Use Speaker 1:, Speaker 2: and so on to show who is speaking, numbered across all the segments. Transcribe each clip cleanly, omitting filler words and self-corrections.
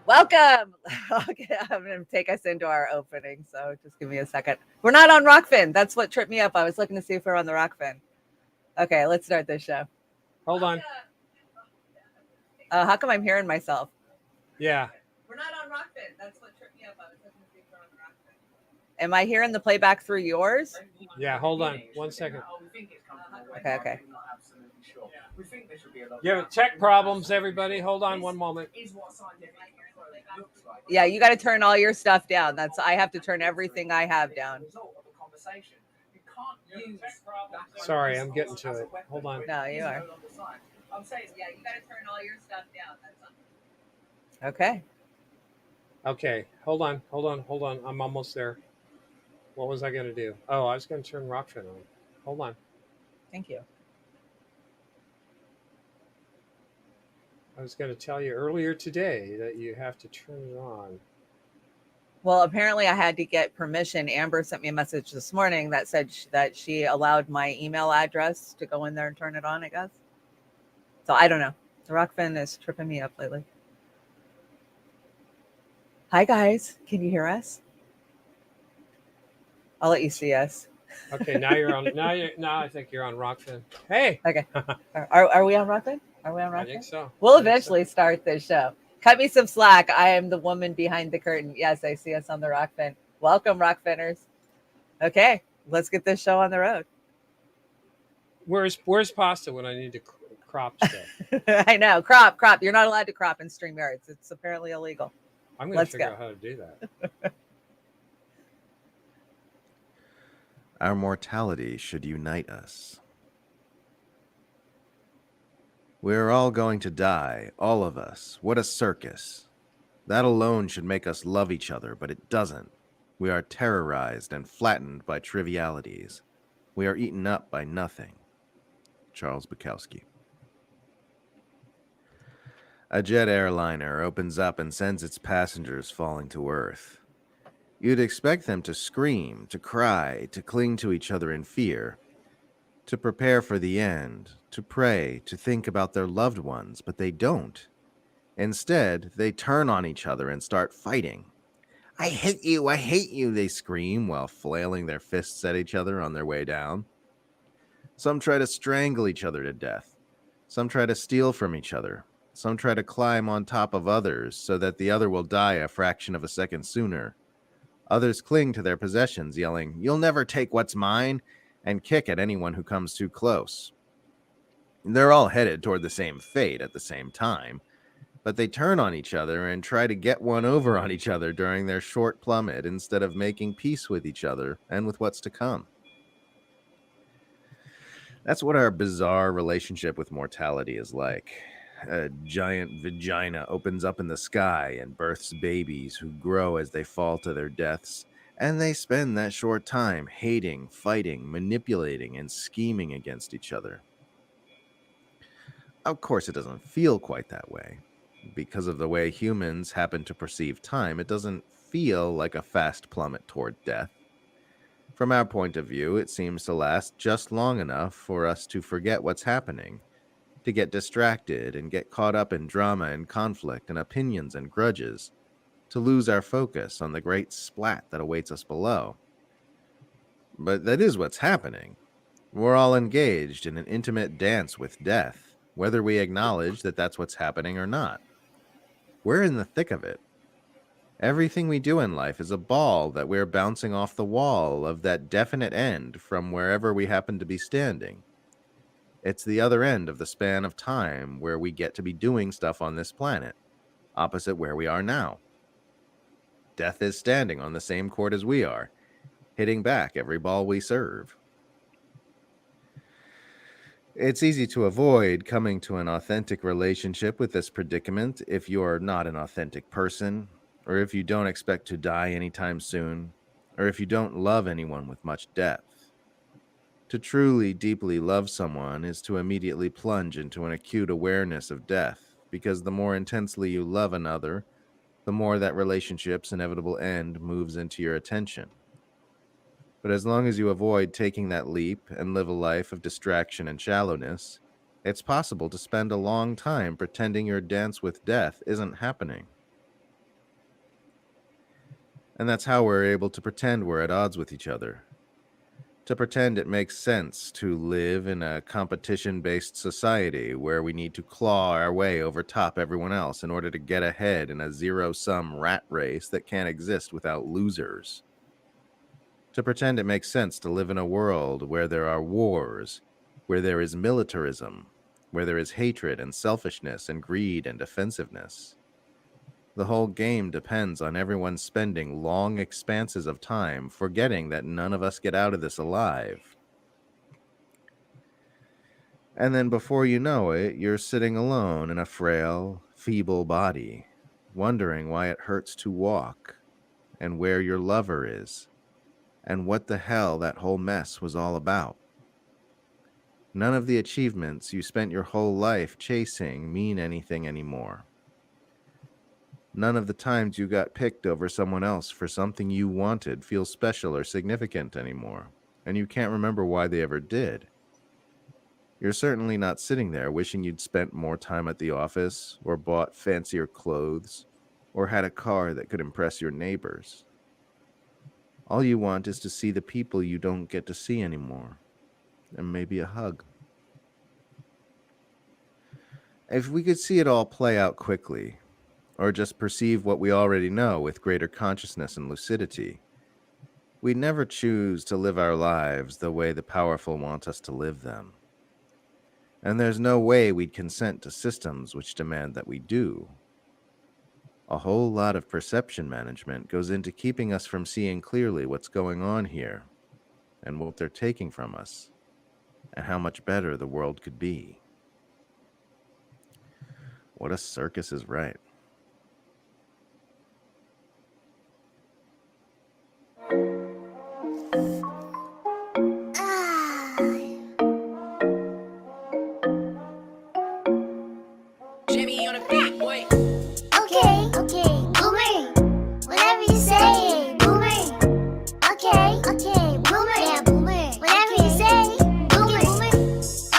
Speaker 1: Welcome. Okay, I'm going to take us into our opening. So just give me a second. We're not on Rockfin. That's what tripped me up. I was looking to see if we're on the Rockfin. Okay, let's start this show.
Speaker 2: Hold on.
Speaker 1: How come I'm hearing myself?
Speaker 2: Yeah.
Speaker 1: We're not on Rockfin. That's what tripped me up. I was looking to see if we're on the Rockfin. Am I hearing the playback through yours?
Speaker 2: Yeah, hold on 1 second.
Speaker 1: Okay.
Speaker 2: Yeah, tech problems, everybody. Hold on 1 moment.
Speaker 1: Yeah, you got to turn all your stuff down. I have to turn everything I have down.
Speaker 2: Sorry, I'm getting to it. Hold on.
Speaker 1: No, you are. I'm saying, yeah, you got to turn all your stuff down. Okay.
Speaker 2: Okay, hold on. I'm almost there. What was I going to do? Oh, I was going to turn Rockfin on. Hold on.
Speaker 1: Thank you.
Speaker 2: I was going to tell you earlier today that you have to turn it on.
Speaker 1: Well, apparently I had to get permission. Amber sent me a message this morning that said that she allowed my email address to go in there and turn it on, I guess. So I don't know. The Rockfin is tripping me up lately. Hi, guys. Can you hear us? I'll let you see us.
Speaker 2: Okay, now you're on. Now I think you're on Rockfin. Hey.
Speaker 1: Okay. Are we on Rockfin? Are we on Rockfin?
Speaker 2: I think so.
Speaker 1: We'll eventually start this show. Cut me some slack. I am the woman behind the curtain. Yes, I see us on the Rockfin. Welcome, Rockfinners. Okay, let's get this show on the road.
Speaker 2: Where's pasta when I need to crop stuff?
Speaker 1: I know. Crop. You're not allowed to crop in StreamYards. It's apparently illegal.
Speaker 2: I'm going to figure out how to do that.
Speaker 3: Our mortality should unite us. We're all going to die, all of us. What a circus. That alone should make us love each other, but it doesn't. We are terrorized and flattened by trivialities. We are eaten up by nothing. Charles Bukowski. A jet airliner opens up and sends its passengers falling to earth. You'd expect them to scream, to cry, to cling to each other in fear, to prepare for the end, to pray, to think about their loved ones, but they don't. Instead, they turn on each other and start fighting. I hate you, they scream while flailing their fists at each other on their way down. Some try to strangle each other to death. Some try to steal from each other. Some try to climb on top of others so that the other will die a fraction of a second sooner. Others cling to their possessions, yelling, "You'll never take what's mine," and kick at anyone who comes too close. They're all headed toward the same fate at the same time, but they turn on each other and try to get one over on each other during their short plummet instead of making peace with each other and with what's to come. That's what our bizarre relationship with mortality is like. A giant vagina opens up in the sky and births babies who grow as they fall to their deaths, and they spend that short time hating, fighting, manipulating, and scheming against each other. Of course, it doesn't feel quite that way. Because of the way humans happen to perceive time, it doesn't feel like a fast plummet toward death. From our point of view, it seems to last just long enough for us to forget what's happening, to get distracted and get caught up in drama and conflict and opinions and grudges, to lose our focus on the great splat that awaits us below. But that is what's happening. We're all engaged in an intimate dance with death, whether we acknowledge that that's what's happening or not. We're in the thick of it. Everything we do in life is a ball that we're bouncing off the wall of that definite end from wherever we happen to be standing. It's the other end of the span of time where we get to be doing stuff on this planet, opposite where we are now. Death is standing on the same court as we are, hitting back every ball we serve. It's easy to avoid coming to an authentic relationship with this predicament if you're not an authentic person, or if you don't expect to die anytime soon, or if you don't love anyone with much depth. To truly, deeply love someone is to immediately plunge into an acute awareness of death, because the more intensely you love another, the more that relationship's inevitable end moves into your attention. But as long as you avoid taking that leap and live a life of distraction and shallowness, it's possible to spend a long time pretending your dance with death isn't happening. And that's how we're able to pretend we're at odds with each other. To pretend it makes sense to live in a competition-based society where we need to claw our way over top everyone else in order to get ahead in a zero-sum rat race that can't exist without losers. To pretend it makes sense to live in a world where there are wars, where there is militarism, where there is hatred and selfishness and greed and defensiveness. The whole game depends on everyone spending long expanses of time forgetting that none of us get out of this alive. And then before you know it, you're sitting alone in a frail, feeble body, wondering why it hurts to walk, and where your lover is, and what the hell that whole mess was all about. None of the achievements you spent your whole life chasing mean anything anymore. None of the times you got picked over someone else for something you wanted feels special or significant anymore, and you can't remember why they ever did. You're certainly not sitting there wishing you'd spent more time at the office, or bought fancier clothes, or had a car that could impress your neighbors. All you want is to see the people you don't get to see anymore, and maybe a hug. If we could see it all play out quickly, or just perceive what we already know with greater consciousness and lucidity, we'd never choose to live our lives the way the powerful want us to live them. And there's no way we'd consent to systems which demand that we do. A whole lot of perception management goes into keeping us from seeing clearly what's going on here, and what they're taking from us, and how much better the world could be. What a circus is right.
Speaker 4: Jimmy on a beat, boy.
Speaker 5: Okay, boomer. Whatever you say, boomer. Okay, boomer. Yeah, boomer. Whatever you say, boomer.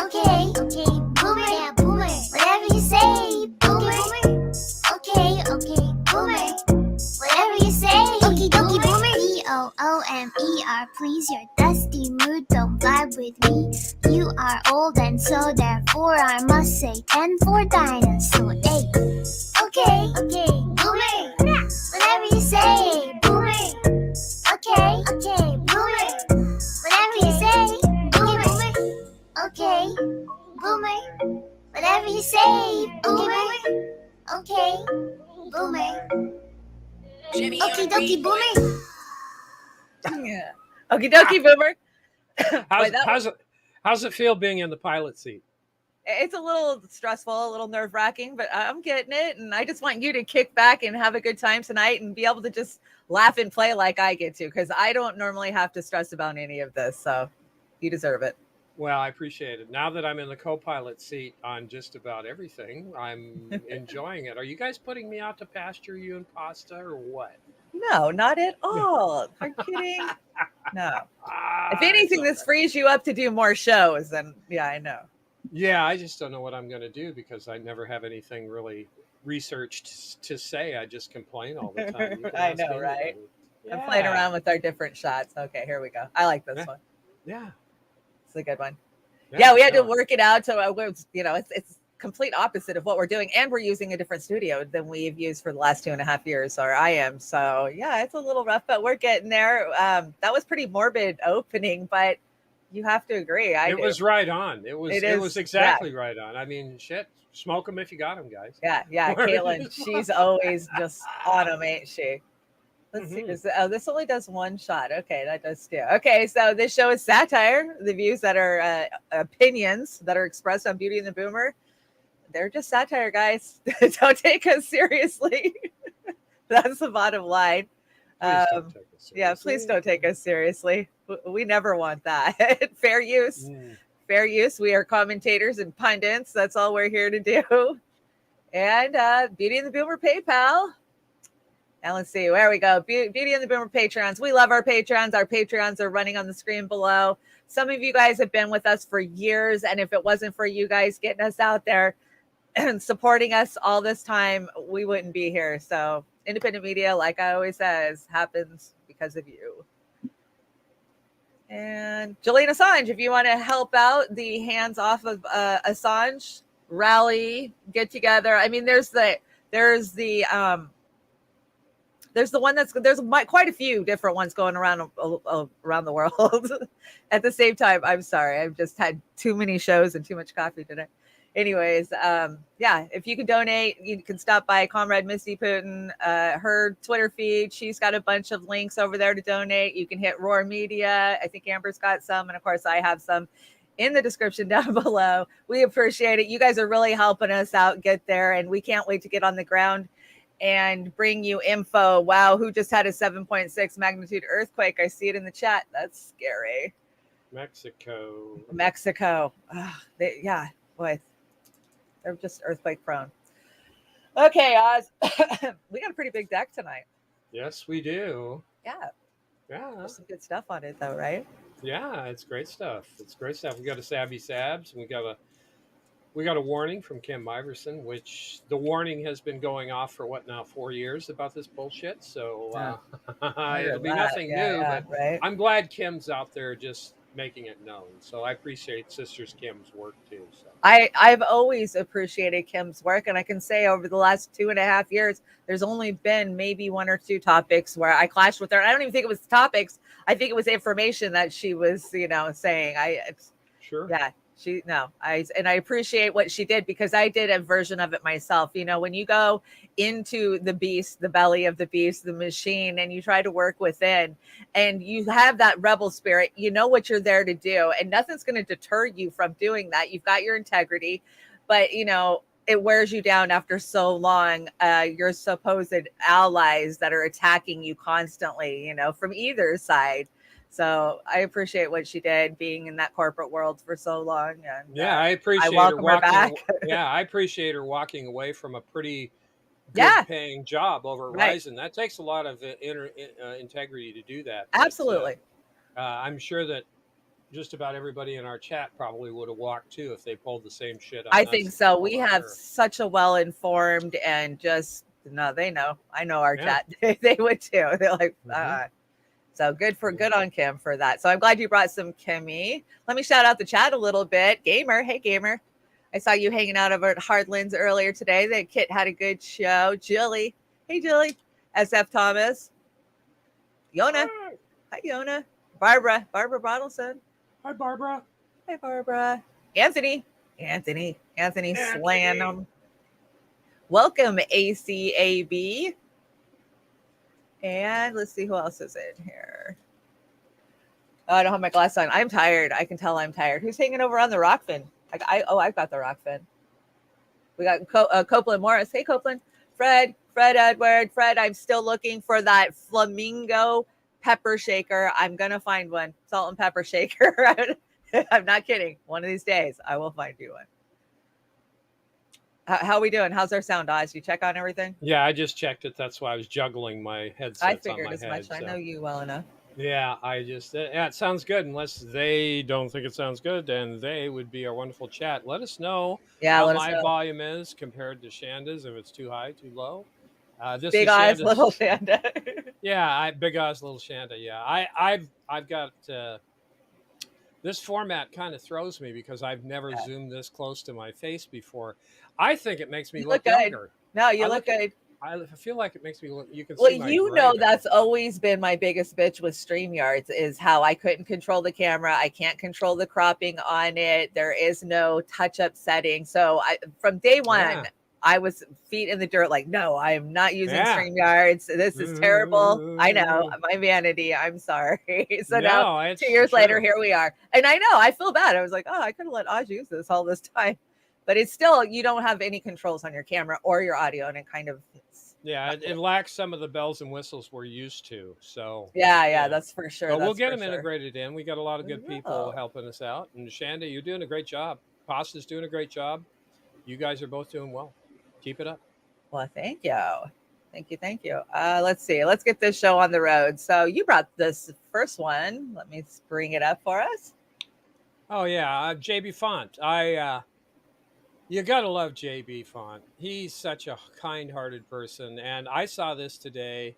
Speaker 5: Okay, boomer. Yeah, boomer. Whatever you say, boomer. Okay, boomer. Whatever you say, okie dokie, boomer. BOOMER, please, your dusty mood don't vibe with me. You are old and so therefore I must say 10 for dinosaur. Hey. Okay, boomer. Whatever you say, boomer. Okay, boomer. Whatever you say, boomer. Okay, boomer. Whatever you say, boomer. Okay, boomer.
Speaker 4: Jimmy on
Speaker 5: Okie
Speaker 4: a
Speaker 5: dokie,
Speaker 4: beat, boy.
Speaker 5: boomer.
Speaker 1: Yeah. Okie dokie, boomer. Boy,
Speaker 2: How's it feel being in the pilot seat?
Speaker 1: it's a little stressful, a little nerve wracking, but I'm getting it. And I just want you to kick back and have a good time tonight and be able to just laugh and play like I get to, because I don't normally have to stress about any of this. So you deserve it.
Speaker 2: Well, I appreciate it. Now that I'm in the co-pilot seat on just about everything, I'm enjoying it. Are you guys putting me out to pasture, you and Pasta, or what?
Speaker 1: No, not at all. Are you kidding? No. If
Speaker 2: It's
Speaker 1: anything,
Speaker 2: all
Speaker 1: this
Speaker 2: right.
Speaker 1: frees you up to do more shows. And yeah, I know.
Speaker 2: Yeah, I just don't know what I'm going to do because I never have anything really researched to say. I just complain all the time. You can
Speaker 1: I
Speaker 2: ask
Speaker 1: know, right?
Speaker 2: anybody.
Speaker 1: I'm playing
Speaker 2: Yeah.
Speaker 1: around with our different shots. Okay, here we go. I like this
Speaker 2: Yeah.
Speaker 1: one.
Speaker 2: Yeah.
Speaker 1: It's a good one. Yeah, we had to
Speaker 2: no.
Speaker 1: work it out. So it's complete opposite of what we're doing, and we're using a different studio than we've used for the last 2.5 years, or I am. So yeah, it's a little rough, but we're getting there. That was pretty morbid opening, but you have to agree.
Speaker 2: It was right on. It was
Speaker 1: is,
Speaker 2: exactly right on. I mean, shit, smoke them if you got them, guys.
Speaker 1: Yeah. Caitlin, she's always just on them, ain't she? Let's see. This only does one shot. Okay, that does too. Okay, so this show is satire. The views that are opinions that are expressed on Beauty and the Boomer, they're just satire, guys. Don't take us seriously. That's the bottom line.
Speaker 2: Please don't take us
Speaker 1: Yeah, please don't take us seriously. We never want that. Fair use. Fair use. We are commentators and pundits. That's all we're here to do. And Beauty and the Boomer PayPal. And let's see, where we go. Beauty and the Boomer Patreons. We love our Patreons. Our Patreons are running on the screen below. Some of you guys have been with us for years. And if it wasn't for you guys getting us out there and supporting us all this time, we wouldn't be here. So independent media, like I always says, happens because of you. And Julian Assange, if you want to help out the hands off of Assange rally, get together. I mean, there's the one there's quite a few different ones going around the world at the same time. I'm sorry, I've just had too many shows and too much coffee today. Anyways, yeah, if you can donate, you can stop by Comrade Misty Putin, her Twitter feed. She's got a bunch of links over there to donate. You can hit Roar Media. I think Amber's got some, and of course I have some in the description down below. We appreciate it. You guys are really helping us out get there, and we can't wait to get on the ground and bring you info. Wow, who just had a 7.6 magnitude earthquake? I see it in the chat. That's scary. Mexico. Oh, yeah, boy, they're just earthquake prone. Okay, Oz, we got a pretty big deck tonight.
Speaker 2: Yes, we do.
Speaker 1: Yeah,
Speaker 2: Yeah.
Speaker 1: there's some good stuff on it though, right?
Speaker 2: Yeah, it's great stuff. It's great stuff. We got a Savvy Sabs, and we got a warning from Kim Iverson, which the warning has been going off for 4 years about this bullshit. So it'll be nothing new, but
Speaker 1: right?
Speaker 2: I'm glad Kim's out there just making it known. So I appreciate Sisters Kim's work too. So
Speaker 1: I've always appreciated Kim's work, and I can say over the last 2.5 years, there's only been maybe 1 or 2 topics where I clashed with her. I don't even think it was topics. I think it was information that she was, saying.
Speaker 2: sure.
Speaker 1: Yeah. I appreciate what she did, because I did a version of it myself. When you go into the beast, the belly of the beast, the machine, and you try to work within, and you have that rebel spirit, you know what you're there to do, and nothing's going to deter you from doing that. You've got your integrity, but it wears you down after so long. Your supposed allies that are attacking you constantly, from either side. So I appreciate what she did, being in that corporate world for so long. And
Speaker 2: yeah, I appreciate
Speaker 1: her back.
Speaker 2: Yeah, I appreciate her walking away from a pretty good
Speaker 1: Yeah.
Speaker 2: paying job over at
Speaker 1: Right.
Speaker 2: Ryzen. That takes a lot of integrity to do that.
Speaker 1: Absolutely.
Speaker 2: But, I'm sure that just about everybody in our chat probably would have walked too if they pulled the same shit on
Speaker 1: I
Speaker 2: us
Speaker 1: think
Speaker 2: as
Speaker 1: so.
Speaker 2: they
Speaker 1: We
Speaker 2: pulled on
Speaker 1: have
Speaker 2: her.
Speaker 1: such a well-informed and just, no, they know. I know our chat. They would too. They're like, So good on Kim for that. So I'm glad you brought some Kimmy. Let me shout out the chat a little bit. Gamer, hey Gamer. I saw you hanging out over at Hardlands earlier today. The Kit had a good show. Jilly, hey Jilly. SF Thomas. Yona, hi Yona. Barbara Bottleson.
Speaker 2: Hi Barbara.
Speaker 1: Hi Barbara. Anthony Slanham. Welcome ACAB. And let's see who else is in here. Oh, I don't have my glass on. I'm tired. I can tell I'm tired. Who's hanging over on the Rockfin? I've got the Rockfin. We got Copeland Morris. Hey, Copeland. Fred Edward. Fred, I'm still looking for that flamingo pepper shaker. I'm going to find one. Salt and pepper shaker. I'm not kidding. One of these days, I will find you one. How are we doing? How's our sound, Oz? You check on everything?
Speaker 2: Yeah, I just checked it. That's why I was juggling my headsets
Speaker 1: I
Speaker 2: on
Speaker 1: figured
Speaker 2: my
Speaker 1: as
Speaker 2: head.
Speaker 1: much.
Speaker 2: So.
Speaker 1: I know you well enough.
Speaker 2: Yeah, it sounds good. Unless they don't think it sounds good, then they would be a wonderful chat. Let us know how my volume is compared to Shanda's, if it's too high, too low. This
Speaker 1: Big
Speaker 2: is
Speaker 1: Eyes,
Speaker 2: Shanda's,
Speaker 1: Little Shanda.
Speaker 2: Yeah, Big Eyes, Little Chanda. Yeah, I've got this format kind of throws me because I've never zoomed this close to my face before. I think it makes me look younger.
Speaker 1: No, you look good.
Speaker 2: I feel like it makes me look. You can
Speaker 1: Well,
Speaker 2: see my
Speaker 1: that's always been my biggest bitch with StreamYards is how I couldn't control the camera. I can't control the cropping on it. There is no touch-up setting. So from day one, I was feet in the dirt. Like, no, I am not using StreamYards. This is terrible. I know, my vanity. I'm sorry. So now 2 years later, here we are. And I know, I feel bad. I was like, oh, I could have let Oz use this all this time. But it's still, you don't have any controls on your camera or your audio, and it kind of
Speaker 2: it lacks some of the bells and whistles we're used to. So
Speaker 1: that's for sure.
Speaker 2: But we'll get them integrated in. We got a lot of good people helping us out, and Chanda, you're doing a great job. Pasta's doing a great job. You guys are both doing well. Keep it up.
Speaker 1: Well, thank you. Let's see. Let's get this show on the road. So you brought this first one. Let me bring it up for us.
Speaker 2: Oh yeah, JB Font. You gotta love JB Font. He's such a kind-hearted person, and I saw this today,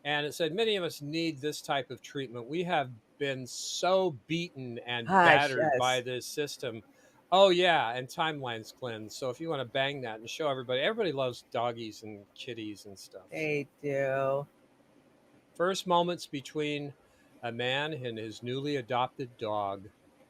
Speaker 2: and it said many of us need this type of treatment. We have been so beaten and
Speaker 1: Gosh,
Speaker 2: battered by
Speaker 1: yes,
Speaker 2: this system. Oh yeah, and timelines cleanse. So if you want to bang that and show everybody, everybody loves doggies and kitties and stuff. So
Speaker 1: they do.
Speaker 2: first moments between a man and his newly adopted dog.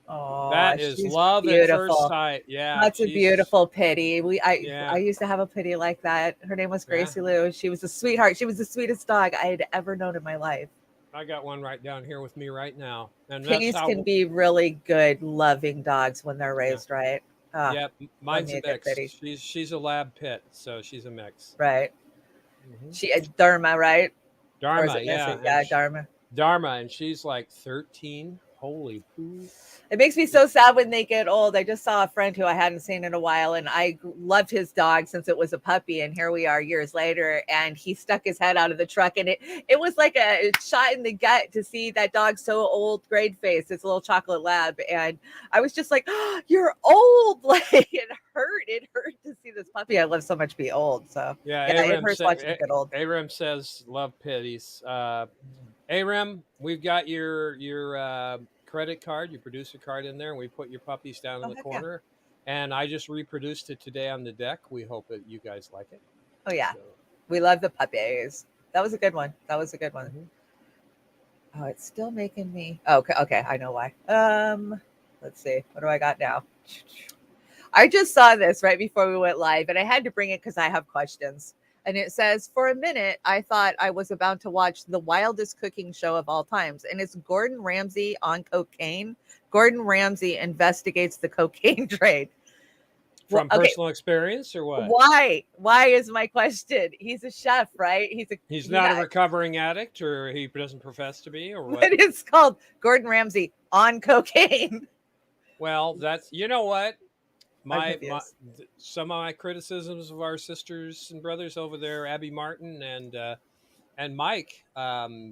Speaker 1: Oh,
Speaker 2: That is
Speaker 1: she's
Speaker 2: love at first
Speaker 1: beautiful.
Speaker 2: sight. Yeah,
Speaker 1: That's a
Speaker 2: she's
Speaker 1: beautiful pitty. I
Speaker 2: yeah.
Speaker 1: used to have a pitty like that. Her name was
Speaker 2: Yeah.
Speaker 1: Gracie Lou. She was a sweetheart. She was the sweetest dog I had ever known in my life.
Speaker 2: I got one right down here with me right now, and that's
Speaker 1: Pitties can
Speaker 2: how.
Speaker 1: be really good, loving dogs when they're
Speaker 2: Yeah,
Speaker 1: raised right. Ah,
Speaker 2: yeah.
Speaker 1: love
Speaker 2: Mine's
Speaker 1: me
Speaker 2: a
Speaker 1: a good
Speaker 2: mix.
Speaker 1: pitty.
Speaker 2: She's a lab pit, so she's a mix.
Speaker 1: Right.
Speaker 2: Hmm.
Speaker 1: She Dharma, right? Or is
Speaker 2: Dharma,
Speaker 1: it Missy?
Speaker 2: yeah,
Speaker 1: Yeah, Dharma.
Speaker 2: Dharma, and she's like 13. Holy poo!
Speaker 1: It makes me so sad when they get old. I just saw a friend who I hadn't seen in a while, and I loved his dog since it was a puppy. And here we are years later, and he stuck his head out of the truck, and it was like a shot in the gut to see that dog so old, grade face, this little chocolate lab. And I was just like, oh, "You're old!" Like it hurt. It hurt to see this puppy. I love so much be old. So
Speaker 2: Yeah,
Speaker 1: yeah, it hurts watching it get old.
Speaker 2: Aram says love pitties. Aram, we've got your credit card, your producer card in there, and we put your puppies down in
Speaker 1: Oh
Speaker 2: the
Speaker 1: heck yeah!
Speaker 2: corner. And I just reproduced it today on the deck. We hope that you guys like it.
Speaker 1: Oh yeah,
Speaker 2: So,
Speaker 1: we love the puppies. That was a good one. That was a good one.
Speaker 2: mhm.
Speaker 1: Oh, it's still making me. Oh, okay, okay, I know why. Let's see. What do I got now? I just saw this right before we went live, and I had to bring it because I have questions. And it says, for a minute, I thought I was about to watch the wildest cooking show of all times. And it's Gordon Ramsay on cocaine. Gordon Ramsay investigates the cocaine trade. Well,
Speaker 2: From
Speaker 1: okay,
Speaker 2: personal experience or what?
Speaker 1: why? Why is my question? He's a chef, right?
Speaker 2: He's not a recovering addict, or he doesn't profess to be, or what?
Speaker 1: But it's called Gordon Ramsay on cocaine.
Speaker 2: Well, that's you know what my
Speaker 1: confused.
Speaker 2: some of my criticisms of our sisters and brothers over there, Abby Martin and Mike,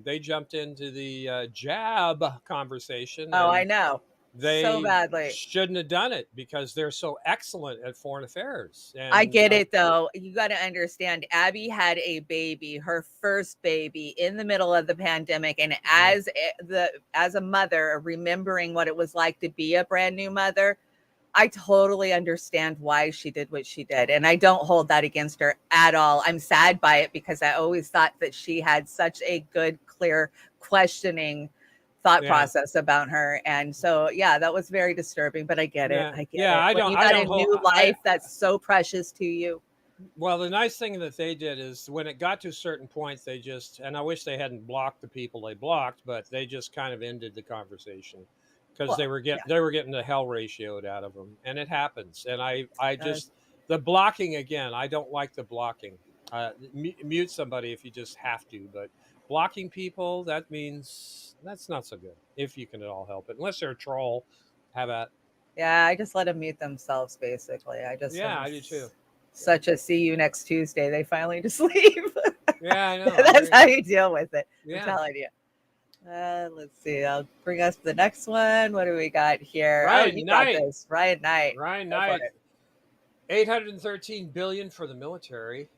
Speaker 2: they jumped into the jab conversation,
Speaker 1: Oh, I
Speaker 2: and
Speaker 1: know. So
Speaker 2: they
Speaker 1: badly.
Speaker 2: shouldn't have done it because they're so excellent at foreign affairs.
Speaker 1: I
Speaker 2: And
Speaker 1: get it though. You got to understand Abby had a baby, her first baby in the middle of the pandemic, and
Speaker 2: yeah,
Speaker 1: as a mother remembering what it was like to be a brand new mother, I totally understand why she did what she did, and I don't hold that against her at all. I'm sad by it because I always thought that she had such a good, clear, questioning thought
Speaker 2: yeah,
Speaker 1: process about her. And so, yeah, that was very disturbing, but I get it.
Speaker 2: yeah,
Speaker 1: I get
Speaker 2: yeah.
Speaker 1: it. When you
Speaker 2: I
Speaker 1: got a
Speaker 2: don't hold.
Speaker 1: new life that's so precious to you.
Speaker 2: Well, the nice thing that they did is when it got to a certain point, they just, and I wish they hadn't blocked the people they blocked, but they just kind of ended the conversation because
Speaker 1: Well, yeah,
Speaker 2: they were getting the hell ratioed out of them, and it happens. And I
Speaker 1: uh,
Speaker 2: just the blocking again. I don't like the blocking. Mute somebody if you just have to, but blocking people, that means that's not so good if you can at all help it, unless they're a troll. Have at
Speaker 1: yeah, I just let them mute themselves, basically. I just
Speaker 2: yeah,
Speaker 1: am
Speaker 2: I do too. Yeah,
Speaker 1: such a see you next Tuesday. They finally just leave.
Speaker 2: yeah, I know. I
Speaker 1: That's
Speaker 2: hear
Speaker 1: how
Speaker 2: you.
Speaker 1: you deal with it. I'm
Speaker 2: Yeah,
Speaker 1: telling you. Let's see. I'll bring us to the next one. What do we got here? Oh,
Speaker 2: Ryan
Speaker 1: you got
Speaker 2: Knight.
Speaker 1: this. Ryan Knight.
Speaker 2: Ryan
Speaker 1: Go for
Speaker 2: Knight.
Speaker 1: it.
Speaker 2: 813 billion for the military,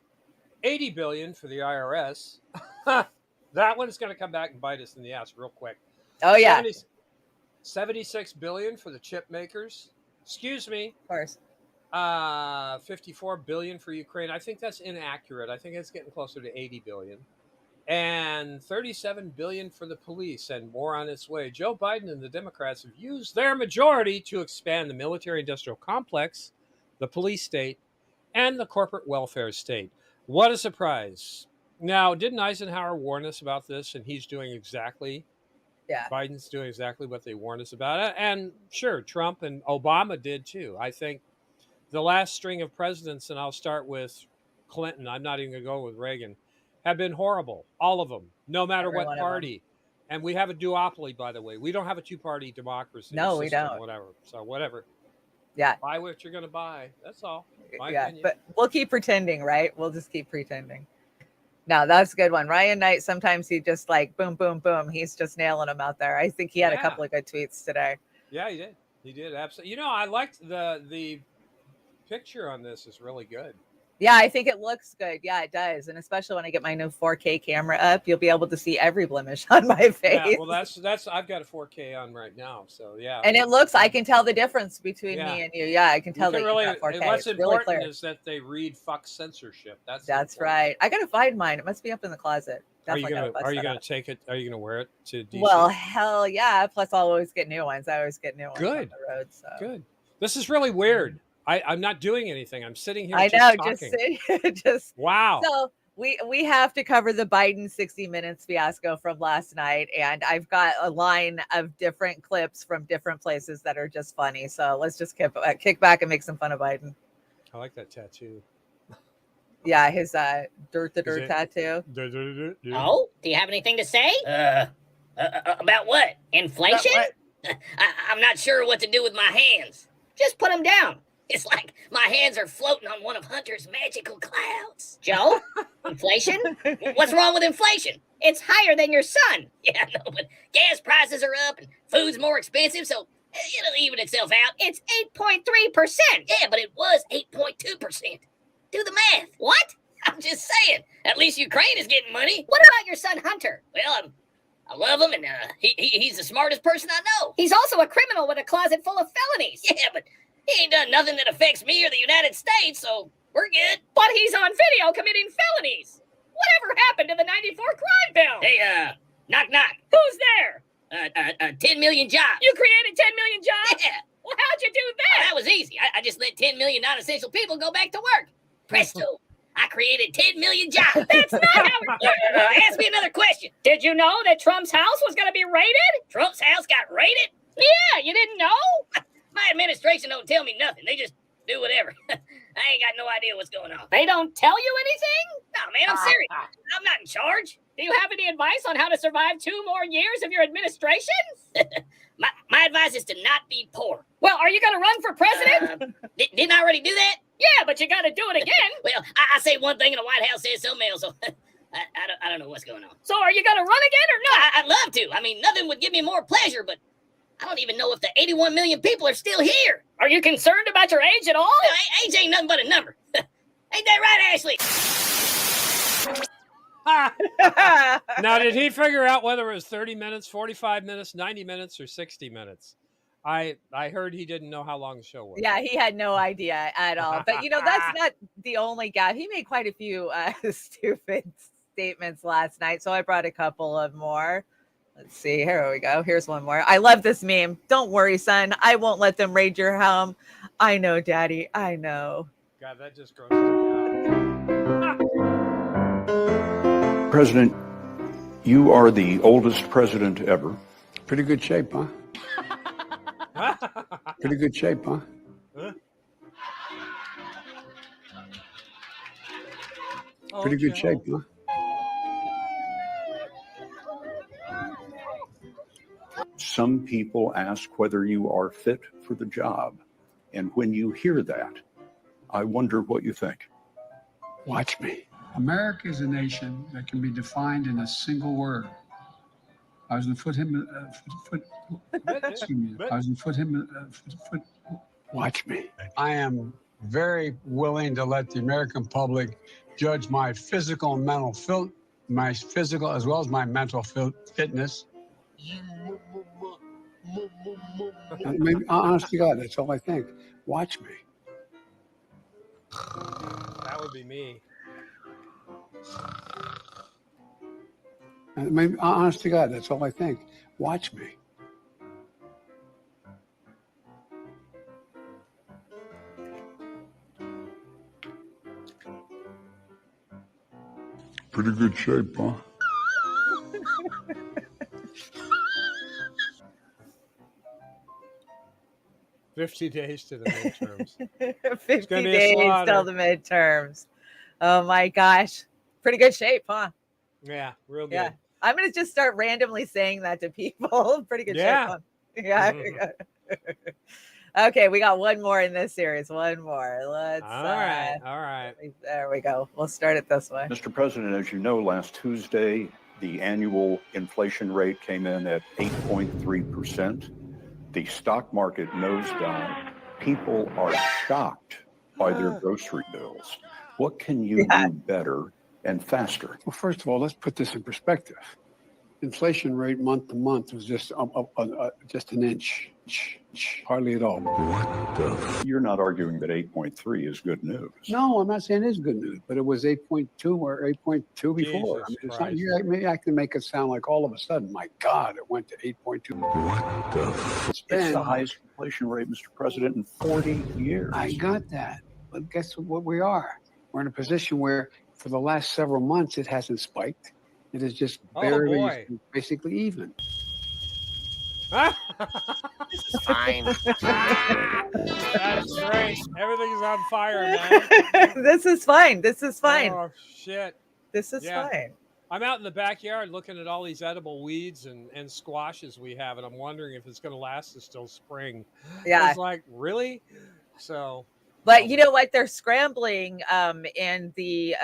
Speaker 2: 80 billion for the IRS. That one's going to come back and bite us in the ass real quick.
Speaker 1: Oh, yeah.
Speaker 2: 76 billion for the chip makers. Excuse me.
Speaker 1: Of course.
Speaker 2: 54 billion for Ukraine. I think that's inaccurate. I think it's getting closer to 80 billion. And 37 billion for the police, and more on its way. Joe Biden and the Democrats have used their majority to expand the military industrial complex, the police state, and the corporate welfare state. What a surprise. Now, didn't Eisenhower warn us about this? And he's doing exactly,
Speaker 1: Yeah.
Speaker 2: Biden's doing exactly what they warned us about. And sure, Trump and Obama did too. I think the last string of presidents, and I'll start with Clinton, I'm not even going to go with Reagan, have been horrible. All of them, no matter
Speaker 1: Every
Speaker 2: what
Speaker 1: one of them.
Speaker 2: party. And we have a duopoly, by the way. We don't have a two-party democracy
Speaker 1: No, we
Speaker 2: system,
Speaker 1: don't.
Speaker 2: whatever. So whatever.
Speaker 1: Yeah.
Speaker 2: Buy what you're going to buy. That's all. My
Speaker 1: Yeah.
Speaker 2: opinion.
Speaker 1: But we'll keep pretending, right? We'll just keep pretending. No, that's a good one. Ryan Knight, sometimes he just like boom, boom, boom. He's just nailing them out there. I think he had a
Speaker 2: Yeah.
Speaker 1: couple of good tweets today.
Speaker 2: Yeah, he did. He did absolutely. You know, I liked the picture on this is really good.
Speaker 1: Yeah, I think it looks good. Yeah, it does. And especially when I get my new 4K camera up, you'll be able to see every blemish on my face.
Speaker 2: Yeah, well, that's I've got a 4K on right now, so yeah.
Speaker 1: And it looks, I can tell the difference between
Speaker 2: Yeah.
Speaker 1: me and you. Yeah, I can tell
Speaker 2: You can
Speaker 1: that
Speaker 2: really,
Speaker 1: you got 4K.
Speaker 2: what's
Speaker 1: It's really
Speaker 2: important
Speaker 1: clear.
Speaker 2: is that they read fuck censorship. That's important.
Speaker 1: right. I gotta find mine. It must be up in the closet.
Speaker 2: Are you
Speaker 1: Definitely
Speaker 2: gonna
Speaker 1: gotta bust
Speaker 2: take it? Are you gonna wear it to DC?
Speaker 1: Well, hell yeah. Plus, I'll always get new ones. I always get new ones on
Speaker 2: Good.
Speaker 1: the road. So
Speaker 2: Good. This is really weird. I'm not doing anything. I'm sitting here.
Speaker 1: I
Speaker 2: just
Speaker 1: know,
Speaker 2: talking.
Speaker 1: just
Speaker 2: Wow.
Speaker 1: so we have to cover the Biden 60 Minutes fiasco from last night, and I've got a line of different clips from different places that are just funny. So let's just kick back and make some fun of Biden.
Speaker 2: I like that tattoo.
Speaker 1: Yeah, his dirt tattoo.
Speaker 6: Oh, do you have anything to say? About what? Inflation? I'm not sure what to do with my hands. Just put them down. It's like my hands are floating on one of Hunter's magical clouds. Joe, inflation? What's wrong with inflation? It's higher than your son. Yeah, no, but gas prices are up and food's more expensive, so it'll even itself out. It's 8.3%. Yeah, but it was 8.2%. Do the math. What? I'm just saying. At least Ukraine is getting money. What about your son Hunter? Well, I love him, and he's the smartest person I know. He's also a criminal with a closet full of felonies. Yeah, but he ain't done nothing that affects me or the United States, so we're good. But he's on video committing felonies. Whatever happened to the 94 crime bill? Hey, knock, knock. Who's there? 10 million jobs. You created 10 million jobs? Yeah. Well, how'd you do that? That was easy. I just let 10 million non-essential people go back to work. Presto. I created 10 million jobs. That's not how it works. Ask me another question. Did you know that Trump's house was going to be raided? Trump's house got raided? Yeah, you didn't know? My administration don't tell me nothing. They just do whatever. I ain't got no idea what's going on. They don't tell you anything? No, man, I'm serious. I'm not in charge. Do you have any advice on how to survive 2 more years of your administration? My advice is to not be poor. Well, are you going to run for president? Didn't I already do that? Yeah, but you got to do it again. Well, I say one thing and the White House says something else, so I don't know what's going on. So are you going to run again or not? I'd love to. I mean, nothing would give me more pleasure, but I don't even know if the 81 million people are still here. Are you concerned about your age at all? No, age ain't nothing but a number. Ain't that right, Ashley?
Speaker 2: Now, did he figure out whether it was 30 minutes, 45 minutes, 90 minutes, or 60 minutes? I heard he didn't know how long the show was.
Speaker 1: Yeah, he had no idea at all. But, that's not the only guy. He made quite a few stupid statements last night, so I brought a couple of more. Let's see. Here we go. Here's one more. I love this meme. Don't worry, son. I won't let them raid your home. I know, Daddy. I know.
Speaker 2: God, that just grosses me out.
Speaker 7: President, you are the oldest president ever. Pretty good shape, huh? Pretty good shape, huh? Pretty good shape, huh? Some people ask whether you are fit for the job. And when you hear that, I wonder what you think. Watch me.
Speaker 8: America is a nation that can be defined in a single word. I was in
Speaker 7: Watch me.
Speaker 8: I am very willing to let the American public judge my physical and mental my physical as well as my mental fitness. Maybe, honest to God, that's all I think. Watch me.
Speaker 2: That would be me.
Speaker 8: Maybe, honest to God, that's all I think. Watch me.
Speaker 7: Pretty good shape, huh?
Speaker 2: $50 days to the midterms.
Speaker 1: 50 days till the midterms. Oh my gosh. Pretty good shape, huh?
Speaker 2: Yeah, real good.
Speaker 1: Yeah. I'm going to just start randomly saying that to people. Pretty good shape, huh? Yeah. Okay, we got one more in this series. One more. Let's.
Speaker 2: All right.
Speaker 1: There we go. We'll start it this way.
Speaker 7: Mr. President, as you know, last Tuesday, the annual inflation rate came in at 8.3%. The stock market nosedived. People are shocked by their grocery bills. What can you do better and faster?
Speaker 8: Well, first of all, let's put this in perspective. Inflation rate month to month was just an inch, hardly at all.
Speaker 7: You're not arguing that 8.3 is good news.
Speaker 8: No, I'm not saying it's good news, but it was 8.2 or 8.2 before.
Speaker 2: Jesus
Speaker 8: It's not,
Speaker 2: Christ.
Speaker 8: maybe I can make it sound like all of a sudden, my God, it went to 8.2.
Speaker 7: It's the highest inflation rate, Mr. President, in 40 years.
Speaker 8: I got that. But guess what we are? We're in a position where for the last several months, it hasn't spiked. It is just barely,
Speaker 2: boy.
Speaker 8: basically even.
Speaker 6: Fine.
Speaker 2: That's great. Everything's on fire, man.
Speaker 1: This is fine. This is fine.
Speaker 2: Oh, shit.
Speaker 1: This is
Speaker 2: Yeah.
Speaker 1: fine.
Speaker 2: I'm out in the backyard looking at all these edible weeds and squashes we have, and I'm wondering if it's going to last us till spring.
Speaker 1: Yeah.
Speaker 2: It's like, really? So.
Speaker 1: But you know what? They're scrambling in the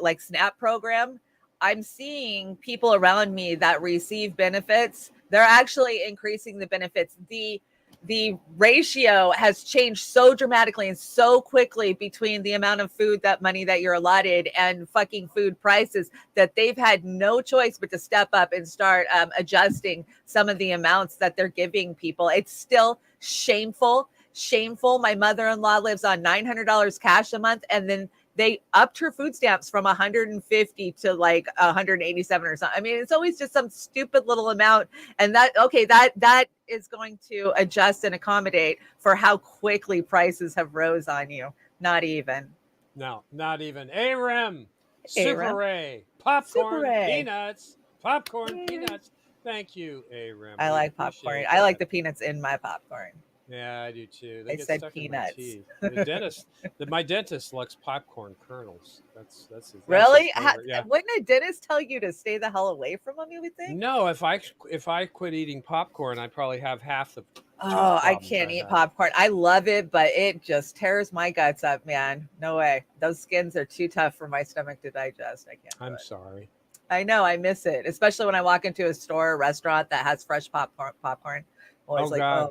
Speaker 1: like SNAP program. I'm seeing people around me that receive benefits. They're actually increasing the benefits. The ratio has changed so dramatically and so quickly between the amount of food, that money that you're allotted, and fucking food prices, that they've had no choice but to step up and start adjusting some of the amounts that they're giving people. It's still shameful. My mother-in-law lives on $900 cash a month, and then they upped her food stamps from 150 to like 187 or something. I mean, it's always just some stupid little amount. And that is going to adjust and accommodate for how quickly prices have rose on you. Not even.
Speaker 2: No, not even. AREM,
Speaker 1: Hey,
Speaker 2: Super
Speaker 1: Rem.
Speaker 2: Ray, popcorn,
Speaker 1: Super Ray.
Speaker 2: peanuts, popcorn, peanuts. Thank you, AREM.
Speaker 1: I like popcorn. I like the peanuts in my popcorn.
Speaker 2: Yeah, I do too.
Speaker 1: I
Speaker 2: get
Speaker 1: said
Speaker 2: stuck
Speaker 1: peanuts.
Speaker 2: In my teeth. My dentist likes popcorn kernels. That's
Speaker 1: Really?
Speaker 2: his favorite, yeah.
Speaker 1: Wouldn't a dentist tell you to stay the hell away from them, you would think?
Speaker 2: No, if I quit eating popcorn, I'd probably have half the.
Speaker 1: Oh, I can't eat popcorn. I love it, but it just tears my guts up, man. No way. Those skins are too tough for my stomach to digest. I can't.
Speaker 2: I'm sorry.
Speaker 1: I know. I miss it, especially when I walk into a store or restaurant that has fresh popcorn. Always
Speaker 2: God.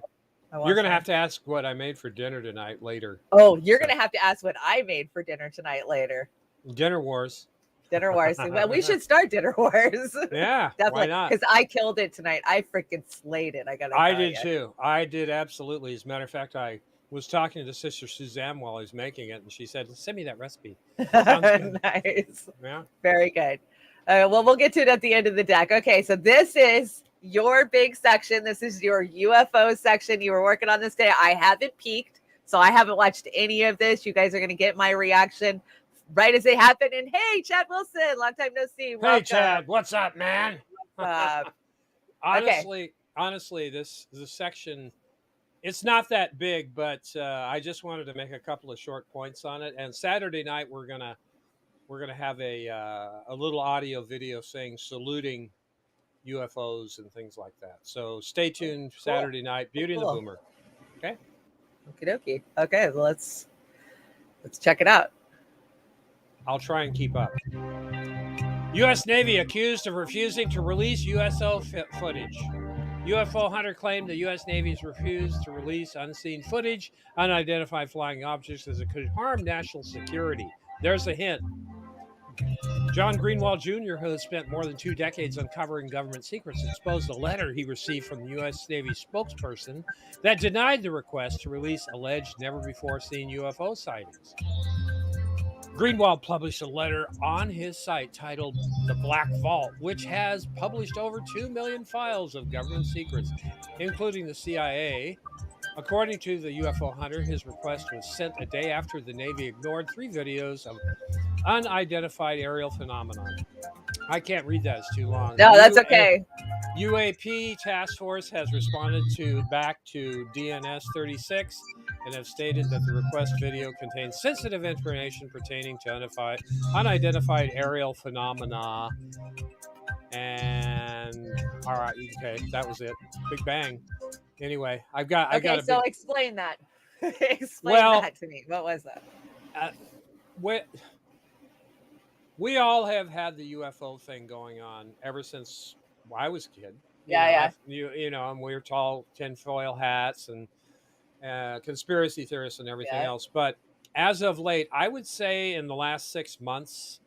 Speaker 1: I
Speaker 2: You're gonna have to ask what I made for dinner tonight later.
Speaker 1: Oh, you're gonna have to ask what I made for dinner tonight later.
Speaker 2: Dinner wars.
Speaker 1: Dinner wars. Well, we should start dinner wars.
Speaker 2: Yeah,
Speaker 1: definitely.
Speaker 2: Why not?
Speaker 1: Because I killed it tonight. I freaking slayed it.
Speaker 2: I did too. I did absolutely. As a matter of fact, I was talking to Sister Suzanne while I was making it, and she said, "Send me that recipe."
Speaker 1: Nice.
Speaker 2: Yeah.
Speaker 1: Very good. Well, we'll get to it at the end of the deck. Okay, so this is your big section. This is your UFO section. You were working on this day. I haven't peeked, so I haven't watched any of this. You guys are going to get my reaction right as they happen. And hey, Chad Wilson, long time no see. Welcome.
Speaker 2: Hey, Chad, what's up, man?
Speaker 1: Okay.
Speaker 2: Honestly, this section, it's not that big, but I just wanted to make a couple of short points on it. And Saturday night, we're gonna have a little audio video saluting UFOs and things like that. So stay tuned. Cool. Saturday night, Beauty and the Boomer. Okay.
Speaker 1: Okie dokie. Okay, well, let's check it out.
Speaker 2: I'll try and keep up. U.S. Navy accused of refusing to release USO footage. UFO hunter claimed the U.S. Navy's refused to release unseen footage, unidentified flying objects, as it could harm national security. There's a hint. John Greenwald Jr., who has spent more than 2 decades uncovering government secrets, exposed a letter he received from the U.S. Navy spokesperson that denied the request to release alleged never-before-seen UFO sightings. Greenwald published a letter on his site titled The Black Vault, which has published over 2 million files of government secrets, including the CIA. According to the UFO hunter, his request was sent a day after the Navy ignored 3 videos of unidentified aerial phenomenon. I can't read that, it's too long.
Speaker 1: No, that's okay.
Speaker 2: UAP task force has responded back to DNS 36 and have stated that the request video contains sensitive information pertaining to unidentified aerial phenomena. And all right, okay, that was it. Big bang. Anyway, I got
Speaker 1: so explain that. Explain that to me. What was that?
Speaker 2: We all have had the UFO thing going on ever since I was a kid. You know, and we were tall tinfoil hats and conspiracy theorists and everything else. But as of late, I would say in the last 6 months,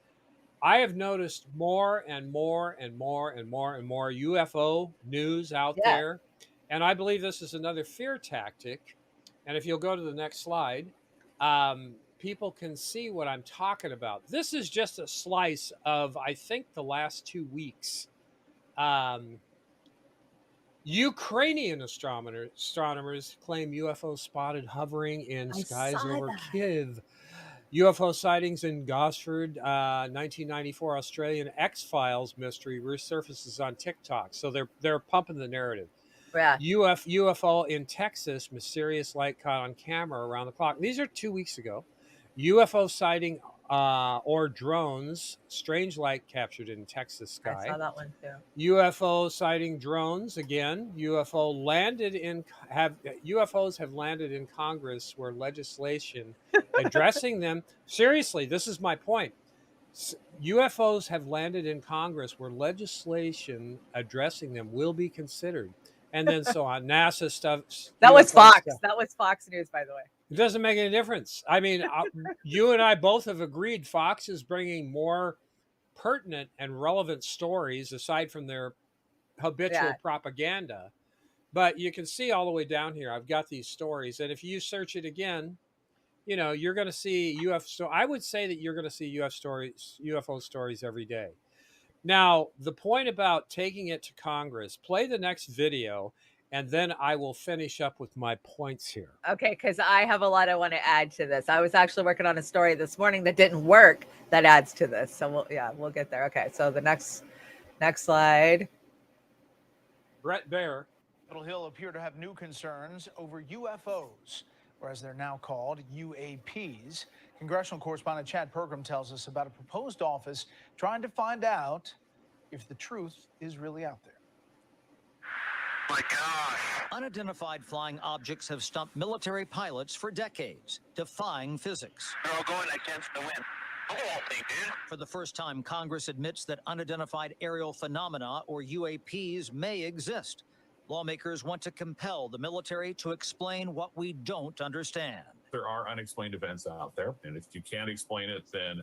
Speaker 2: I have noticed more and more and more and more and more UFO news out
Speaker 1: Yeah.
Speaker 2: there. And I believe this is another fear tactic. And if you'll go to the next slide, people can see what I'm talking about. This is just a slice of, I think, the last 2 weeks. Ukrainian astronomers claim UFO spotted hovering in
Speaker 1: I
Speaker 2: skies
Speaker 1: saw
Speaker 2: over
Speaker 1: that.
Speaker 2: Kiev. UFO sightings in Gosford, 1994 Australian X-Files mystery resurfaces on TikTok. So they're pumping the narrative.
Speaker 1: Yeah.
Speaker 2: UFO in Texas, mysterious light caught on camera around the clock. These are 2 weeks ago. UFO sighting or drones, strange light captured in Texas
Speaker 1: I
Speaker 2: sky.
Speaker 1: saw that one too.
Speaker 2: UFO sighting drones again. UFOs have landed in Congress where legislation addressing them. Seriously, this is my point. UFOs have landed in Congress where legislation addressing them will be considered, and then so on. NASA stuff.
Speaker 1: That was
Speaker 2: UFO
Speaker 1: Fox.
Speaker 2: stuff.
Speaker 1: That was Fox News, by the way.
Speaker 2: It doesn't make any difference. I mean, you and I both have agreed Fox is bringing more pertinent and relevant stories aside from their habitual propaganda. But you can see all the way down here, I've got these stories. And if you search it again, you're going to see UFO. I would say that you're going to see UFO stories every day. Now, the point about taking it to Congress, play the next video, and then I will finish up with my points here.
Speaker 1: Okay, because I have a lot I want to add to this. I was actually working on a story this morning that didn't work that adds to this. So we'll get there. Okay, so the next slide.
Speaker 2: Brett Baer.
Speaker 9: Capitol Hill appear to have new concerns over UFOs, or as they're now called, UAPs. Congressional correspondent Chad Pergram tells us about a proposed office trying to find out if the truth is really out there.
Speaker 10: My gosh. Unidentified flying objects have stumped military pilots for decades, defying physics.
Speaker 11: They're all going against the wind.
Speaker 10: For the first time, Congress admits that unidentified aerial phenomena, or UAPs, may exist. Lawmakers want to compel the military to explain what we don't understand.
Speaker 12: There are unexplained events out there, and if you can't explain it, then,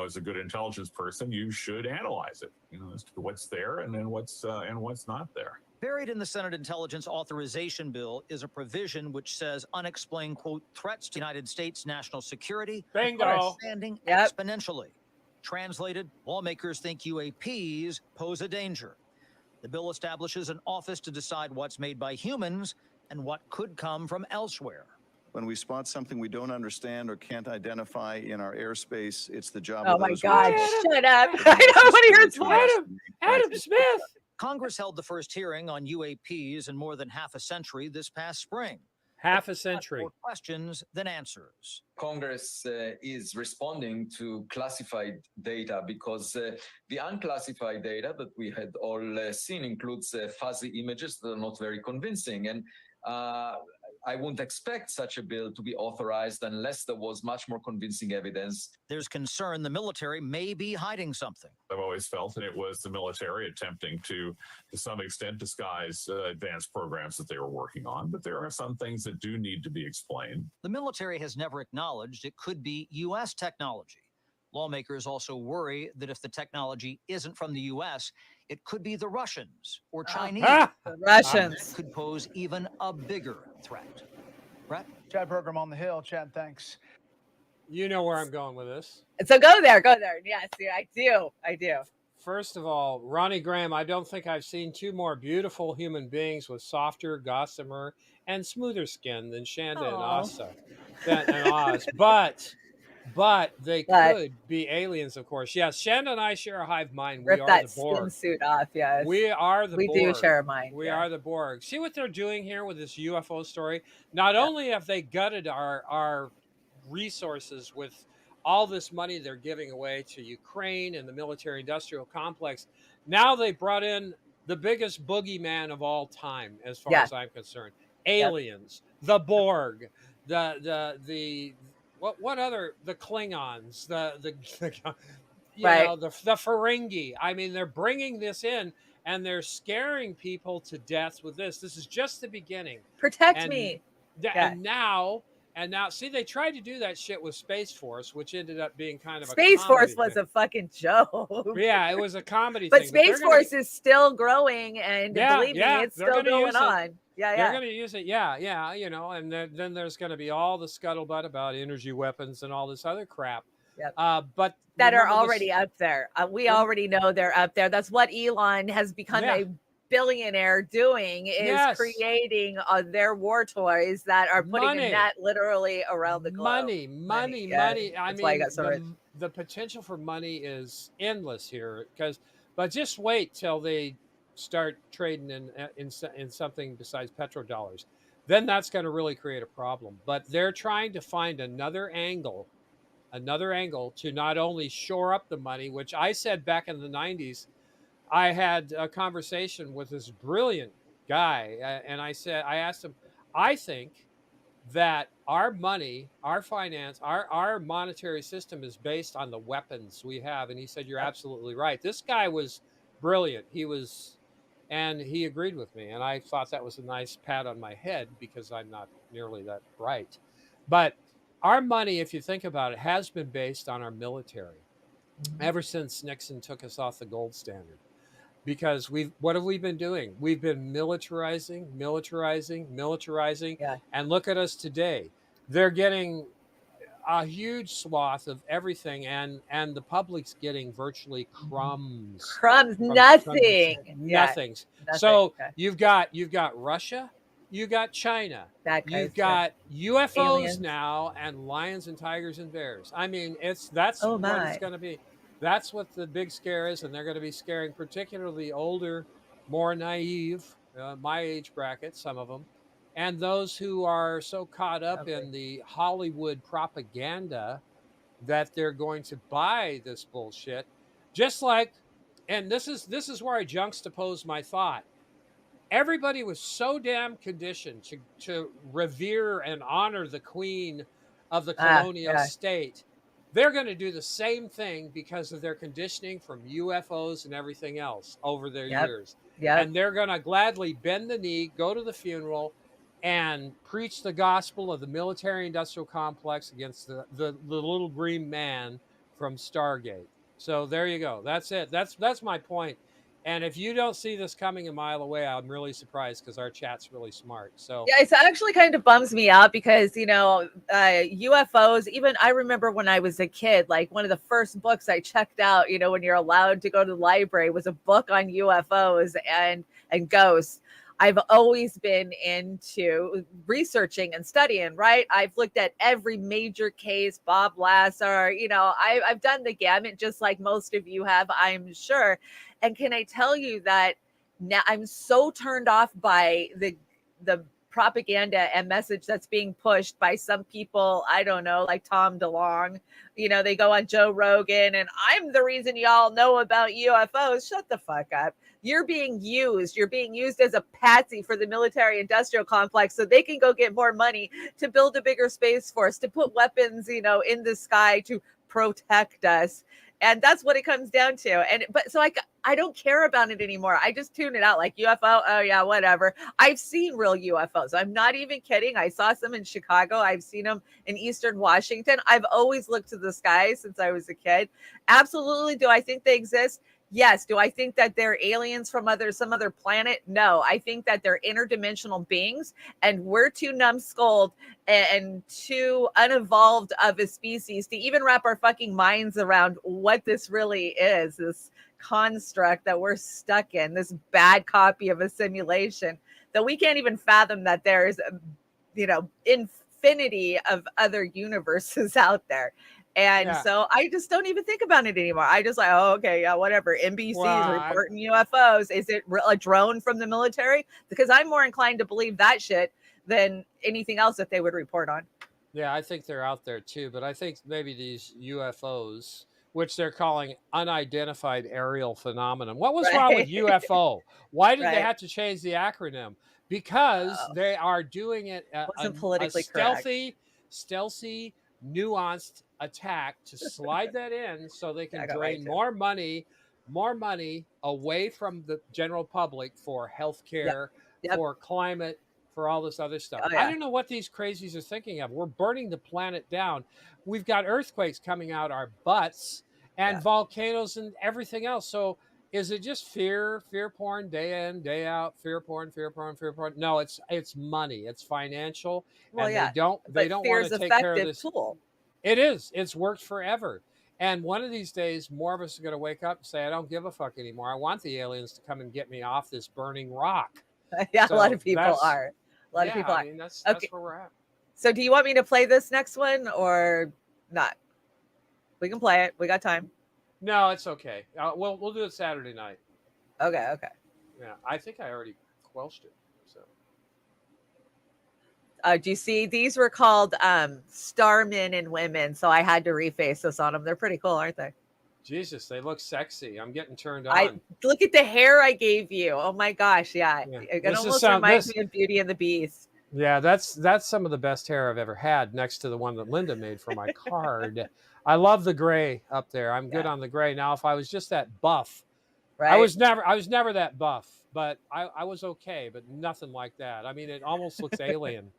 Speaker 12: as a good intelligence person, you should analyze it, as to what's there and then what's not there.
Speaker 10: Buried in the Senate Intelligence Authorization Bill is a provision which says unexplained, quote, threats to the United States national security are expanding exponentially. Translated, lawmakers think UAPs pose a danger. The bill establishes an office to decide what's made by humans and what could come from elsewhere.
Speaker 13: When we spot something we don't understand or can't identify in our airspace, it's the job
Speaker 1: Oh
Speaker 13: of
Speaker 1: my
Speaker 13: those
Speaker 1: God,
Speaker 13: who
Speaker 1: shut up. I don't want to hear his voice.
Speaker 2: Adam Smith.
Speaker 10: Congress held the first hearing on UAPs in more than half a century this past spring.
Speaker 2: Half a century.
Speaker 10: More questions than answers.
Speaker 14: Congress is responding to classified data because the unclassified data that we had all seen includes fuzzy images that are not very convincing. And I wouldn't expect such a bill to be authorized unless there was much more convincing evidence.
Speaker 10: There's concern the military may be hiding something.
Speaker 12: I've always felt that it was the military attempting to some extent, disguise advanced programs that they were working on. But there are some things that do need to be explained.
Speaker 10: The military has never acknowledged it could be U.S. technology. Lawmakers also worry that if the technology isn't from the U.S., it could be the Russians or Chinese.
Speaker 1: The Russians
Speaker 10: could pose even a bigger threat. Brett?
Speaker 9: Chad Pergram on the Hill. Chad, thanks.
Speaker 2: You know where I'm going with this.
Speaker 1: So go there. Yes, I do.
Speaker 2: First of all, Ronnie Graham, I don't think I've seen two more beautiful human beings with softer, gossamer, and smoother skin than Chanda and Oz. But they could be aliens, of course. Yes, Chanda and I share a hive mind.
Speaker 1: Rip that skin suit off, yes.
Speaker 2: We are the Borg.
Speaker 1: We do share a mind.
Speaker 2: We are the Borg. See what they're doing here with this UFO story? Not only have they gutted our resources with all this money they're giving away to Ukraine and the military-industrial complex, now they brought in the biggest boogeyman of all time, as far as I'm concerned. Aliens, the Borg, the what other, the Klingons, the Ferengi. I mean, they're bringing this in and they're scaring people to death with this. This is just the beginning.
Speaker 1: Protect me.
Speaker 2: And And now, see, they tried to do that shit with Space Force, which ended up being kind of
Speaker 1: Space
Speaker 2: a
Speaker 1: Force
Speaker 2: comedy
Speaker 1: was
Speaker 2: thing.
Speaker 1: a fucking joke.
Speaker 2: Yeah, it was a comedy
Speaker 1: But
Speaker 2: thing.
Speaker 1: Space Force is still growing, and believe me, it's
Speaker 2: they're
Speaker 1: still
Speaker 2: gonna
Speaker 1: going
Speaker 2: use it.
Speaker 1: on. Yeah,
Speaker 2: They're
Speaker 1: yeah.
Speaker 2: going to use it. Yeah, you know, and then there's going to be all the scuttlebutt about energy weapons and all this other crap.
Speaker 1: Yep.
Speaker 2: But
Speaker 1: That are
Speaker 2: remember
Speaker 1: already up there. We already know they're up there. That's what Elon has become a billionaire doing, is creating their war toys that are putting a net literally around the globe.
Speaker 2: Money. I
Speaker 1: That's why he
Speaker 2: mean,
Speaker 1: got so rich.
Speaker 2: the potential for money is endless here. But just wait till they start trading in something besides petrodollars. Then that's going to really create a problem. But they're trying to find another angle to not only shore up the money, which I said back in the 90s. I had a conversation with this brilliant guy, and I asked him, I think that our money, our finance, our monetary system is based on the weapons we have. And he said, you're absolutely right. This guy was brilliant. And he agreed with me. And I thought that was a nice pat on my head, because I'm not nearly that bright. But our money, if you think about it, has been based on our military ever since Nixon took us off the gold standard. Because what have we been doing? We've been militarizing.
Speaker 1: Yeah.
Speaker 2: And look at us today. They're getting a huge swath of everything, and the public's getting virtually crumbs.
Speaker 1: Nothing.
Speaker 2: Nothings.
Speaker 1: Nothing.
Speaker 2: So you've got Russia, you got China, you've got UFOs
Speaker 1: aliens
Speaker 2: now, and lions and tigers and bears. I mean, that's what it's going to be. That's what the big scare is, and they're going to be scaring particularly older, more naive, my age bracket, some of them, and those who are so caught up in the Hollywood propaganda that they're going to buy this bullshit. Just like, and this is where I juxtapose my thought. Everybody was so damn conditioned to revere and honor the queen of the colonial state. They're going to do the same thing because of their conditioning from UFOs and everything else over their years. And they're going to gladly bend the knee, go to the funeral, and preach the gospel of the military-industrial complex against the little green man from Stargate. So there you go. That's it. That's my point. And if you don't see this coming a mile away, I'm really surprised, because our chat's really smart. So
Speaker 1: yeah, it actually kind of bums me out, because UFOs, even I remember when I was a kid, like one of the first books I checked out, when you're allowed to go to the library, was a book on UFOs and ghosts. I've always been into researching and studying, right? I've looked at every major case, Bob Lasser, I've done the gamut, just like most of you have, I'm sure. And can I tell you that now I'm so turned off by the propaganda and message that's being pushed by some people, I don't know, like Tom DeLonge. They go on Joe Rogan, and I'm the reason y'all know about UFOs. Shut the fuck up. You're being used. You're being used as a patsy for the military industrial complex so they can go get more money to build a bigger space force, to put weapons, in the sky to protect us. And that's what it comes down to. But I don't care about it anymore. I just tune it out, like UFO. Oh yeah, whatever. I've seen real UFOs. I'm not even kidding. I saw some in Chicago. I've seen them in Eastern Washington. I've always looked to the sky since I was a kid. Absolutely. Do I think they exist? Yes. Do I think that they're aliens from some other planet? No. I think that they're interdimensional beings, and we're too numbskulled and too unevolved of a species to even wrap our fucking minds around what this really is, this construct that we're stuck in, this bad copy of a simulation that we can't even fathom that there's, infinity of other universes out there. And so I just don't even think about it anymore. I just like, oh, okay, yeah, whatever. NBC's reporting UFOs. Is it a drone from the military? Because I'm more inclined to believe that shit than anything else that they would report on.
Speaker 2: Yeah, I think they're out there too. But I think maybe these UFOs, which they're calling unidentified aerial phenomenon. What was wrong with UFO? Why did they have to change the acronym? Because they are doing it a stealthy, nuanced attack to slide that in so they can drain more money away from the general public for healthcare, for climate, for all this other stuff.
Speaker 1: Oh, yeah.
Speaker 2: I don't know what these crazies are thinking of. We're burning the planet down. We've got earthquakes coming out our butts and volcanoes and everything else. So is it just fear porn, day in, day out, fear porn? No, it's money. It's financial.
Speaker 1: Well,
Speaker 2: And
Speaker 1: yeah.
Speaker 2: they don't
Speaker 1: But
Speaker 2: want
Speaker 1: fear's
Speaker 2: to take care of
Speaker 1: effective
Speaker 2: this.
Speaker 1: tool.
Speaker 2: It is. It's worked forever. And one of these days, more of us are going to wake up and say, I don't give a fuck anymore. I want the aliens to come and get me off this burning rock.
Speaker 1: Yeah,
Speaker 2: So
Speaker 1: a lot of people
Speaker 2: that's-
Speaker 1: are. A lot of people are.
Speaker 2: I mean, that's
Speaker 1: Okay.
Speaker 2: where we're at.
Speaker 1: So do you want me to play this next one or not? We can play it. We got time.
Speaker 2: No, it's okay. We'll do it Saturday night.
Speaker 1: Okay.
Speaker 2: Yeah, I think I already quelched it. So
Speaker 1: Do you see these were called Starmen and Women? So I had to reface this on them. They're pretty cool, aren't they?
Speaker 2: Jesus, they look sexy. I'm getting turned on.
Speaker 1: I look at the hair I gave you. Oh my gosh, yeah. It
Speaker 2: This is
Speaker 1: almost
Speaker 2: some-
Speaker 1: reminds
Speaker 2: this-
Speaker 1: me of Beauty and the Beast.
Speaker 2: Yeah, that's some of the best hair I've ever had, next to the one that Linda made for my card. I love the gray up there. I'm good on the gray. Now, if I was just that buff,
Speaker 1: right?
Speaker 2: I was never that buff, but I was okay, but nothing like that. I mean, it almost looks alien.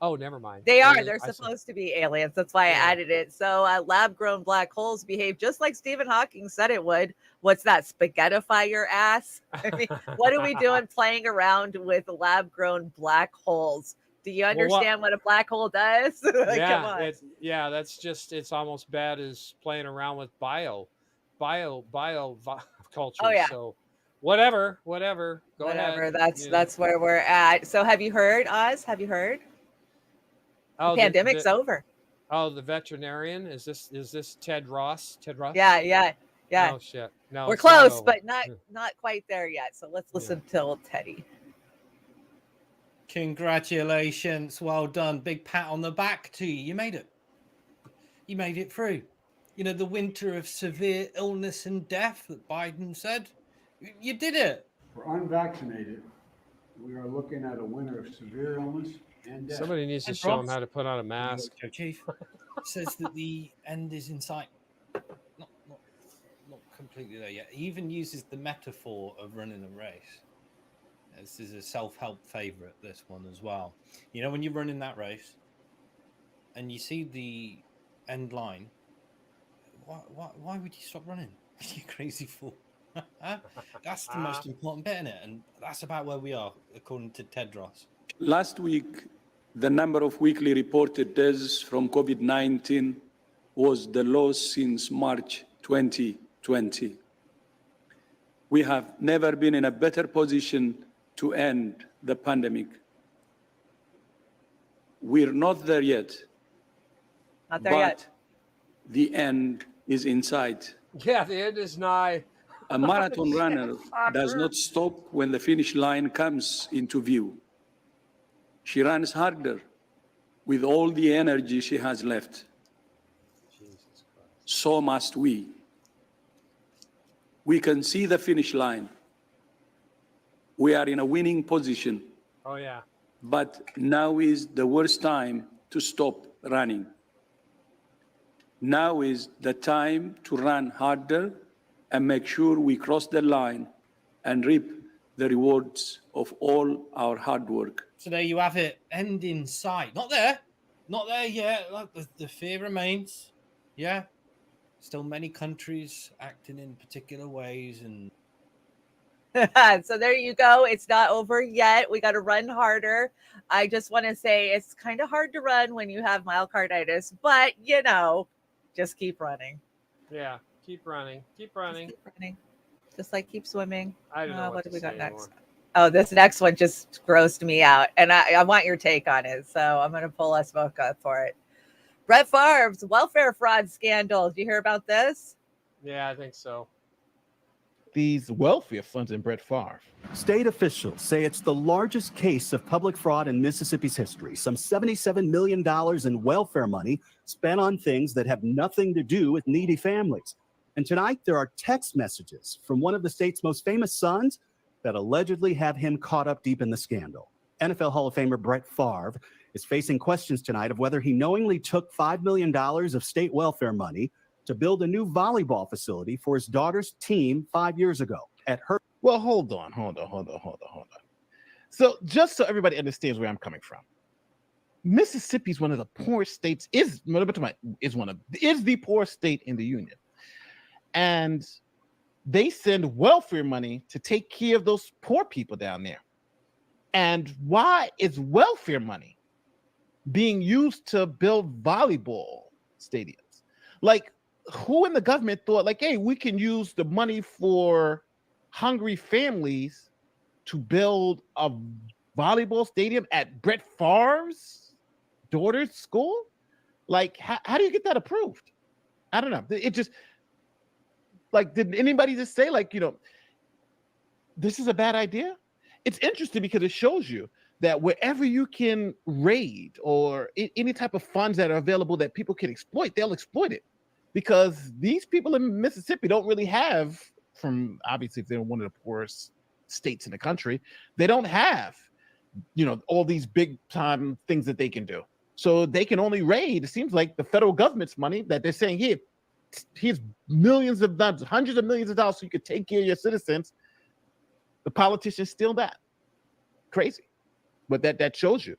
Speaker 2: Oh, never mind.
Speaker 1: They are.
Speaker 2: Alien-
Speaker 1: They're
Speaker 2: I saw-
Speaker 1: supposed to be aliens. That's why I added it. So lab-grown black holes behave just like Stephen Hawking said it would. What's that? Spaghettify your ass? I mean, what are we doing playing around with lab-grown black holes? Do you understand what a black hole does? Like, come on.
Speaker 2: That's just, it's almost bad as playing around with bio culture.
Speaker 1: Oh, yeah.
Speaker 2: So whatever. Go
Speaker 1: Whatever.
Speaker 2: ahead.
Speaker 1: That's where we're at. So have you heard, Oz? Have you heard?
Speaker 2: Oh,
Speaker 1: the pandemic's over.
Speaker 2: Oh, the veterinarian? Is this Ted Ross?
Speaker 1: Yeah.
Speaker 2: Oh shit. No,
Speaker 1: we're
Speaker 2: it's not
Speaker 1: close,
Speaker 2: over.
Speaker 1: but not quite there yet. So let's listen to Teddy.
Speaker 11: Congratulations. Well done. Big pat on the back to you. You made it. You made it through. You know, the winter of severe illness and death that Biden said. You did it.
Speaker 15: For unvaccinated, we are looking at a winter of severe illness and death.
Speaker 2: Somebody needs to show him how to put on a mask.
Speaker 11: Chief says that the end is in sight. Not completely there yet. He even uses the metaphor of running a race. This is a self-help favorite, this one as well. You know, when you're running that race and you see the end line, why would you stop running? You crazy fool. That's the most important bit in it, and that's about where we are, according to Ted Ross.
Speaker 16: Last week, the number of weekly reported deaths from COVID-19 was the lowest since March 2020. We have never been in a better position to end the pandemic. We're not there yet.
Speaker 1: Not there yet.
Speaker 16: The end is in sight.
Speaker 2: Yeah, the end is nigh.
Speaker 16: A marathon runner does not stop when the finish line comes into view. She runs harder with all the energy she has left. So must we. We can see the finish line. We are in a winning position,
Speaker 2: Oh yeah.
Speaker 16: but now is the worst time to stop running. Now is the time to run harder and make sure we cross the line and reap the rewards of all our hard work.
Speaker 11: So there you have it. End in sight. Not there yet. Like the fear remains. Yeah. Still many countries acting in particular ways, and
Speaker 1: So there you go. It's not over yet. We got to run harder. I just want to say it's kind of hard to run when you have myocarditis, but you know, just keep running.
Speaker 2: Yeah. Keep running.
Speaker 1: Keep running. Just like keep swimming.
Speaker 2: I don't know
Speaker 1: what do we got
Speaker 2: say
Speaker 1: next?
Speaker 2: anymore.
Speaker 1: Oh, this next one just grossed me out, and I want your take on it. So I'm going to pull us both up for it. Brett Favre's welfare fraud scandal. Did you hear about this?
Speaker 2: Yeah, I think so.
Speaker 17: These welfare funds in Brett Favre.
Speaker 18: State officials say it's the largest case of public fraud in Mississippi's history. Some $77 million in welfare money spent on things that have nothing to do with needy families. And tonight, there are text messages from one of the state's most famous sons that allegedly have him caught up deep in the scandal. NFL Hall of Famer Brett Favre is facing questions tonight of whether he knowingly took $5 million of state welfare money to build a new volleyball facility for his daughter's team 5 years ago at her.
Speaker 17: Well, hold on. So just so everybody understands where I'm coming from, Mississippi is one of the poorest states. Is the poorest state in the union, and they send welfare money to take care of those poor people down there. And why is welfare money being used to build volleyball stadiums? Like, who in the government thought, like, hey, we can use the money for hungry families to build a volleyball stadium at Brett Favre's daughter's school? Like, how do you get that approved? I don't know. It just, like, did anybody just say, like, this is a bad idea? It's interesting because it shows you that wherever you can raid or any type of funds that are available that people can exploit, they'll exploit it. Because these people in Mississippi don't really have, obviously if they're one of the poorest states in the country, they don't have, all these big time things that they can do. So they can only raid, it seems like, the federal government's money that they're saying, here's millions of dollars, hundreds of millions of dollars so you could take care of your citizens. The politicians steal that. Crazy. But that shows you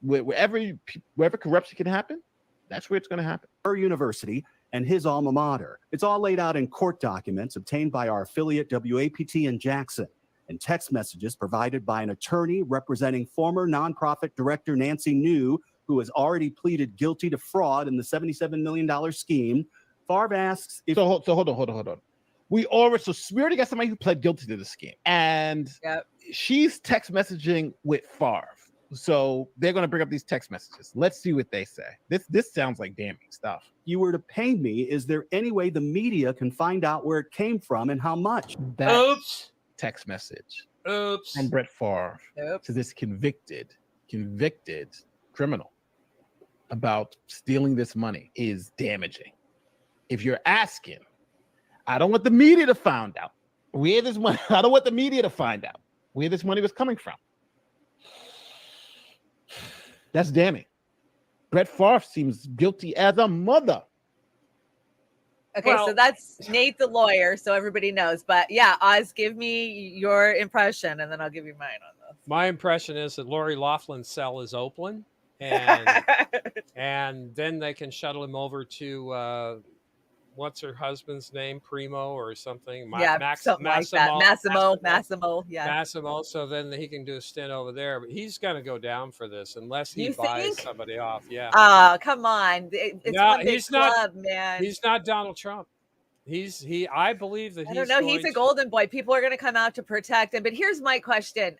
Speaker 17: wherever corruption can happen, that's where it's going to happen.
Speaker 18: Her university and his alma mater. It's all laid out in court documents obtained by our affiliate WAPT in Jackson and text messages provided by an attorney representing former nonprofit director Nancy New, who has already pleaded guilty to fraud in the $77 million scheme. Favre asks if...
Speaker 17: So hold on. We already got somebody who pled guilty to the scheme, and she's text messaging with Favre. So they're going to bring up these text messages. Let's see what they say. This sounds like damning stuff.
Speaker 18: You were to pay me. Is there any way the media can find out where it came from and how much?
Speaker 17: Oops. Text message.
Speaker 2: Oops.
Speaker 17: From Brett Favre to this convicted criminal about stealing this money is damaging. If you're asking, I don't want the media to find out where this money. I don't want the media to find out where this money was coming from. That's damning. Brett Favre seems guilty as a mother.
Speaker 1: Okay, so that's Nate the lawyer, so everybody knows. But yeah, Oz, give me your impression, and then I'll give you mine on this.
Speaker 2: My impression is that Lori Loughlin's cell is open, and and then they can shuttle him over to what's her husband's name, Primo or something?
Speaker 1: Something like that. Massimo. Yeah.
Speaker 2: Massimo. So then he can do a stint over there, but he's going to go down for this unless he buys somebody off. Yeah.
Speaker 1: Oh, come on! It's one big club, man.
Speaker 2: He's not Donald Trump. I believe that
Speaker 1: I don't know. He's a golden boy. People are going to come out to protect him. But here's my question.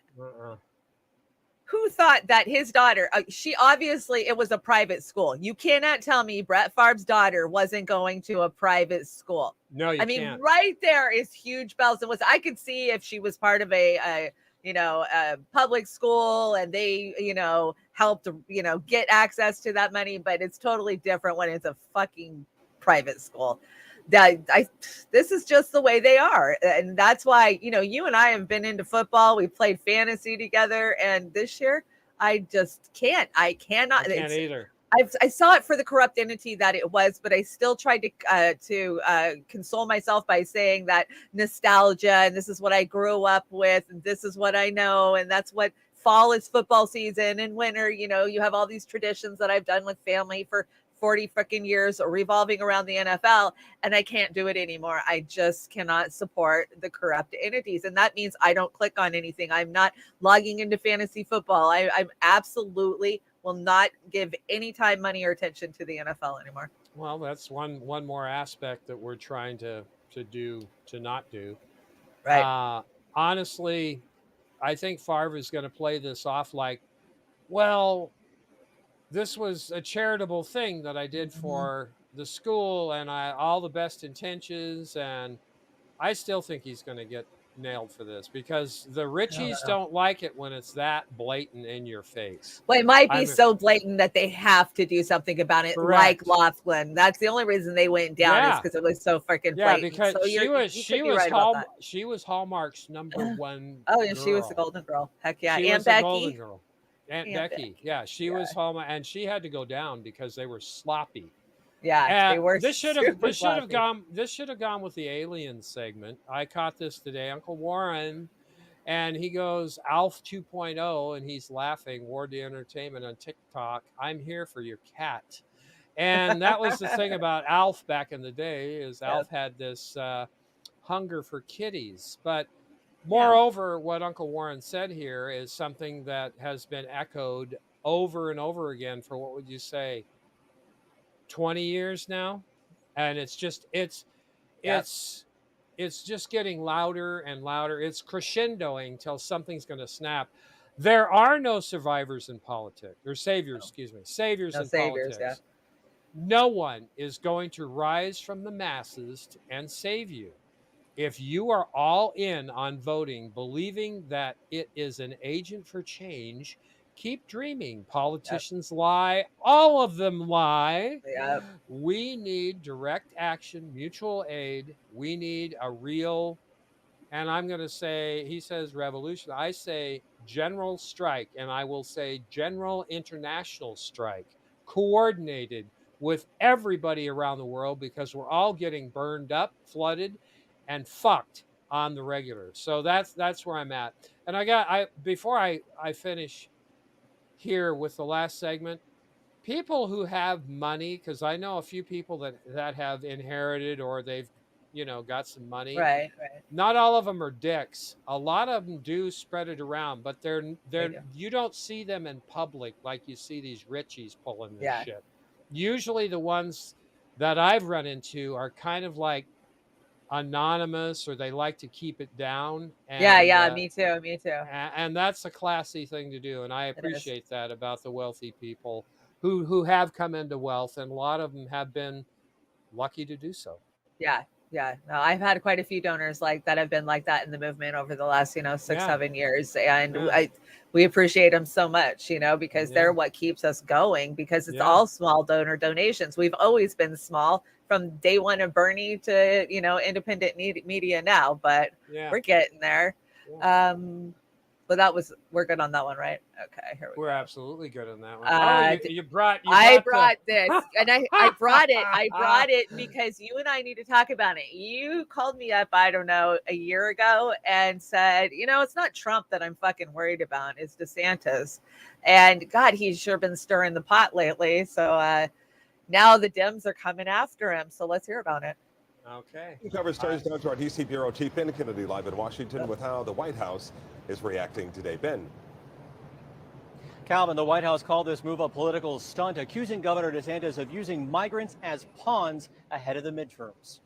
Speaker 1: Who thought that his daughter, it was a private school. You cannot tell me Brett Favre's daughter wasn't going to a private school.
Speaker 2: No, you can't.
Speaker 1: I mean, right there is huge bells and whistles. I could see if she was part of a public school and they, helped, get access to that money, but it's totally different when it's a fucking private school. This is just the way they are. And that's why, you and I have been into football. We played fantasy together. And this year, I just can't. I cannot.
Speaker 2: I can't either.
Speaker 1: I saw it for the corrupt entity that it was, but I still tried to console myself by saying that nostalgia, and this is what I grew up with, and this is what I know, and that's what fall is football season, and winter, you have all these traditions that I've done with family for 40 freaking years revolving around the NFL, and I can't do it anymore. I just cannot support the corrupt entities. And that means I don't click on anything. I'm not logging into fantasy football. I'm absolutely will not give any time, money, or attention to the NFL anymore.
Speaker 2: Well, that's one more aspect that we're trying to not do.
Speaker 1: Right.
Speaker 2: Honestly, I think Favre is going to play this off like, well, this was a charitable thing that I did for the school, and all the best intentions, and I still think he's going to get nailed for this because the Richies don't like it when it's that blatant in your face.
Speaker 1: Well, it might be so blatant that they have to do something about it. Correct. Like Laughlin. That's the only reason they went down is because it was so freaking blatant.
Speaker 2: Yeah, because
Speaker 1: so
Speaker 2: she was Hallmark's number one.
Speaker 1: Oh, yeah,
Speaker 2: girl.
Speaker 1: She was the golden girl. Heck yeah.
Speaker 2: She
Speaker 1: and
Speaker 2: was
Speaker 1: Becky.
Speaker 2: The golden girl. Aunt Becky. Yeah, she was Hallmark, and she had to go down because they were sloppy.
Speaker 1: Yeah, they were.
Speaker 2: This should have gone with the alien segment. I caught this today. Uncle Warren And he goes, Alf 2.0, and he's laughing, Ward to Entertainment on TikTok. I'm here for your cat. And that was the thing about Alf back in the day, is Alf had this hunger for kitties. But moreover, what Uncle Warren said here is something that has been echoed over and over again for, what would you say, 20 years now? And it's just, it's just getting louder and louder. It's crescendoing till something's going to snap. There are no survivors in politics, or saviors, excuse me, saviors
Speaker 1: No
Speaker 2: in
Speaker 1: saviors,
Speaker 2: politics. No one is going to rise from the masses and save you. If you are all in on voting, believing that it is an agent for change, keep dreaming. Politicians lie. All of them lie. We need direct action, mutual aid. We need a real, and I'm going to say, he says revolution. I say general strike, and I will say general international strike, coordinated with everybody around the world, because we're all getting burned up, flooded, and fucked on the regular. So that's where I'm at. And before I finish here with the last segment, people who have money, because I know a few people that have inherited, or they've got some money.
Speaker 1: Right.
Speaker 2: Not all of them are dicks. A lot of them do spread it around, but they're you don't see them in public like you see these Richies pulling this shit. Usually the ones that I've run into are kind of like anonymous, or they like to keep it down. And,
Speaker 1: me too.
Speaker 2: and that's a classy thing to do, and I appreciate that about the wealthy people who have come into wealth, and a lot of them have been lucky to do so.
Speaker 1: Yeah. No, I've had quite a few donors like that have been like that in the movement over the last, 6-7 years. And we appreciate them so much, because they're what keeps us going, because it's all small donor donations. We've always been small from day one of Bernie to, independent media now, but we're getting there. But we're good on that one, right? Okay, here we go.
Speaker 2: We're absolutely good on that one. You
Speaker 1: brought this, and I brought it because you and I need to talk about it. You called me up, I don't know, a year ago and said, it's not Trump that I'm fucking worried about, it's DeSantis. And God, he's sure been stirring the pot lately. So now the Dems are coming after him. So let's hear about it.
Speaker 2: Okay.
Speaker 19: Coverage turns now to our DC Bureau Chief Ben Kennedy live in Washington with how the White House is reacting today. Ben.
Speaker 20: Calvin, the White House called this move a political stunt, accusing Governor DeSantis of using migrants as pawns ahead of the midterms.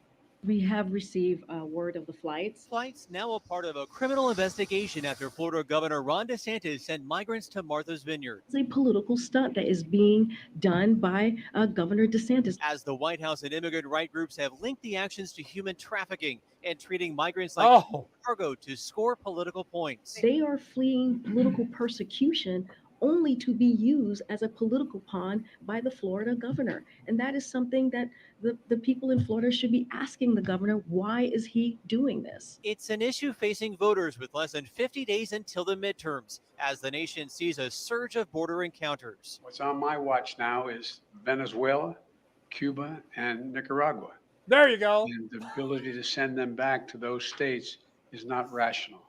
Speaker 21: We have received word of the flights.
Speaker 20: Flights now a part of a criminal investigation after Florida Governor Ron DeSantis sent migrants to Martha's Vineyard.
Speaker 21: It's a political stunt that is being done by Governor DeSantis.
Speaker 20: As the White House and immigrant right groups have linked the actions to human trafficking and treating migrants like cargo to score political points.
Speaker 21: They are fleeing political persecution only to be used as a political pawn by the Florida governor. And that is something that the people in Florida should be asking the governor, why is he doing this?
Speaker 20: It's an issue facing voters with less than 50 days until the midterms, as the nation sees a surge of border encounters.
Speaker 15: What's on my watch now is Venezuela, Cuba, and Nicaragua.
Speaker 2: There you go.
Speaker 15: And the ability to send them back to those states is not rational.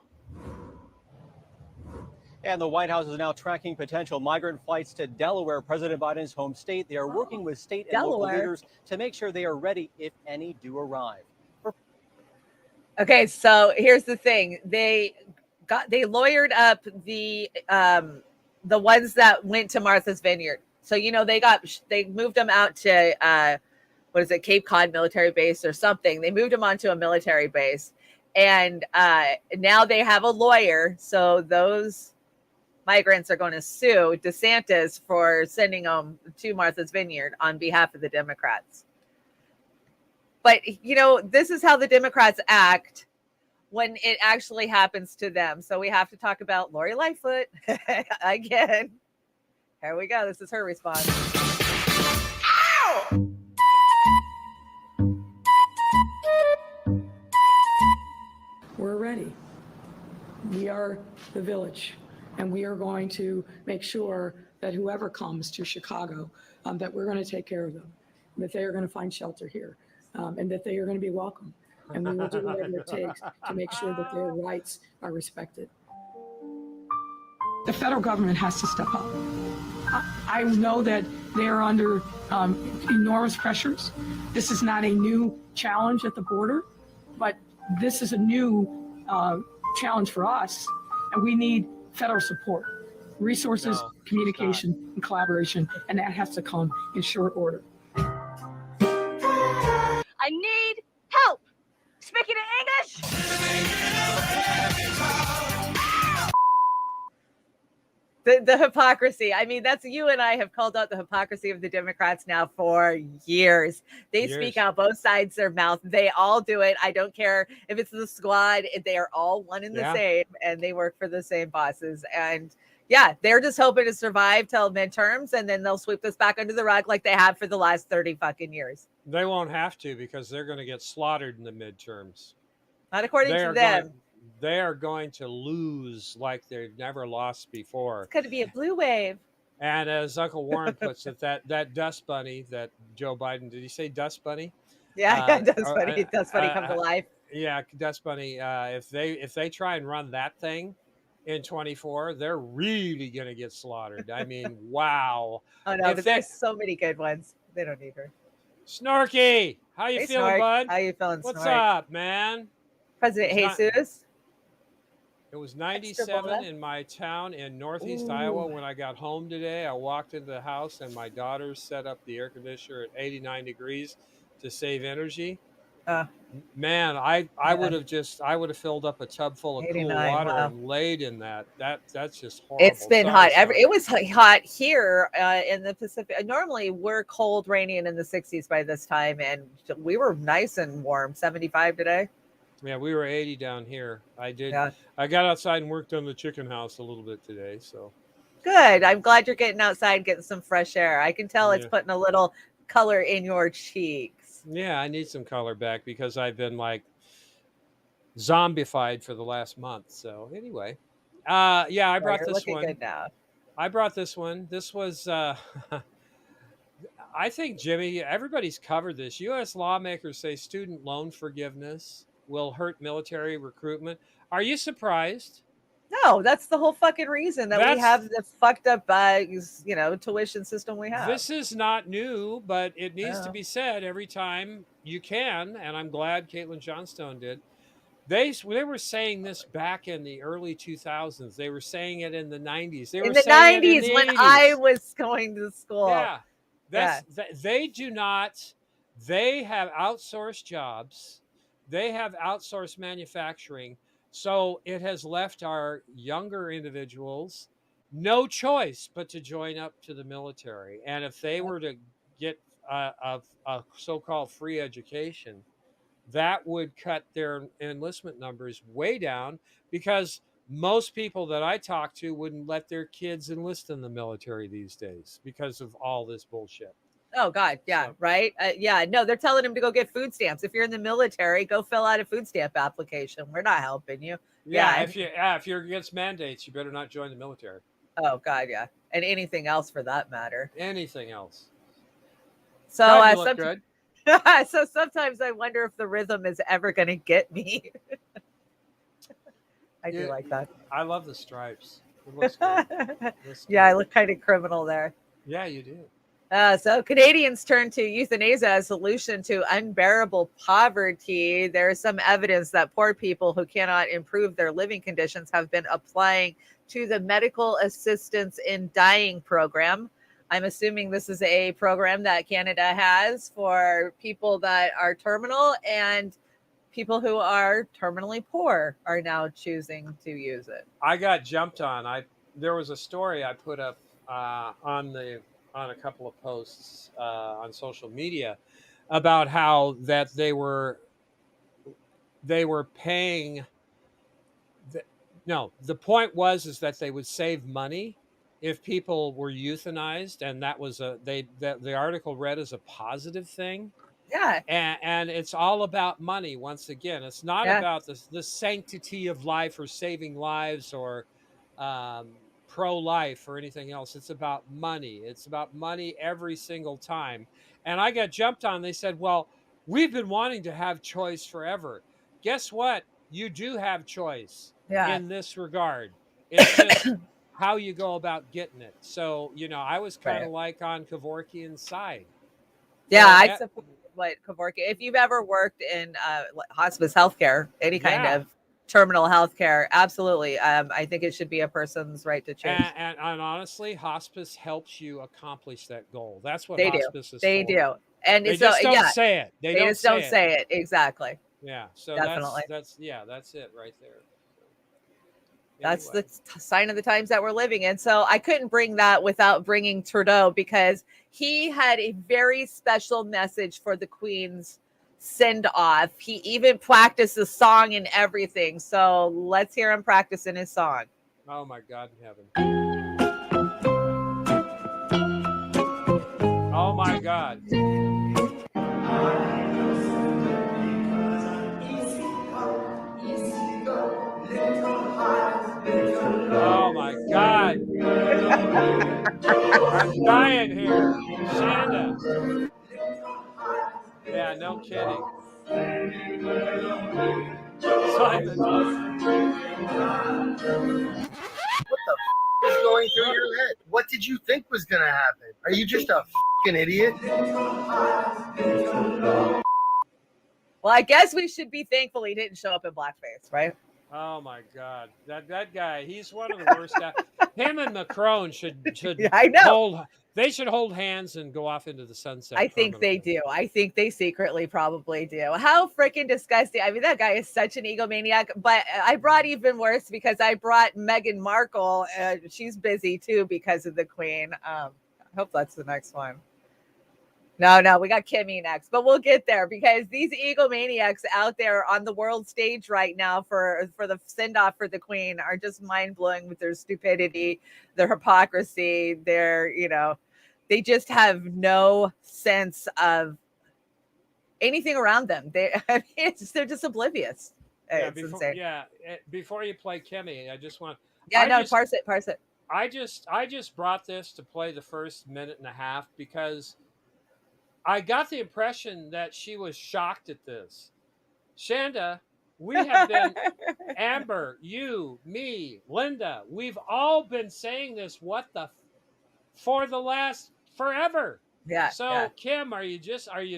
Speaker 20: And the White House is now tracking potential migrant flights to Delaware, President Biden's home state. They are working with state and local leaders to make sure they are ready if any do arrive.
Speaker 1: Okay, so here's the thing. They lawyered up the ones that went to Martha's Vineyard. So, they moved them out to Cape Cod military base or something. They moved them onto a military base. And now they have a lawyer. So those migrants are going to sue DeSantis for sending them to Martha's Vineyard on behalf of the Democrats. But, this is how the Democrats act when it actually happens to them. So we have to talk about Lori Lightfoot again. Here we go. This is her response. Ow!
Speaker 22: We're ready. We are the village, and we are going to make sure that whoever comes to Chicago, that we're going to take care of them, that they are going to find shelter here, and that they are going to be welcome. And we will do whatever it takes to make sure that their rights are respected. The federal government has to step up. I know that they are under enormous pressures. This is not a new challenge at the border, but this is a new challenge for us, and we need federal support, resources, communication, and collaboration, and that has to come in short order.
Speaker 5: I need help. Speaking in English.
Speaker 1: The hypocrisy. I mean, that's you and I have called out the hypocrisy of the Democrats now for years. They speak out both sides of their mouth. They all do it. I don't care if it's the squad. They are all one and the same, and they work for the same bosses. And yeah, they're just hoping to survive till midterms, and then they'll sweep this back under the rug like they have for the last 30 fucking years.
Speaker 2: They won't have to because they're going to get slaughtered in the midterms.
Speaker 1: Not according to them.
Speaker 2: They are going to lose like they've never lost before.
Speaker 1: It's going to be a blue wave.
Speaker 2: And as Uncle Warren puts it, that dust bunny that Joe Biden, did he say dust bunny?
Speaker 1: Yeah, dust bunny. Dust bunny come to life.
Speaker 2: Yeah, dust bunny. If they try and run that thing in 24, they're really going to get slaughtered. I mean, wow.
Speaker 1: Oh no, but there's so many good ones. They don't need her.
Speaker 2: Snorky, how you feeling,
Speaker 1: Snork.
Speaker 2: bud?
Speaker 1: How you feeling,
Speaker 2: What's
Speaker 1: Snork?
Speaker 2: up, man?
Speaker 1: President Jesus.
Speaker 2: It was 97 in my town in Northeast Iowa when I got home today. I walked into the house and my daughter set up the air conditioner at 89 degrees to save energy. Man, I would have filled up a tub full of cool water and laid in that. That's just horrible.
Speaker 1: It's been hot. It was hot here in the Pacific. Normally we're cold, rainy, and in the 60s by this time, and we were nice and warm. 75 today.
Speaker 2: Yeah, we were 80 down here. I got outside and worked on the chicken house a little bit today. So
Speaker 1: good. I'm glad you're getting outside, getting some fresh air. I can tell it's putting a little color in your cheeks.
Speaker 2: Yeah, I need some color back because I've been like zombified for the last month. So anyway, I brought this one.
Speaker 1: Good now.
Speaker 2: I brought this one. This was, I think, Jimmy, everybody's covered this. U.S. lawmakers say student loan forgiveness will hurt military recruitment. Are you surprised?
Speaker 1: No, that's the whole fucking reason that we have the fucked up, tuition system we have.
Speaker 2: This is not new, but it needs to be said every time you can, and I'm glad Caitlin Johnstone did. They were saying this back in the early 2000s. They were saying it in the 90s. They were
Speaker 1: in the
Speaker 2: saying
Speaker 1: 90s
Speaker 2: it in the
Speaker 1: when
Speaker 2: 80s.
Speaker 1: I was going to school.
Speaker 2: Yeah, they do not. They have outsourced jobs. They have outsourced manufacturing. So it has left our younger individuals no choice but to join up to the military. And if they were to get a so-called free education, that would cut their enlistment numbers way down because most people that I talk to wouldn't let their kids enlist in the military these days because of all this bullshit.
Speaker 1: Oh God, yeah, right. No, they're telling him to go get food stamps. If you're in the military, go fill out a food stamp application. We're not helping you.
Speaker 2: If you're against mandates, you better not join the military.
Speaker 1: Oh God, yeah, and anything else for that matter.
Speaker 2: Anything else.
Speaker 1: So
Speaker 2: good.
Speaker 1: So sometimes I wonder if the rhythm is ever going to get me. I do like that.
Speaker 2: I love the stripes. It looks good.
Speaker 1: I look kind of criminal there.
Speaker 2: Yeah, you do.
Speaker 1: So Canadians turn to euthanasia as a solution to unbearable poverty. There is some evidence that poor people who cannot improve their living conditions have been applying to the Medical Assistance in Dying program. I'm assuming this is a program that Canada has for people that are terminal, and people who are terminally poor are now choosing to use it.
Speaker 2: I got jumped on. There was a story I put up on a couple of posts on social media about how that they were paying. The point was that they would save money if people were euthanized, and that was the article read as a positive thing.
Speaker 1: Yeah.
Speaker 2: And it's all about money. Once again, it's not about the sanctity of life or saving lives or pro-life or anything else. It's about money. It's about money every single time. And I got jumped on. They said, well, we've been wanting to have choice forever. Guess what? You do have choice in this regard. It's just how you go about getting it. So, you know, I was kind of
Speaker 1: Right.
Speaker 2: like on Kevorkian's side.
Speaker 1: Yeah,
Speaker 2: So,
Speaker 1: I support what Kevorkian. If you've ever worked in hospice healthcare, any kind
Speaker 2: yeah.
Speaker 1: of terminal healthcare, absolutely. I think it should be a person's right to choose.
Speaker 2: And honestly, hospice helps you accomplish that goal. That's what
Speaker 1: They do.
Speaker 2: hospice is
Speaker 1: They
Speaker 2: for.
Speaker 1: do. And
Speaker 2: They
Speaker 1: so,
Speaker 2: just don't
Speaker 1: yeah,
Speaker 2: say it. They
Speaker 1: they
Speaker 2: don't
Speaker 1: just don't
Speaker 2: say it.
Speaker 1: say it. Exactly.
Speaker 2: Yeah. So
Speaker 1: Definitely.
Speaker 2: that's it right there. So,
Speaker 1: That's
Speaker 2: anyway.
Speaker 1: the sign of the times that we're living in. So I couldn't bring that without bringing Trudeau, because he had a very special message for the Queen's send off. He even practiced the song and everything. So let's hear him practicing his song.
Speaker 2: Oh my God in heaven. Oh my God. Oh my God. I'm dying here. Chanda. Yeah, no kidding. Simon.
Speaker 3: What the is going through your head? What did you think was going to happen? Are you just a fucking idiot?
Speaker 1: Well, I guess we should be thankful he didn't show up in blackface, right?
Speaker 2: Oh my God, that guy, he's one of the worst. Him and Macron should
Speaker 1: Yeah, I know.
Speaker 2: They should hold hands and go off into the sunset.
Speaker 1: I think they do. I think they secretly probably do. How freaking disgusting. I mean, that guy is such an egomaniac, but I brought even worse because I brought Meghan Markle. She's busy too because of the Queen. I hope that's the next one. No, we got Kimmy next, but we'll get there because these egomaniacs out there on the world stage right now for the send off for the Queen are just mind blowing with their stupidity, their hypocrisy, they just have no sense of anything around them. They're just oblivious. It's insane.
Speaker 2: Yeah, before you play Kimmy, I just want.
Speaker 1: Yeah, parse it.
Speaker 2: I just brought this to play the first minute and a half because I got the impression that she was shocked at this. Chanda, we have been, Amber, you, me, Linda, we've all been saying this for the last forever.
Speaker 1: Yeah.
Speaker 2: So,
Speaker 1: yeah.
Speaker 2: Kim, are you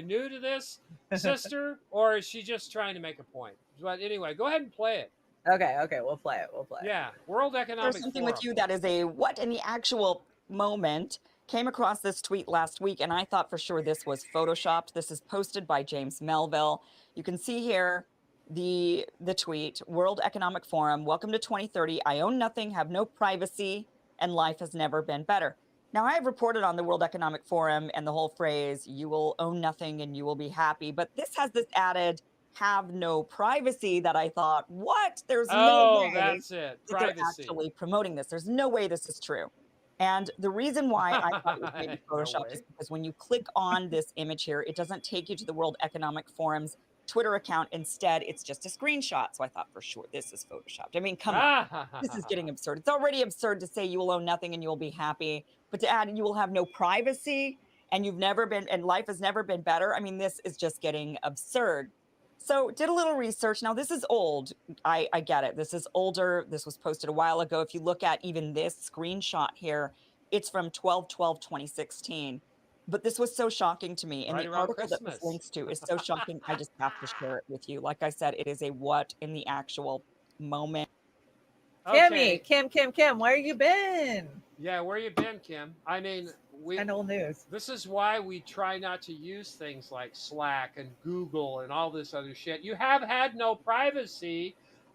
Speaker 2: new to this, sister, or is she just trying to make a point? But anyway, go ahead and play it.
Speaker 1: Okay, we'll play it.
Speaker 2: Yeah, World Economic
Speaker 4: There's something
Speaker 2: Forum.
Speaker 4: with you that is a what in the actual moment. Came across this tweet last week, and I thought for sure this was photoshopped. This is posted by James Melville. You can see here the tweet, World Economic Forum, welcome to 2030. I own nothing, have no privacy, and life has never been better. Now, I have reported on the World Economic Forum and the whole phrase, you will own nothing and you will be happy. But this has this added, have no privacy, that I thought, what? There's no way
Speaker 2: that's it.
Speaker 4: that they're actually promoting this. There's no way this is true. And the reason why I thought it was maybe photoshopped is because when you click on this image here, it doesn't take you to the World Economic Forum's Twitter account. Instead, it's just a screenshot. So I thought for sure this is photoshopped. I mean, come on. This is getting absurd. It's already absurd to say you will own nothing and you will be happy, but to add you will have no privacy and life has never been better. I mean, this is just getting absurd. So did a little research. Now, this is old. I get it. This is older. This was posted a while ago. If you look at even this screenshot here, it's from 12/12/2016. But this was so shocking to me. And
Speaker 2: Right
Speaker 4: the
Speaker 2: around
Speaker 4: article that
Speaker 2: Christmas.
Speaker 4: this links to is so shocking. I just have to share it with you. Like I said, it is a what in the actual moment.
Speaker 2: Okay.
Speaker 1: Kim, where you been?
Speaker 2: Yeah, where you been, Kim? I mean,
Speaker 1: and old news.
Speaker 2: This is why we try not to use things like Slack and Google and all this other shit. You have had no privacy.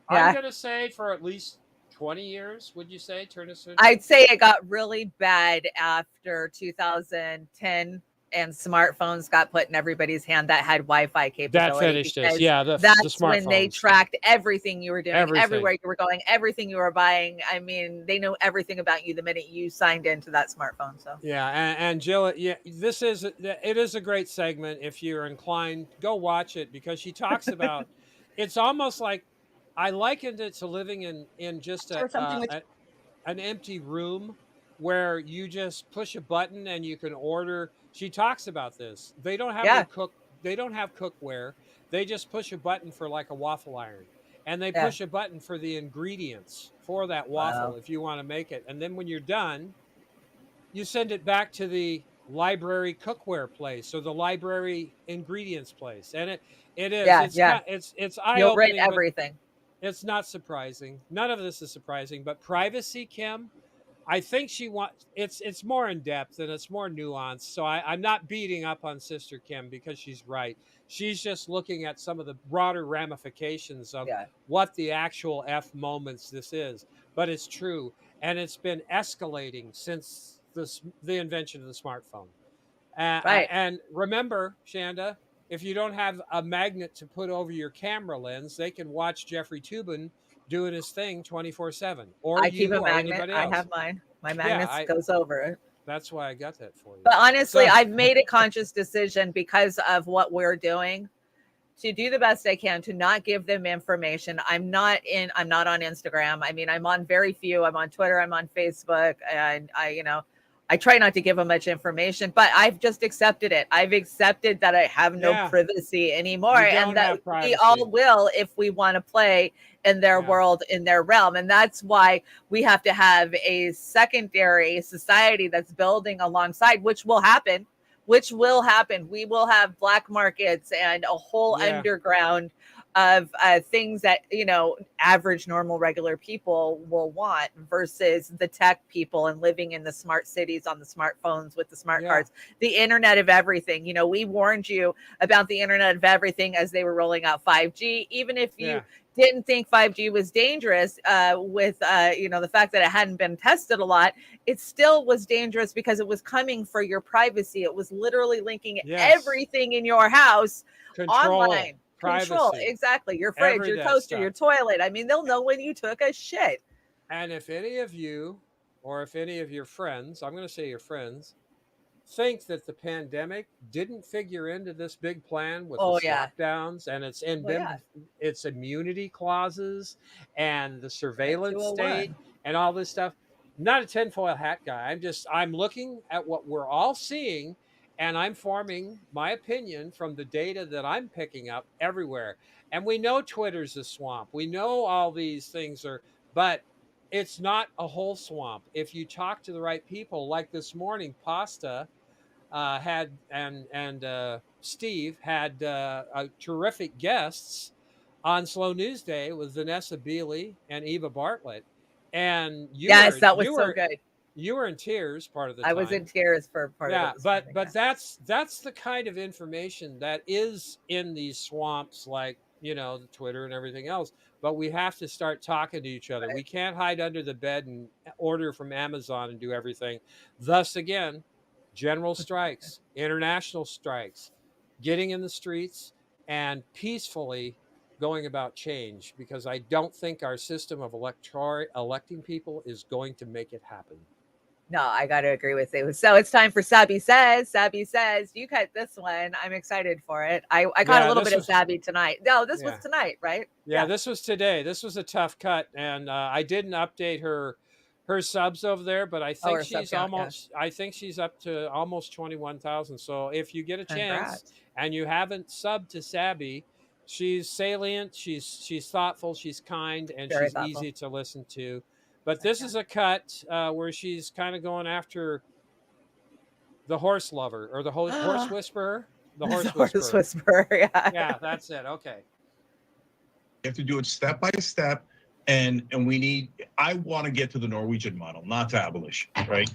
Speaker 1: Yeah.
Speaker 2: I'm gonna say for at least 20 years. Would you say, turn us?
Speaker 1: I'd say it got really bad after 2010. And smartphones got put in everybody's hand that had Wi-Fi capability.
Speaker 2: That finished us. Yeah,
Speaker 1: that's
Speaker 2: the
Speaker 1: when they tracked everything you were doing, everywhere you were going, everything you were buying. I mean, they know everything about you the minute you signed into that smartphone. So
Speaker 2: yeah, and Jill, yeah, it is a great segment. If you're inclined, go watch it because she talks about. It's almost like I likened it to living in just an empty room where you just push a button and you can order. She talks about this. They don't have they don't have cookware. They just push a button for like a waffle iron, and they push a button for the ingredients for that waffle if you want to make it. And then when you're done, you send it back to the library cookware place or the library ingredients place. And it is it's
Speaker 1: You'll rate
Speaker 2: eye-opening, but
Speaker 1: everything.
Speaker 2: it's not surprising. None of this is surprising, but privacy, Kim, I think she wants it's more in depth and it's more nuanced. So I'm not beating up on Sister Kim because she's right. She's just looking at some of the broader ramifications of what the actual F moments this is. But it's true. And it's been escalating since the invention of the smartphone. And remember, Chanda, if you don't have a magnet to put over your camera lens, they can watch Jeffrey Toobin doing his thing 24/7, or
Speaker 1: I keep a
Speaker 2: or
Speaker 1: magnet.
Speaker 2: anybody
Speaker 1: I
Speaker 2: else.
Speaker 1: have mine. My magnet goes over it.
Speaker 2: That's why I got that for you.
Speaker 1: But honestly,
Speaker 2: So-
Speaker 1: I've made a conscious decision because of what we're doing to do the best I can to not give them information. I'm not on Instagram. I mean, I'm on very few. I'm on Twitter, I'm on Facebook, and I try not to give them much information, but I've just accepted it. I've accepted that I have no privacy anymore, and that we all will if we want to play in their world, in their realm. And that's why we have to have a secondary society that's building alongside, which will happen. We will have black markets and a whole underground of things that, average, normal, regular people will want versus the tech people and living in the smart cities on the smartphones with the smart cards, the internet of everything. We warned you about the internet of everything as they were rolling out 5G, even if you didn't think 5G was dangerous with, the fact that it hadn't been tested a lot, it still was dangerous because it was coming for your privacy. It was literally linking everything in your house online. Control, exactly. Your fridge, your toaster, your toilet. I mean, they'll know when you took a shit.
Speaker 2: And if any of you, or if any of your friends, I'm going to say your friends, think that the pandemic didn't figure into this big plan with the lockdowns and its immunity clauses and the surveillance state and all this stuff, not a tinfoil hat guy. I'm looking at what we're all seeing, and I'm forming my opinion from the data that I'm picking up everywhere. And we know Twitter's a swamp. We know all these things but it's not a whole swamp. If you talk to the right people, like this morning, Pasta had and Steve had terrific guests on Slow News Day with Vanessa Beeley and Eva Bartlett. And
Speaker 1: that was so good.
Speaker 2: You were in tears part of the
Speaker 1: time. I
Speaker 2: time.
Speaker 1: was in tears for part of it.
Speaker 2: But that's the kind of information that is in these swamps, like the Twitter and everything else. But we have to start talking to each other. We can't hide under the bed and order from Amazon and do everything. Thus, again, general strikes, international strikes, getting in the streets and peacefully going about change, because I don't think our system of electing people is going to make it happen.
Speaker 1: No, I got to agree with you. So it's time for Sabby Says. Sabby Says, you cut this one. I'm excited for it. I caught a little bit of Sabby tonight. No, this was tonight, right?
Speaker 2: Yeah, this was today. This was a tough cut. And I didn't update her subs over there, but I think she's I think she's up to almost 21,000. So if you get a chance and you haven't subbed to Sabby, she's salient, she's thoughtful, she's kind, and she's easy to listen to. But this is a cut where she's kind of going after the horse lover or the horse whisperer. The horse
Speaker 1: whisperer, yeah.
Speaker 2: Yeah, that's it. Okay.
Speaker 7: You have to do it step by step, and I want to get to the Norwegian model, not to abolition, right?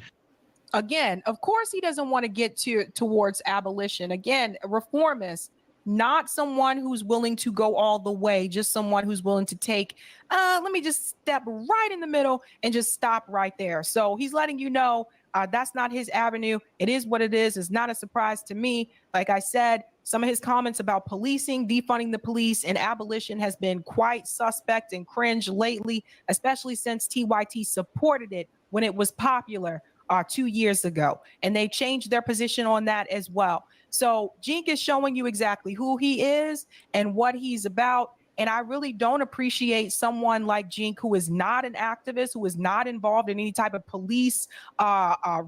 Speaker 8: Again, of course, he doesn't want to get towards abolition. Again, a reformist. Not someone who's willing to go all the way, just someone who's willing to take, let me just step right in the middle and just stop right there. So he's letting you know that's not his avenue. It is what it is. It's not a surprise to me. Like I said, some of his comments about policing, defunding the police, and abolition has been quite suspect and cringe lately, especially since TYT supported it when it was popular 2 years ago. And they changed their position on that as well. So Jink is showing you exactly who he is and what he's about. And I really don't appreciate someone like Jink, who is not an activist, who is not involved in any type of police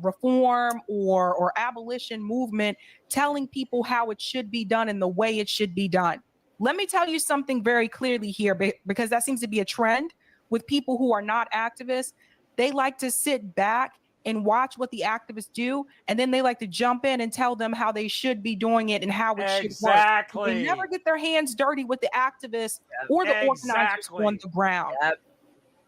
Speaker 8: reform or abolition movement, telling people how it should be done and the way it should be done. Let me tell you something very clearly here, because that seems to be a trend. with people who are not activists. They like to sit back and watch what the activists do, and then they like to jump in and tell them how they should be doing it and how it should work.
Speaker 2: Exactly.
Speaker 8: They never get their hands dirty with the activists or the organizers on the ground.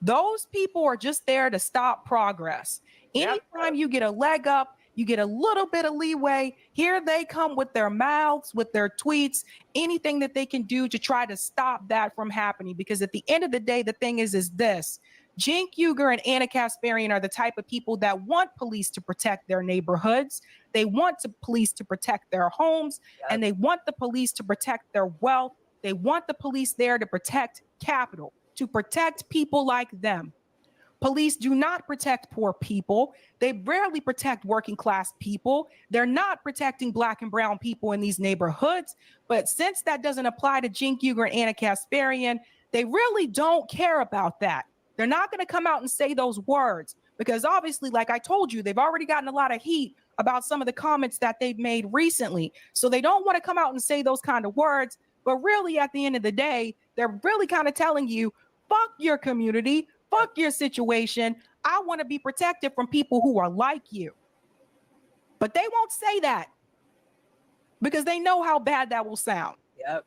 Speaker 8: Those people are just there to stop progress. Anytime you get a leg up, you get a little bit of leeway, here they come with their mouths, with their tweets, anything that they can do to try to stop that from happening. Because at the end of the day, the thing is this. Cenk Uygur and Anna Kasparian are the type of people that want police to protect their neighborhoods. They want police to protect their homes, and they want the police to protect their wealth. They want the police there to protect capital, to protect people like them. Police do not protect poor people. They rarely protect working class people. They're not protecting Black and brown people in these neighborhoods. But since that doesn't apply to Cenk Uygur and Anna Kasparian, they really don't care about that. They're not going to come out and say those words because obviously, like I told you, they've already gotten a lot of heat about some of the comments that they've made recently. So they don't want to come out and say those kind of words. But really, at the end of the day, they're really kind of telling you, fuck your community, fuck your situation. I want to be protected from people who are like you. But they won't say that because they know how bad that will sound.
Speaker 1: Yep.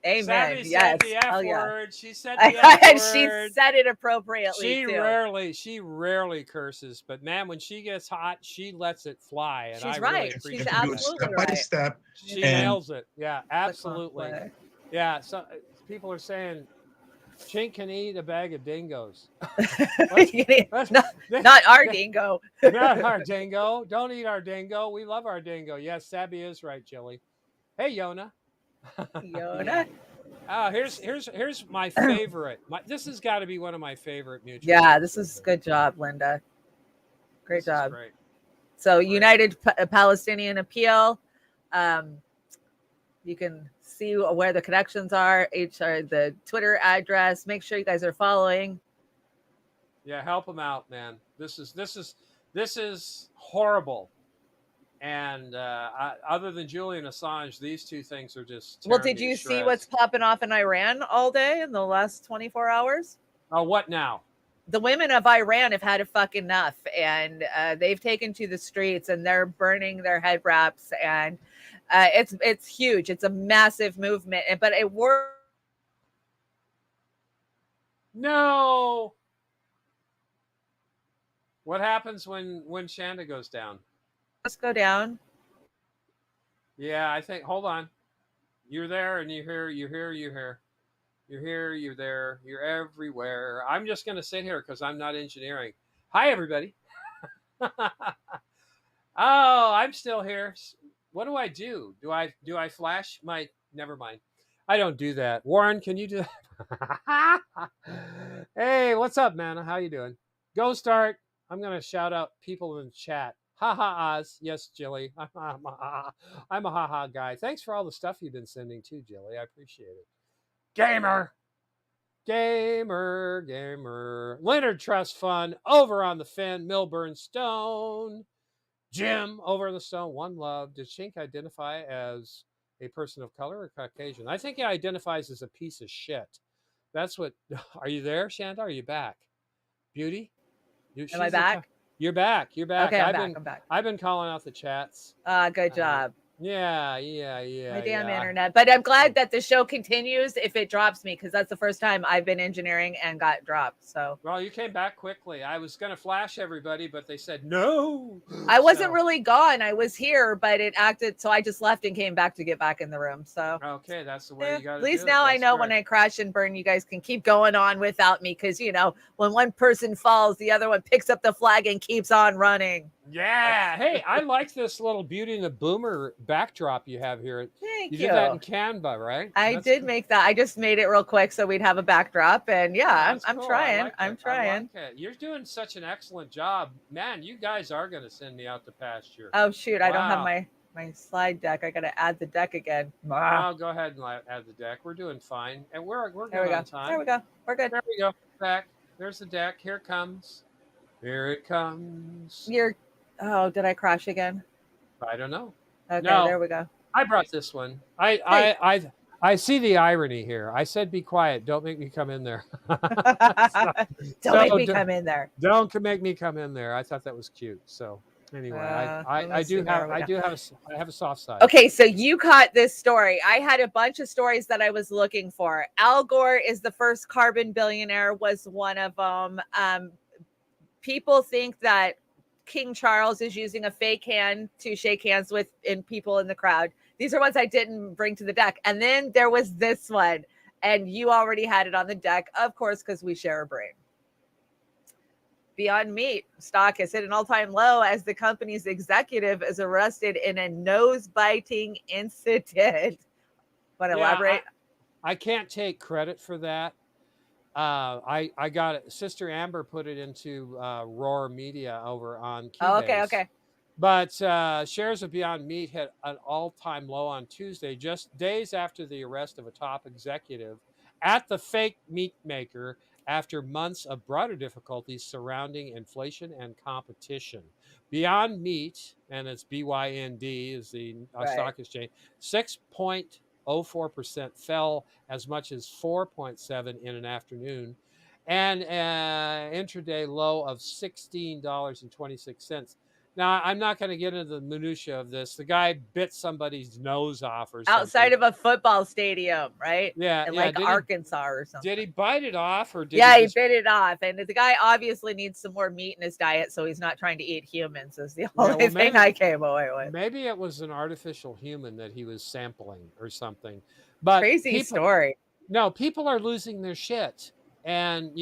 Speaker 1: Amen.
Speaker 2: Savvy
Speaker 1: Yes.
Speaker 2: said the F
Speaker 1: Hell yeah.
Speaker 2: word. She said the F
Speaker 1: She
Speaker 2: word.
Speaker 1: said it appropriately.
Speaker 2: She rarely curses, but man, when she gets hot, she lets it fly. And
Speaker 1: She's
Speaker 2: I
Speaker 1: right.
Speaker 2: really
Speaker 1: She's
Speaker 2: appreciate
Speaker 1: absolutely
Speaker 7: step by
Speaker 1: right.
Speaker 7: step.
Speaker 2: She
Speaker 7: and
Speaker 2: nails it. Yeah, absolutely. Yeah, so people are saying Chink can eat a bag of dingoes.
Speaker 1: Not our dingo.
Speaker 2: Not our dingo. Don't eat our dingo. We love our dingo. Yes, Sabby is right, Jilly. Hey, Yona.
Speaker 1: Yona.
Speaker 2: Here's my favorite. This has got to be one of my favorite mutual.
Speaker 1: Yeah, this is good job, Linda. Great job.
Speaker 2: Great.
Speaker 1: So United Palestinian Appeal. You can see where the connections are. The Twitter address. Make sure you guys are following.
Speaker 2: Yeah, help them out, man. This is horrible. And other than Julian Assange, these two things are just
Speaker 1: Well, did you see what's popping off in Iran all day in the last 24 hours?
Speaker 2: Oh, what now?
Speaker 1: The women of Iran have had enough, and they've taken to the streets and they're burning their head wraps, and it's huge. It's a massive movement, but it works.
Speaker 2: No. What happens when Chanda goes down?
Speaker 1: Let's go down.
Speaker 2: Yeah, I think. Hold on. You're there, and you're here. You're here. You're there. You're everywhere. I'm just gonna sit here because I'm not engineering. Hi, everybody. Oh, I'm still here. What do I do? Do I flash my? Never mind. I don't do that. Warren, can you do that? Hey, what's up, man? How you doing? Go start. I'm gonna shout out people in the chat. Ha ha Oz. Yes, Jilly. I'm a ha ha guy. Thanks for all the stuff you've been sending too, Jilly. I appreciate it. Gamer. Leonard Trust Fund over on the Finn. Milburn Stone. Jim over on the Stone. One Love. Did Chink identify as a person of color or Caucasian? I think he identifies as a piece of shit. That's what. Are you there, Chanda? Are you back? Beauty?
Speaker 1: Am I back?
Speaker 2: You're back. You're back.
Speaker 1: Okay, I'm back.
Speaker 2: I've been calling out the chats.
Speaker 1: Good job.
Speaker 2: Yeah.
Speaker 1: My damn internet. But I'm glad that the show continues if it drops me, because that's the first time I've been engineering and got dropped. So
Speaker 2: well, you came back quickly. I was gonna flash everybody, but they said no.
Speaker 1: I wasn't really gone. I was here, but it acted, so I just left and came back to get back in the room. So
Speaker 2: okay, that's the way you got to do it.
Speaker 1: At least now I know when I crash and burn, you guys can keep going on without me, because when one person falls, the other one picks up the flag and keeps on running.
Speaker 2: Yeah. Hey, I like this little Beauty and the Boomer backdrop you have here.
Speaker 1: Thank you.
Speaker 2: You did that in Canva, right?
Speaker 1: I did make that. I just made it real quick so we'd have a backdrop. And yeah, I'm
Speaker 2: cool.
Speaker 1: trying. I'm trying.
Speaker 2: I like it. You're doing such an excellent job. Man, you guys are going to send me out to pasture.
Speaker 1: Oh, shoot. I don't have my slide deck. I got to add the deck again.
Speaker 2: Oh, go ahead and add the deck. We're doing fine. And we're good on time.
Speaker 1: There we go. We're good.
Speaker 2: There we go. Back. There's the deck. Here it comes. Here it comes.
Speaker 1: Oh, did I crash again?
Speaker 2: I don't know.
Speaker 1: Okay,
Speaker 2: no,
Speaker 1: there we go.
Speaker 2: I brought this one. I I see the irony here. I said, "Be quiet. Don't make me come in there."
Speaker 1: Don't make me come in there.
Speaker 2: Don't make me come in there. I thought that was cute. So anyway, I do have a soft side.
Speaker 1: Okay, so you caught this story. I had a bunch of stories that I was looking for. Al Gore is the first carbon billionaire, was one of them. People think that King Charles is using a fake hand to shake hands with people in the crowd. These are ones I didn't bring to the deck. And then there was this one, and you already had it on the deck, of course, because we share a brain. Beyond Meat stock has hit an all-time low as the company's executive is arrested in a nose-biting incident. Want to elaborate?
Speaker 2: I can't take credit for that. I got it. Sister Amber put it into Roar Media over on Keybase.
Speaker 1: Okay.
Speaker 2: But shares of Beyond Meat hit an all-time low on Tuesday, just days after the arrest of a top executive at the fake meat maker after months of broader difficulties surrounding inflation and competition. Beyond Meat, and it's BYND, is the stock exchange, 6.04% fell as much as 4.7 in an afternoon, and an intraday low of $16.26. Now, I'm not going to get into the minutia of this. The guy bit somebody's nose off or something.
Speaker 1: Outside of a football stadium, right?
Speaker 2: Yeah.
Speaker 1: In like Arkansas or something.
Speaker 2: Did he bite it off or did
Speaker 1: he bit it off. And the guy obviously needs some more meat in his diet, so he's not trying to eat humans is the only thing I came away with.
Speaker 2: Maybe it was an artificial human that he was sampling or something. But
Speaker 1: crazy story.
Speaker 2: No, people are losing their shit. And,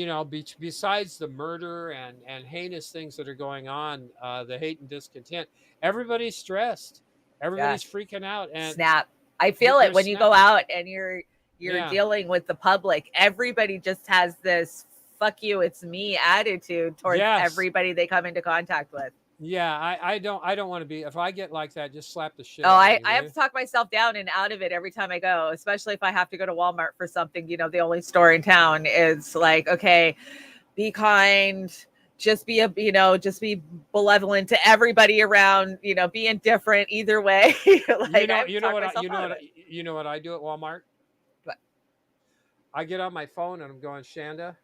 Speaker 2: besides the murder and heinous things that are going on, the hate and discontent, everybody's stressed. Everybody's freaking out. And
Speaker 1: snap. I feel it when you go out and you're dealing with the public. Everybody just has this "fuck you, it's me" attitude towards everybody they come into contact with.
Speaker 2: Yeah, I don't want to be. If I get like that, just slap the shit.
Speaker 1: I have to talk myself down and out of it every time I go, especially if I have to go to Walmart for something. The only store in town is like, okay, be kind, just be benevolent to everybody around. Be indifferent either way.
Speaker 2: What I do at Walmart?
Speaker 1: What?
Speaker 2: I get on my phone and I'm going, Chanda,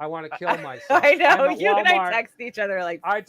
Speaker 2: I want to kill myself.
Speaker 1: I know you and I text each other like
Speaker 2: I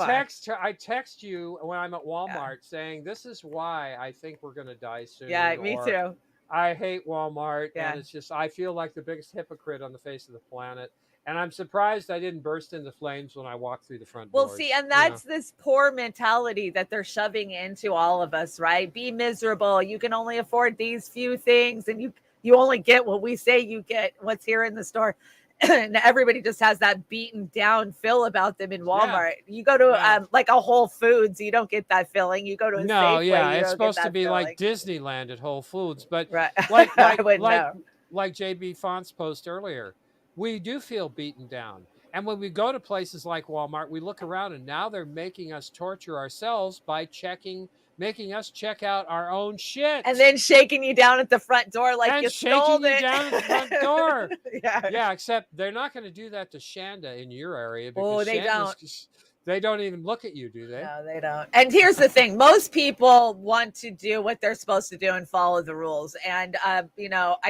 Speaker 2: text you when I'm at Walmart saying this is why I think we're gonna die soon.
Speaker 1: Yeah, me too.
Speaker 2: I hate Walmart, and it's just I feel like the biggest hypocrite on the face of the planet. And I'm surprised I didn't burst into flames when I walked through the front door.
Speaker 1: Well, see, and that's this poor mentality that they're shoving into all of us, right? Be miserable. You can only afford these few things, and you only get what we say you get, what's here in the store. And everybody just has that beaten down feel about them in Walmart. You go to like a Whole Foods, you don't get that feeling. You go to a Safeway,
Speaker 2: it's supposed to be like Disneyland at Whole Foods, but
Speaker 1: like
Speaker 2: JB Font's post earlier, we do feel beaten down. And when we go to places like Walmart, we look around and now they're making us torture ourselves by making us check out our own shit.
Speaker 1: And then shaking you down at the front door like you stole it.
Speaker 2: You down at the front door. Yeah, except they're not going to do that to Shanda in your area because they don't even look at you, do they?
Speaker 1: No, they don't. And here's the thing. Most people want to do what they're supposed to do and follow the rules. And, I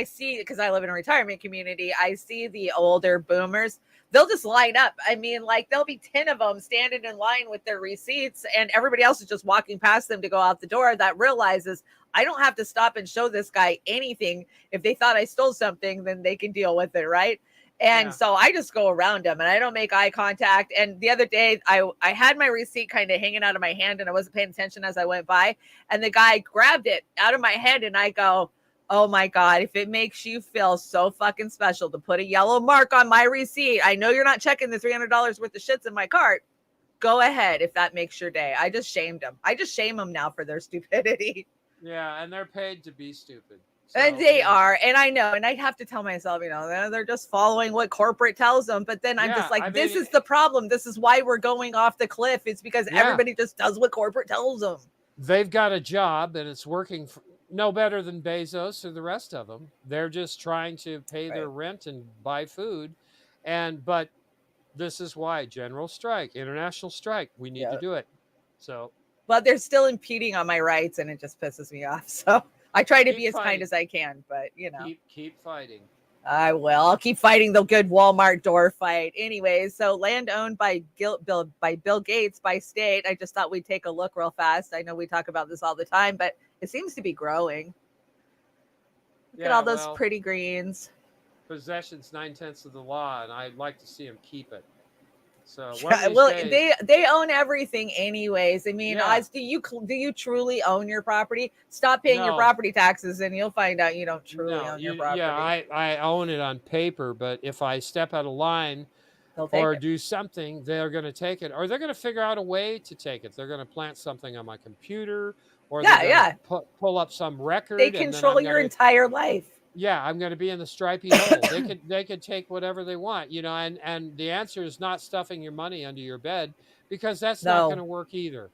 Speaker 1: see, because I live in a retirement community, I see the older boomers. They'll just line up. I mean, like there'll be 10 of them standing in line with their receipts and everybody else is just walking past them to go out the door. That realizes I don't have to stop and show this guy anything. If they thought I stole something, then they can deal with it, right? And so I just go around them and I don't make eye contact. And the other day I had my receipt kind of hanging out of my hand and I wasn't paying attention as I went by. And the guy grabbed it out of my hand and I go, oh my God, if it makes you feel so fucking special to put a yellow mark on my receipt, I know you're not checking the $300 worth of shits in my cart. Go ahead if that makes your day. I just shamed them. I just shame them now for their stupidity.
Speaker 2: Yeah, and they're paid to be stupid.
Speaker 1: So, and they are. And I know. And I have to tell myself, they're just following what corporate tells them. But then I'm just like, this is the problem. This is why we're going off the cliff. It's because everybody just does what corporate tells them.
Speaker 2: They've got a job and it's working no better than Bezos or the rest of them. They're just trying to pay their rent and buy food. But this is why general strike, international strike, we need to do it. So,
Speaker 1: but they're still impeding on my rights and it just pisses me off. So I try to
Speaker 2: Keep
Speaker 1: be as kind
Speaker 2: fighting.
Speaker 1: as I can, but you know.
Speaker 2: Keep fighting.
Speaker 1: I will. I'll keep fighting the good Walmart door fight. Anyways, so land owned by Bill Gates by state. I just thought we'd take a look real fast. I know we talk about this all the time, but it seems to be growing. Look at all those pretty greens.
Speaker 2: Possession's 9/10 of the law, and I'd like to see them keep it. So
Speaker 1: Well, they own everything anyways. I mean, Oz, do you truly own your property? Stop paying your property taxes, and you'll find out you don't truly own your property.
Speaker 2: Yeah, I own it on paper, but if I step out of line or do something, they're going to take it, or they're going to figure out a way to take it. They're going to plant something on my computer, or they're going to pull up some record.
Speaker 1: They control your entire life.
Speaker 2: Yeah, I'm going to be in the stripy hole. They could take whatever they want, you know, and the answer is not stuffing your money under your bed, because that's not going to work either.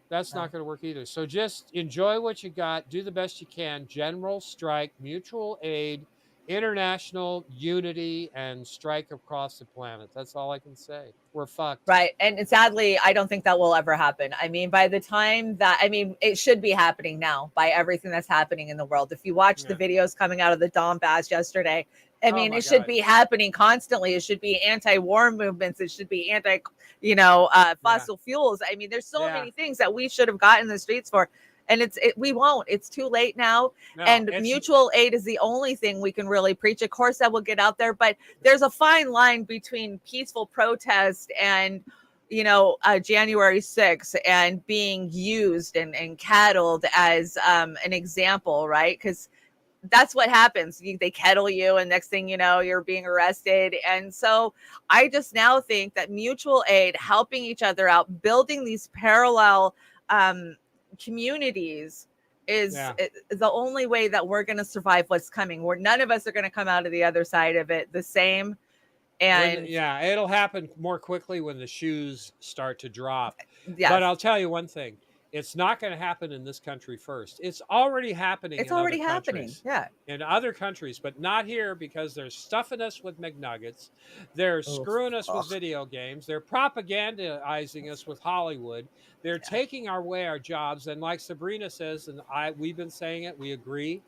Speaker 2: That's not going to work either. So just enjoy what you got. Do the best you can. General strike, mutual aid, international unity, and strike across the planet. That's all I can say. We're fucked.
Speaker 1: Right. And sadly, I don't think that will ever happen. I mean, by the time that, I mean, it should be happening now by everything that's happening in the world. If you watch the videos coming out of the Donbass yesterday, I mean, it should be happening constantly. It should be anti-war movements. It should be fossil fuels. I mean, there's so many things that we should have gotten in the streets for. And we won't. It's too late now. And mutual aid is the only thing we can really preach. Of course, that will get out there, but there's a fine line between peaceful protest and, January 6th and being used and cattled as an example, right? Because that's what happens. They kettle you, and next thing you know, you're being arrested. And so I just now think that mutual aid, helping each other out, building these parallel communities is the only way that we're going to survive what's coming. Where none of us are going to come out of the other side of it the same. And
Speaker 2: it'll happen more quickly when the shoes start to drop.
Speaker 1: Yes.
Speaker 2: But I'll tell you one thing. It's not going to happen in this country first. It's already happening.
Speaker 1: It's already happening. Yeah.
Speaker 2: In other countries, but not here, because they're stuffing us with McNuggets. They're screwing us with video games. They're propagandizing us with Hollywood. They're taking away our jobs. And like Sabrina says, and we've been saying it, we agree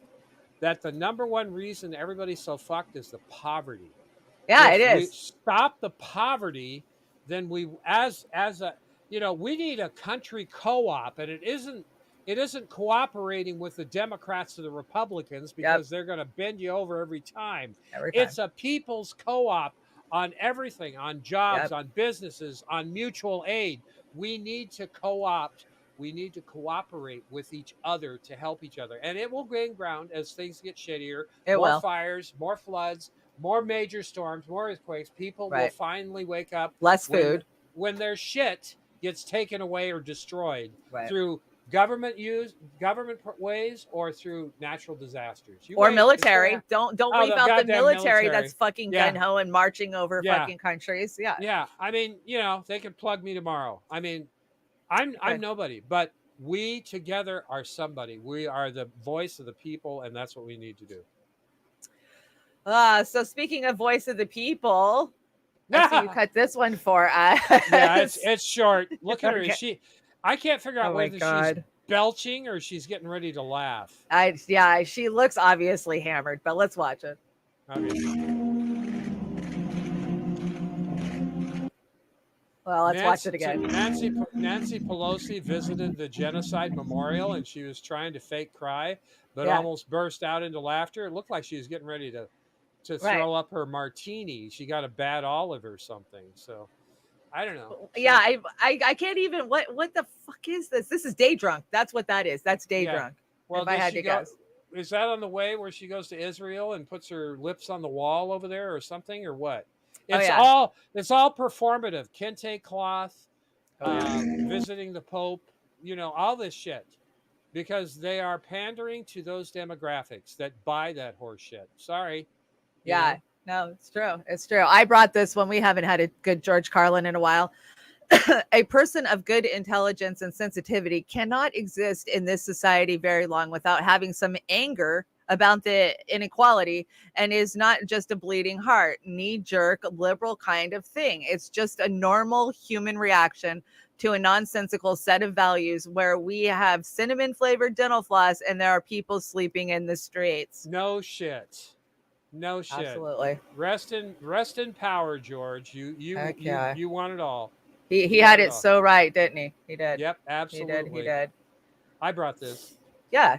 Speaker 2: that the number one reason everybody's so fucked is the poverty.
Speaker 1: Yeah,
Speaker 2: If
Speaker 1: it
Speaker 2: we
Speaker 1: is.
Speaker 2: stop the poverty, then we, as a, we need a country co-op, and it isn't cooperating with the Democrats or the Republicans, because they're going to bend you over every time. It's a people's co-op on everything, on jobs, on businesses, on mutual aid. We need to co-opt. We need to cooperate with each other to help each other. And it will gain ground as things get shittier. More fires, more floods, more major storms, more earthquakes. People will finally wake up.
Speaker 1: Less food.
Speaker 2: When their shit gets taken away or destroyed through government ways or through natural disasters.
Speaker 1: Or military. Don't leave out the military that's fucking gung-ho and marching over fucking countries. Yeah.
Speaker 2: Yeah. I mean, they could plug me tomorrow. I mean, I'm nobody, but we together are somebody. We are the voice of the people, and that's what we need to do.
Speaker 1: So speaking of voice of the people, let's see, you cut this one for us.
Speaker 2: Yeah, it's short. Look at her. I can't figure out whether she's belching or she's getting ready to laugh.
Speaker 1: She looks obviously hammered, but let's watch it.
Speaker 2: Okay.
Speaker 1: Well, let's watch it again.
Speaker 2: Nancy Pelosi visited the genocide memorial, and she was trying to fake cry, but almost burst out into laughter. It looked like she was getting ready to throw up her martini. She got a bad olive or something. So I don't know.
Speaker 1: Yeah, I can't even. What the fuck is this? This is day drunk. That's what that is. That's day drunk.
Speaker 2: Well,
Speaker 1: if I had to guess.
Speaker 2: Is that on the way where she goes to Israel and puts her lips on the wall over there or something, or what? It's all performative. Kente cloth, visiting the Pope, all this shit, because they are pandering to those demographics that buy that horse shit. Sorry.
Speaker 1: Yeah, no, it's true. It's true. I brought this one. We haven't had a good George Carlin in a while. A person of good intelligence and sensitivity cannot exist in this society very long without having some anger about the inequality, and is not just a bleeding heart, knee-jerk, liberal kind of thing. It's just a normal human reaction to a nonsensical set of values where we have cinnamon flavored dental floss and there are people sleeping in the streets.
Speaker 2: No shit. No shit.
Speaker 1: Absolutely.
Speaker 2: Rest in power, George.
Speaker 1: Heck yeah.
Speaker 2: You want it all.
Speaker 1: He had it so right, didn't he? He did.
Speaker 2: Yep, absolutely.
Speaker 1: He did.
Speaker 2: I brought this.
Speaker 1: Yeah.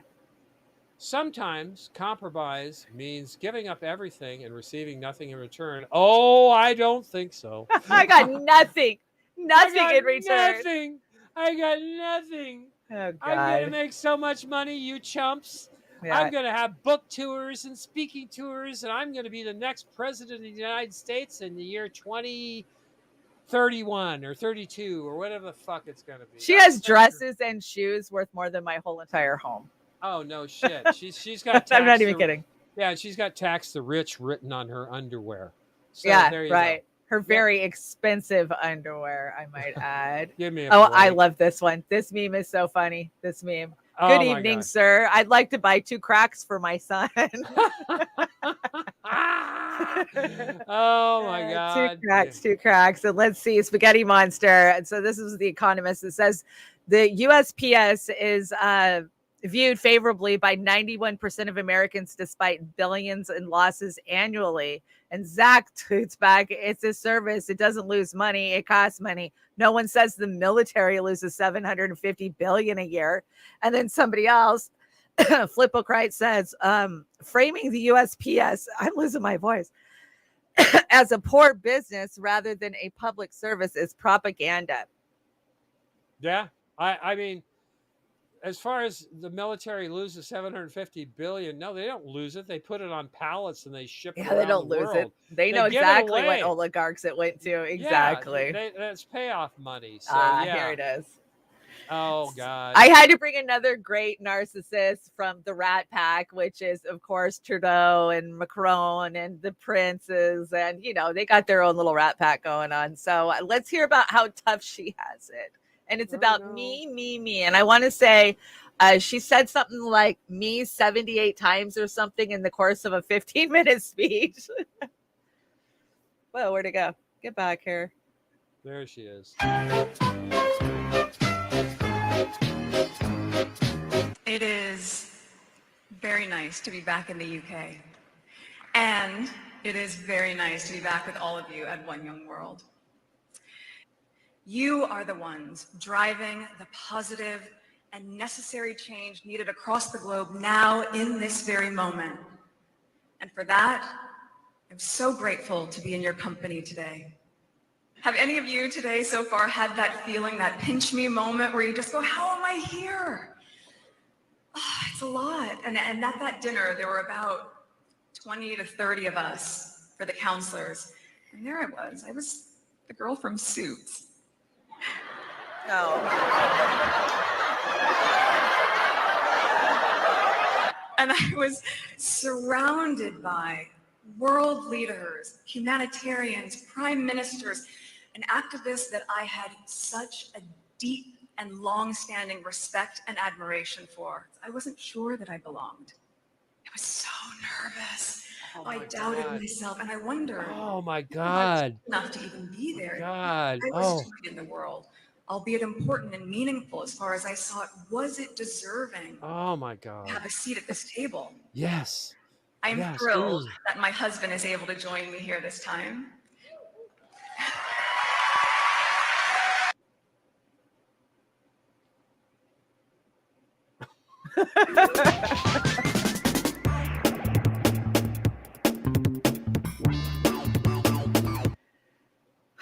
Speaker 2: Sometimes compromise means giving up everything and receiving nothing in return. Oh, I don't think so.
Speaker 1: I got nothing. Nothing in return.
Speaker 2: Nothing. I got nothing.
Speaker 1: Oh,
Speaker 2: I'm going to
Speaker 1: God.
Speaker 2: make so much money, you chumps.
Speaker 1: Yeah.
Speaker 2: I'm going to have book tours and speaking tours, and I'm going to be the next president of the United States in the year 2031 or 32 or whatever the fuck it's going to be.
Speaker 1: She has dresses and shoes worth more than my whole entire home.
Speaker 2: Oh, no shit. She's got tax
Speaker 1: I'm not even kidding.
Speaker 2: Yeah, she's got tax the rich written on her underwear. So
Speaker 1: Yeah,
Speaker 2: there you
Speaker 1: right.
Speaker 2: go.
Speaker 1: Her very expensive underwear, I might add.
Speaker 2: Give me a
Speaker 1: Oh, I
Speaker 2: break.
Speaker 1: love this one. This meme is so funny. This meme.
Speaker 2: Oh,
Speaker 1: Good
Speaker 2: my
Speaker 1: evening,
Speaker 2: God.
Speaker 1: sir. I'd like to buy 2 cracks for my son.
Speaker 2: Oh my God.
Speaker 1: Two cracks. And let's see, Spaghetti Monster. And so this is The Economist. It says the USPS is viewed favorably by 91% of Americans despite billions in losses annually. And Zach tweets back, it's a service. It doesn't lose money. It costs money. No one says the military loses $750 billion a year. And then somebody else, Flippocrite says, framing the USPS, I'm losing my voice, as a poor business rather than a public service is propaganda.
Speaker 2: Yeah. I mean, as far as the military loses $750 billion, no, they don't lose it. They put it on pallets and they ship it
Speaker 1: Yeah,
Speaker 2: around
Speaker 1: they don't
Speaker 2: the
Speaker 1: lose it.
Speaker 2: world.
Speaker 1: They know
Speaker 2: give it
Speaker 1: exactly what
Speaker 2: away.
Speaker 1: oligarchs it went to. Exactly.
Speaker 2: Yeah, that's payoff money. So
Speaker 1: Here
Speaker 2: yeah.
Speaker 1: it is.
Speaker 2: Oh God.
Speaker 1: I had to bring another great narcissist from the Rat Pack, which is, of course, Trudeau and Macron and the princes. And, you know, they got their own little Rat Pack going on. So let's hear about how tough she has it. And it's about me. And I want to say she said something like me 78 times or something in the course of a 15-minute speech. Whoa, where'd it go? Get back here.
Speaker 2: There she is.
Speaker 6: It is very nice to be back in the UK. And it is very nice to be back with all of you at One Young World. You are the ones driving the positive and necessary change needed across the globe now in this very moment. And for that, I'm so grateful to be in your company today. Have any of you today so far had that feeling, that pinch me moment where you just go, how am I here? Oh, it's a lot. And at that dinner, there were about 20 to 30 of us for the counselors. And there I was the girl from Suits.
Speaker 1: No.
Speaker 6: And I was surrounded by world leaders, humanitarians, prime ministers, and activists that I had such a deep and long-standing respect and admiration for. I wasn't sure that I belonged. I was so nervous. I doubted myself, and I wondered.
Speaker 2: Oh my God.
Speaker 6: Enough to even be there.
Speaker 2: God.
Speaker 6: I was in the world, albeit important and meaningful as far as I saw it. Was it deserving
Speaker 2: Oh my God.
Speaker 6: to have a seat at this table?
Speaker 2: Yes.
Speaker 6: I'm
Speaker 2: Yes.
Speaker 6: thrilled
Speaker 2: Ooh.
Speaker 6: that my husband is able to join me here this time.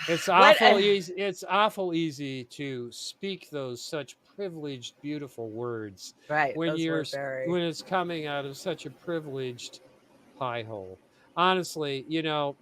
Speaker 2: It's awful easy. It's awful easy to speak those such privileged, beautiful words.
Speaker 1: Right.
Speaker 2: When
Speaker 1: those
Speaker 2: you're
Speaker 1: were very...
Speaker 2: when it's coming out of such a privileged pie hole. Honestly, you know,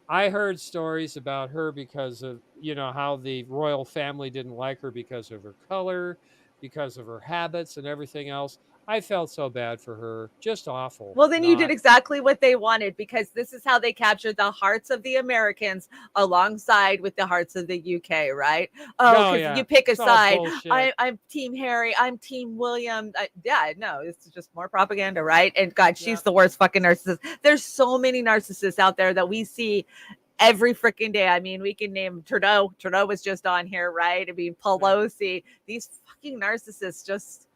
Speaker 2: I heard stories about her because of, you know, how the royal family didn't like her because of her color, because of her habits and everything else. I felt so bad for her. Just awful.
Speaker 1: Well, then you did exactly what they wanted, because this is how they captured the hearts of the Americans alongside with the hearts of the UK, right? Oh, because you pick a
Speaker 2: It's all
Speaker 1: side.
Speaker 2: bullshit.
Speaker 1: I'm Team Harry. I'm Team William. Yeah, no, it's just more propaganda, right? And God, she's the worst fucking narcissist. There's so many narcissists out there that we see every freaking day. I mean, we can name Trudeau. Trudeau was just on here, right? I mean, Pelosi. These fucking narcissists just,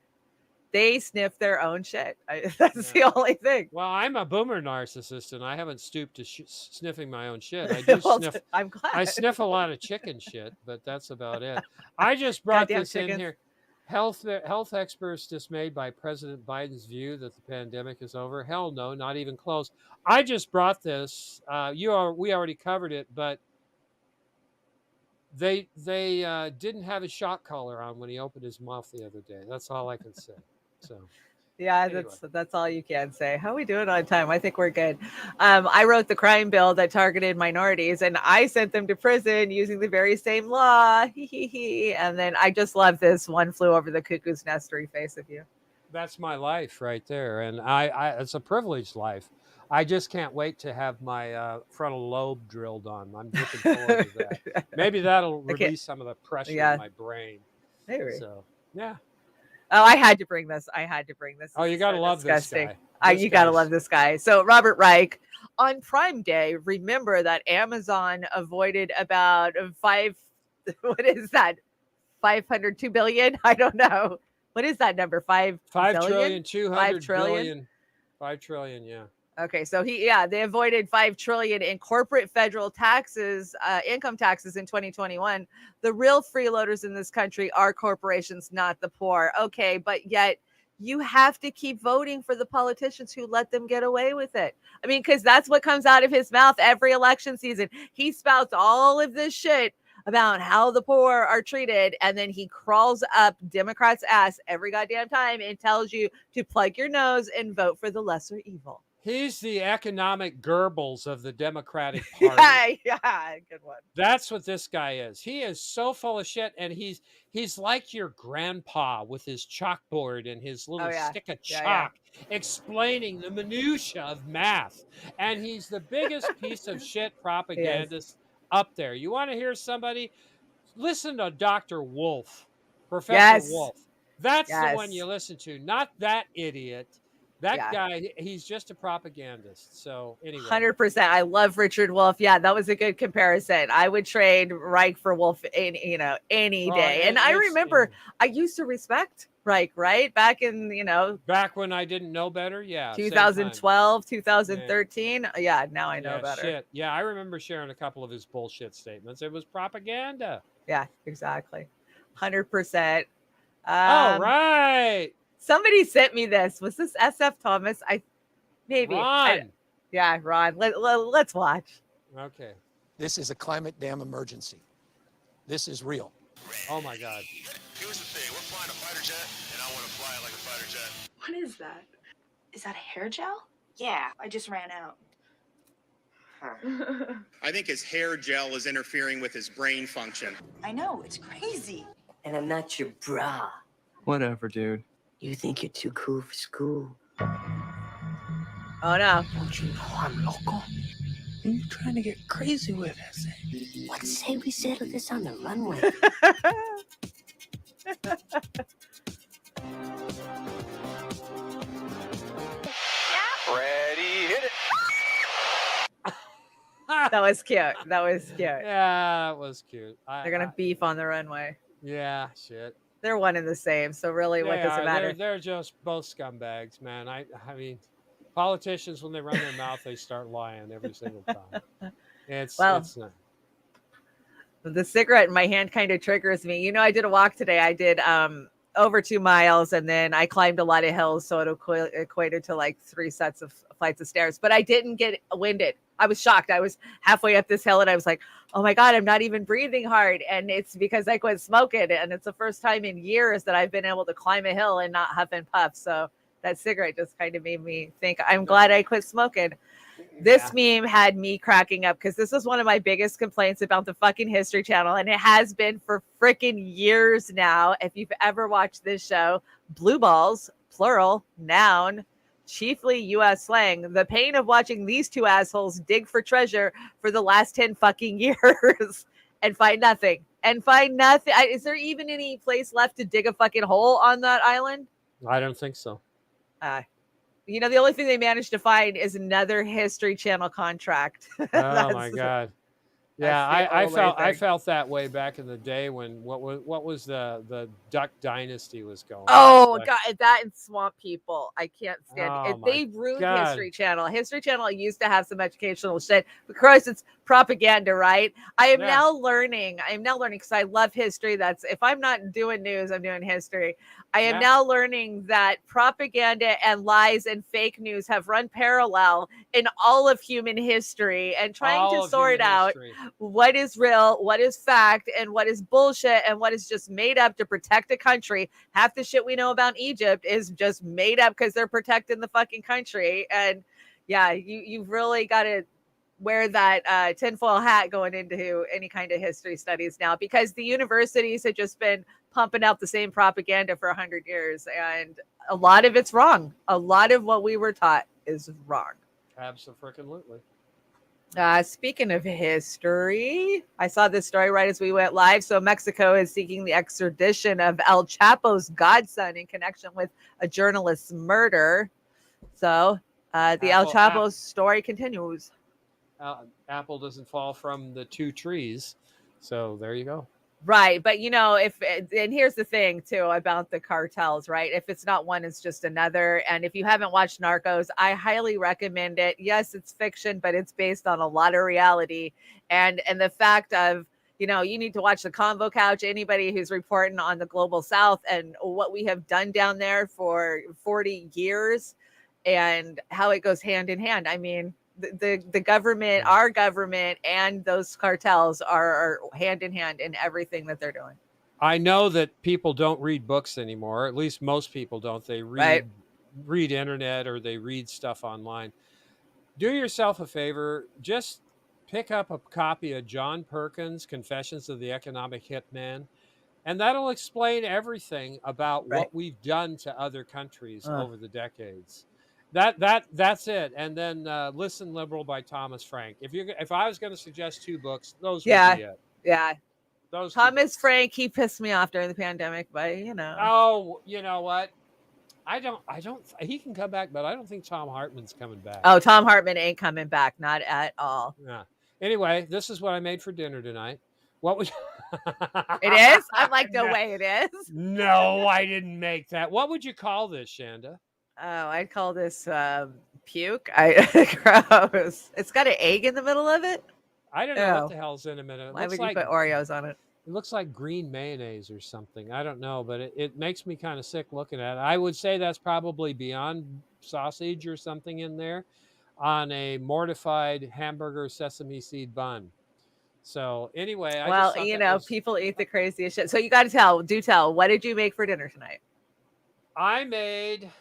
Speaker 1: they sniff their own shit. That's the only thing.
Speaker 2: Well, I'm a boomer narcissist, and I haven't stooped to sniffing my own shit. I do
Speaker 1: Well,
Speaker 2: sniff.
Speaker 1: I'm glad.
Speaker 2: I sniff a lot of chicken shit, but that's about it. I just brought
Speaker 1: Goddamn
Speaker 2: this in
Speaker 1: chickens.
Speaker 2: here. Health experts dismayed by President Biden's view that the pandemic is over. Hell no, not even close. I just brought this. We already covered it, but they didn't have his shock collar on when he opened his mouth the other day. That's all I can say. So.
Speaker 1: Yeah,
Speaker 2: Anyway.
Speaker 1: that's all you can say. How are we doing on time? I think we're good. I wrote the crime bill that targeted minorities, and I sent them to prison using the very same law. And then I just love this one flew over the cuckoo's nest face of you.
Speaker 2: That's my life right there, and I it's a privileged life. I just can't wait to have my frontal lobe drilled on. I'm looking forward to that. Maybe that'll release some of the pressure in my brain.
Speaker 1: Maybe.
Speaker 2: So yeah.
Speaker 1: Oh, I had to bring this.
Speaker 2: Oh, you gotta love
Speaker 1: disgusting.
Speaker 2: this guy.
Speaker 1: You gotta love this guy. So Robert Reich on Prime Day. Remember that Amazon avoided about what is that? 502 billion? I don't know. What is that number? 5
Speaker 2: trillion,
Speaker 1: 5 trillion?
Speaker 2: 5 trillion, yeah.
Speaker 1: Okay, so they avoided 5 trillion in corporate federal taxes, income taxes in 2021. The real freeloaders in this country are corporations, not the poor. Okay, but yet you have to keep voting for the politicians who let them get away with it. I mean, because that's what comes out of his mouth every election season. He spouts all of this shit about how the poor are treated, and then he crawls up Democrats' ass every goddamn time and tells you to plug your nose and vote for the lesser evil.
Speaker 2: He's the economic Goebbels of the Democratic Party.
Speaker 1: Yeah, good one.
Speaker 2: That's what this guy is. He is so full of shit, and he's like your grandpa with his chalkboard and his little stick of chalk explaining the minutia of math. And he's the biggest piece of shit propagandist up there. You want to hear somebody? Listen to Dr. Wolf, Professor Wolf. That's the one you listen to, not that idiot. That guy, he's just a propagandist. So anyway.
Speaker 1: 100%. I love Richard Wolf. Yeah, that was a good comparison. I would trade Reich for Wolf any day. And I remember I used to respect Reich, right? Back in,
Speaker 2: back when I didn't know better. Yeah.
Speaker 1: 2012, 2013. Yeah, now I know better.
Speaker 2: Shit. Yeah, I remember sharing a couple of his bullshit statements. It was propaganda.
Speaker 1: Yeah, exactly. 100%.
Speaker 2: All right.
Speaker 1: Somebody sent me this. Was this SF Thomas?
Speaker 2: Ron.
Speaker 1: Ron. Let's watch.
Speaker 2: Okay.
Speaker 13: This is a climate damn emergency. This is real.
Speaker 2: Oh my God.
Speaker 14: Here's the thing. We're flying a fighter jet, and I want to fly it like a fighter jet.
Speaker 23: What is that? Is that a hair gel? Yeah, I just ran out.
Speaker 24: I think his hair gel is interfering with his brain function.
Speaker 23: I know, it's crazy.
Speaker 25: And I'm not your bra.
Speaker 26: Whatever, dude.
Speaker 25: You think you're too cool for school.
Speaker 1: Oh no.
Speaker 25: Don't you know I'm local? You're trying to get crazy with us. What say we settle this on the runway?
Speaker 14: Ready, hit it.
Speaker 1: That was cute.
Speaker 2: Yeah, it was cute.
Speaker 1: They're going to beef on the runway.
Speaker 2: Yeah, shit.
Speaker 1: They're one and the same. So really, what does it matter?
Speaker 2: They're just both scumbags, man. I mean, politicians, when they run their mouth, they start lying every single time. It's not.
Speaker 1: The cigarette in my hand kind of triggers me. I did a walk today. I did over 2 miles, and then I climbed a lot of hills, so it equated to like 3 sets of flights of stairs. But I didn't get winded. I was shocked. I was halfway up this hill, and I was like, "Oh my God, I'm not even breathing hard." And it's because I quit smoking, and it's the first time in years that I've been able to climb a hill and not huff and puff. So that cigarette just kind of made me think, I'm glad I quit smoking. This meme had me cracking up because this was one of my biggest complaints about the fucking History Channel, and it has been for freaking years now. If you've ever watched this show, blue balls, plural, noun, chiefly U.S. slang, the pain of watching these two assholes dig for treasure for the last 10 fucking years and find nothing. Is there even any place left to dig a fucking hole on that island?
Speaker 2: I don't think so.
Speaker 1: The only thing they managed to find is another History Channel contract.
Speaker 2: Oh my God. Yeah,
Speaker 1: That's the
Speaker 2: I
Speaker 1: only
Speaker 2: felt
Speaker 1: thing.
Speaker 2: that way back in the day when what was the Duck Dynasty was going.
Speaker 1: Oh
Speaker 2: It's like,
Speaker 1: God, that and Swamp People. I can't stand
Speaker 2: oh
Speaker 1: it.
Speaker 2: my
Speaker 1: They ruined
Speaker 2: God.
Speaker 1: History Channel. History Channel used to have some educational shit. Of course, it's propaganda, right? I'm
Speaker 2: Yeah.
Speaker 1: now learning because I love history. That's if I'm not doing news, I'm doing history. I am
Speaker 2: Yeah.
Speaker 1: now learning that propaganda and lies and fake news have run parallel in all of human history, and trying
Speaker 2: All
Speaker 1: to
Speaker 2: of
Speaker 1: sort
Speaker 2: human
Speaker 1: out
Speaker 2: history.
Speaker 1: what is real, what is fact, and what is bullshit, and what is just made up to protect a country. Half the shit we know about Egypt is just made up because they're protecting the fucking country. And yeah, you've really got to wear that tinfoil hat going into any kind of history studies now, because the universities have just been pumping out the same propaganda for 100 years, and a lot of it's wrong. A lot of what we were taught is wrong.
Speaker 2: Absolutely.
Speaker 1: Speaking of history, I saw this story right as we went live. So Mexico is seeking the extradition of El Chapo's godson in connection with a journalist's murder. So the El Chapo story continues.
Speaker 2: Apple doesn't fall from the two trees. So there you go.
Speaker 1: Right. But, and here's the thing, too, about the cartels, right? If it's not one, it's just another. And if you haven't watched Narcos, I highly recommend it. Yes, it's fiction, but it's based on a lot of reality. And the fact of, you need to watch the Convo Couch, anybody who's reporting on the global South and what we have done down there for 40 years and how it goes hand in hand. I mean, the government, our government, and those cartels are hand in hand in everything that they're doing.
Speaker 2: I know that people don't read books anymore. At least most people don't. They read internet, or they read stuff online. Do yourself a favor. Just pick up a copy of John Perkins' Confessions of the Economic Hitman, and that'll explain everything about what we've done to other countries over the decades. That's it. And then Listen Liberal by Thomas Frank. If I was going to suggest two books, those would be it.
Speaker 1: Yeah.
Speaker 2: Those
Speaker 1: Thomas Frank, he pissed me off during the pandemic, but
Speaker 2: Oh, you know what? I don't he can come back, but I don't think Tom Hartman's coming back.
Speaker 1: Oh, Tom Hartman ain't coming back, not at all.
Speaker 2: Yeah. Anyway, this is what I made for dinner tonight. What was
Speaker 1: It is? I'm like, no way it is.
Speaker 2: No, I didn't make that. What would you call this, Chanda?
Speaker 1: Oh, I'd call this puke. Gross. It's got an egg in the middle of it.
Speaker 2: I don't know what the hell's in a minute.
Speaker 1: Why would you put Oreos on it?
Speaker 2: It looks like green mayonnaise or something. I don't know, but it makes me kind of sick looking at it. I would say that's probably Beyond sausage or something in there on a mortified hamburger sesame seed bun. So anyway,
Speaker 1: people eat the craziest shit. So you got to tell. What did you make for dinner tonight?
Speaker 2: I made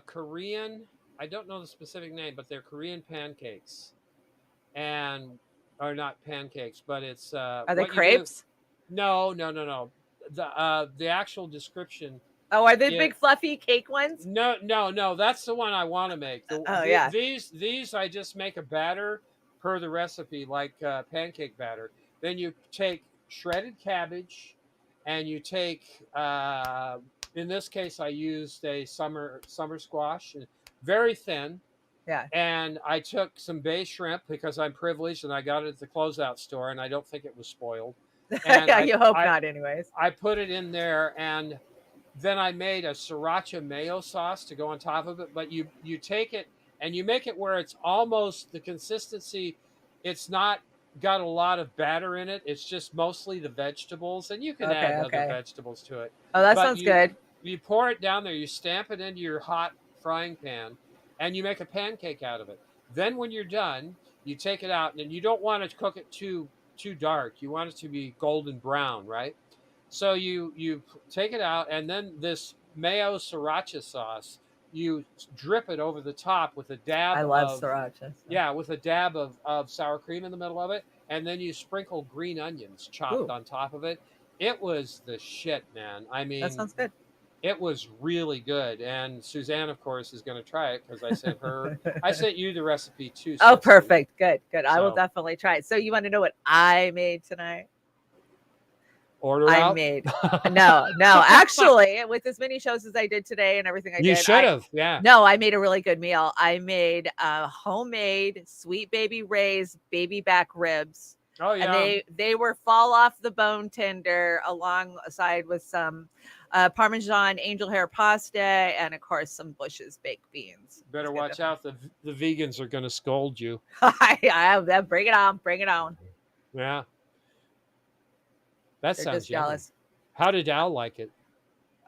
Speaker 2: Korean. I don't know the specific name, but they're Korean pancakes, or not pancakes, but it's.
Speaker 1: Are they crepes?
Speaker 2: No. The actual description.
Speaker 1: Oh, are they big fluffy cake ones?
Speaker 2: No. That's the one I want to make.
Speaker 1: Yeah.
Speaker 2: These I just make a batter per the recipe, like pancake batter. Then you take shredded cabbage, and you take. In this case, I used a summer squash, very thin.
Speaker 1: Yeah.
Speaker 2: And I took some bay shrimp because I'm privileged, and I got it at the closeout store, and I don't think it was spoiled. And
Speaker 1: you hope not, anyways.
Speaker 2: I put it in there, and then I made a sriracha mayo sauce to go on top of it. But you take it and you make it where it's almost the consistency. It's not got a lot of batter in it. It's just mostly the vegetables, and you can add other vegetables to it.
Speaker 1: Oh, that sounds good.
Speaker 2: You pour it down there. You stamp it into your hot frying pan, and you make a pancake out of it. Then when you're done, you take it out, and you don't want to cook it too dark. You want it to be golden brown, right? So you take it out, and then this mayo sriracha sauce, you drip it over the top with a dab.
Speaker 1: I love sriracha. So.
Speaker 2: Yeah, with a dab of sour cream in the middle of it, and then you sprinkle green onions chopped on top of it. It was the shit, man. I mean,
Speaker 1: that sounds good.
Speaker 2: It was really good, and Suzanne, of course, is going to try it because I sent her. I sent you the recipe too.
Speaker 1: Oh, perfect. Good. I will definitely try it. So you want to know what I made tonight?
Speaker 2: I
Speaker 1: made no. Actually, with as many shows as I did today and everything I did,
Speaker 2: you should have. Yeah.
Speaker 1: No, I made a really good meal. I made homemade Sweet Baby Ray's baby back ribs
Speaker 2: Oh yeah.
Speaker 1: And they were fall off the bone tender alongside with some Parmesan angel hair pasta and of course some Bush's baked beans.
Speaker 2: Better watch out. The vegans are going to scold you.
Speaker 1: Bring it on. Bring it on.
Speaker 2: Yeah. That
Speaker 1: They're
Speaker 2: sounds
Speaker 1: just jealous.
Speaker 2: How did Al like it?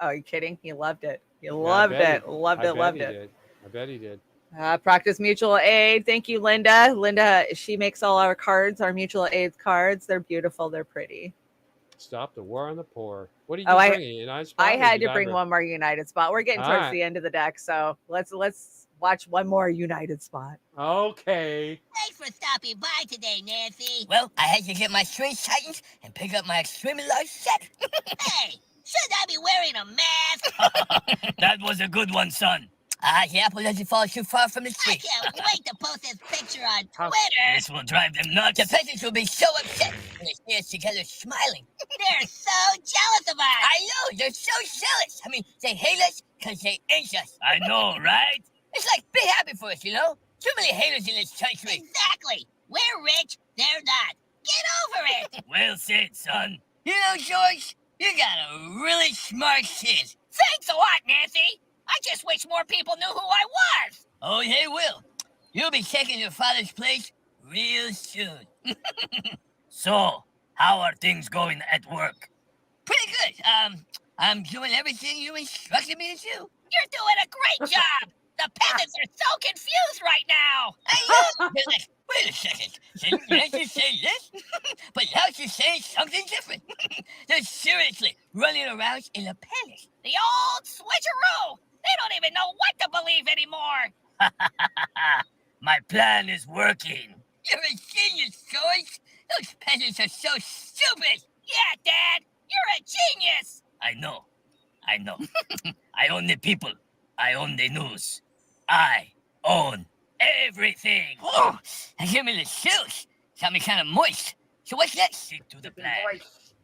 Speaker 1: Oh, are you kidding? He loved it. He
Speaker 2: Yeah,
Speaker 1: loved it.
Speaker 2: I
Speaker 1: Loved it. Loved it.
Speaker 2: did. I bet he did.
Speaker 1: Practice Mutual Aid. Thank you, Linda. Linda, she makes all our cards, our mutual aid cards. They're beautiful. They're pretty.
Speaker 2: Stop the war on the poor. What did you
Speaker 1: Oh,
Speaker 2: bring? United Spot,
Speaker 1: I
Speaker 2: or
Speaker 1: had
Speaker 2: did
Speaker 1: to bring
Speaker 2: bring-
Speaker 1: one more United Spot. We're getting
Speaker 2: All
Speaker 1: towards
Speaker 2: right.
Speaker 1: the end of the deck, so let's watch one more United Spot.
Speaker 2: Okay.
Speaker 9: Thanks for stopping by today, Nancy. Well, I had to get my strings tightened and pick up my extremely large set. Hey, should I be wearing a mask? That was a good one, son. The apple doesn't fall too far from the tree. I can't wait to post this picture on Twitter. This will drive them nuts. The peasants will be so upset when they see us together smiling. They're so jealous of us. I know, they're so jealous. I mean, they hate us because they inch us. I know, right? It's like, be happy for us, you know? Too many haters in this country. Exactly. We're rich, they're not. Get over it. Well said, son. You know, George, you got a really smart kid. Thanks a lot, Nancy. I just wish more people knew who I was. Oh, they will. You'll be taking your father's place real soon. So, how are things going at work? Pretty good. I'm doing everything you instructed me to do. You're doing a great job. The peasants are so confused right now. I know. They're like, wait a second. Didn't Nancy say this? But now she's saying something different. They're seriously running around in a panic. The old switcheroo. They don't even know what to believe anymore. My plan is working. You're a genius, George. Those peasants are so stupid. Yeah, Dad. You're a genius. I know. I own the people. I own the news. I own everything. Oh, give me the chills. Got me kind of moist. So what's next? Stick to the plan.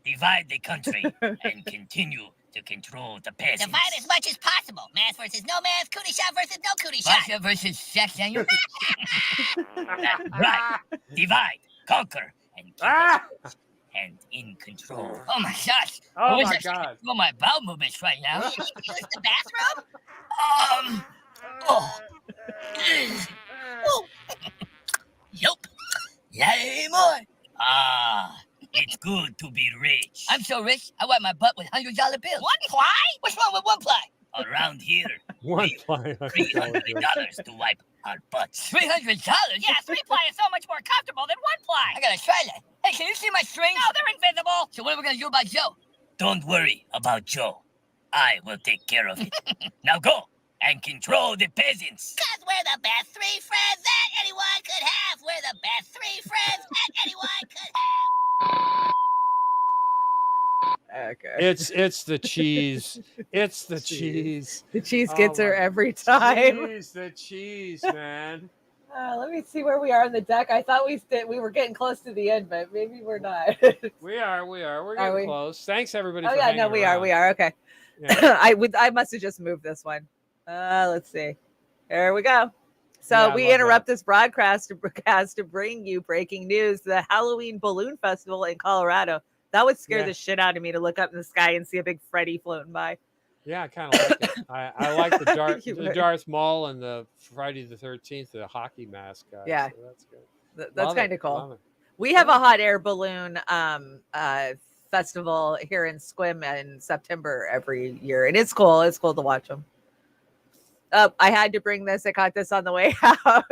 Speaker 9: Divide the country and continue to control the peasants. Divide as much as possible. Mass versus no mass. Cootie shot versus no cootie shot. Masha versus Jack Daniel. Right. Divide, conquer, and keep us and in control. Oh my gosh.
Speaker 2: Oh
Speaker 9: What was
Speaker 2: my
Speaker 9: that?
Speaker 2: God.
Speaker 9: Well, my bowel movements right now. You use the bathroom? Yup. Yay more. It's good to be rich. I'm so rich, I wipe my butt with $100 bills. One ply? What's wrong with one ply? Around here,
Speaker 2: One ply.
Speaker 9: $300 to wipe our butts. $300? Yeah, 3 ply is so much more comfortable than 1 ply. I gotta try that. Hey, can you see my strings? No, they're invisible. So what are we gonna do about Joe? Don't worry about Joe. I will take care of it. Now go and control the peasants. Cause we're the best 3 friends that anyone could have. We're the best 3 friends that anyone could have.
Speaker 1: Okay.
Speaker 2: It's the cheese. It's the cheese.
Speaker 1: The cheese
Speaker 2: Oh
Speaker 1: gets her
Speaker 2: my-
Speaker 1: every time.
Speaker 2: Cheese, the cheese, man.
Speaker 1: Let me see where we are in the deck. I thought we were getting close to the end, but maybe we're not.
Speaker 2: We are. We're
Speaker 1: Are
Speaker 2: getting
Speaker 1: we?
Speaker 2: close. Thanks everybody.
Speaker 1: Oh
Speaker 2: for
Speaker 1: yeah,
Speaker 2: hanging
Speaker 1: no, we
Speaker 2: around.
Speaker 1: are. Okay.
Speaker 2: Yeah.
Speaker 1: I must have just moved this one. Let's see. There we go. So
Speaker 2: Yeah, I
Speaker 1: we
Speaker 2: love
Speaker 1: interrupt this broadcast to bring you breaking news: the Halloween Balloon Festival in Colorado. That would scare
Speaker 2: Yeah.
Speaker 1: the shit out of me to look up in the sky and see a big Freddy floating by.
Speaker 2: Yeah, I kind of like it. I like the
Speaker 1: You
Speaker 2: the
Speaker 1: would.
Speaker 2: Darth Maul and the Friday the 13th, the hockey mask guy.
Speaker 1: Yeah.
Speaker 2: So that's good.
Speaker 1: That's
Speaker 2: Love it,
Speaker 1: kind of cool.
Speaker 2: love it.
Speaker 1: We have a hot air balloon festival here in Squim in September every year, and it's cool. It's cool to watch them. I had to bring this. I caught this on the way out.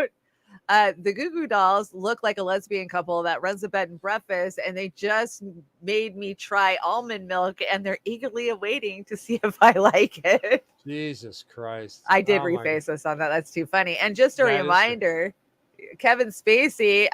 Speaker 1: The Goo Goo Dolls look like a lesbian couple that runs a bed and breakfast, and they just made me try almond milk, and they're eagerly awaiting to see if I like it.
Speaker 2: Jesus Christ.
Speaker 1: I did
Speaker 2: Oh my
Speaker 1: reface this on that. That's too funny. And just a
Speaker 2: That is true.
Speaker 1: reminder, Kevin Spacey,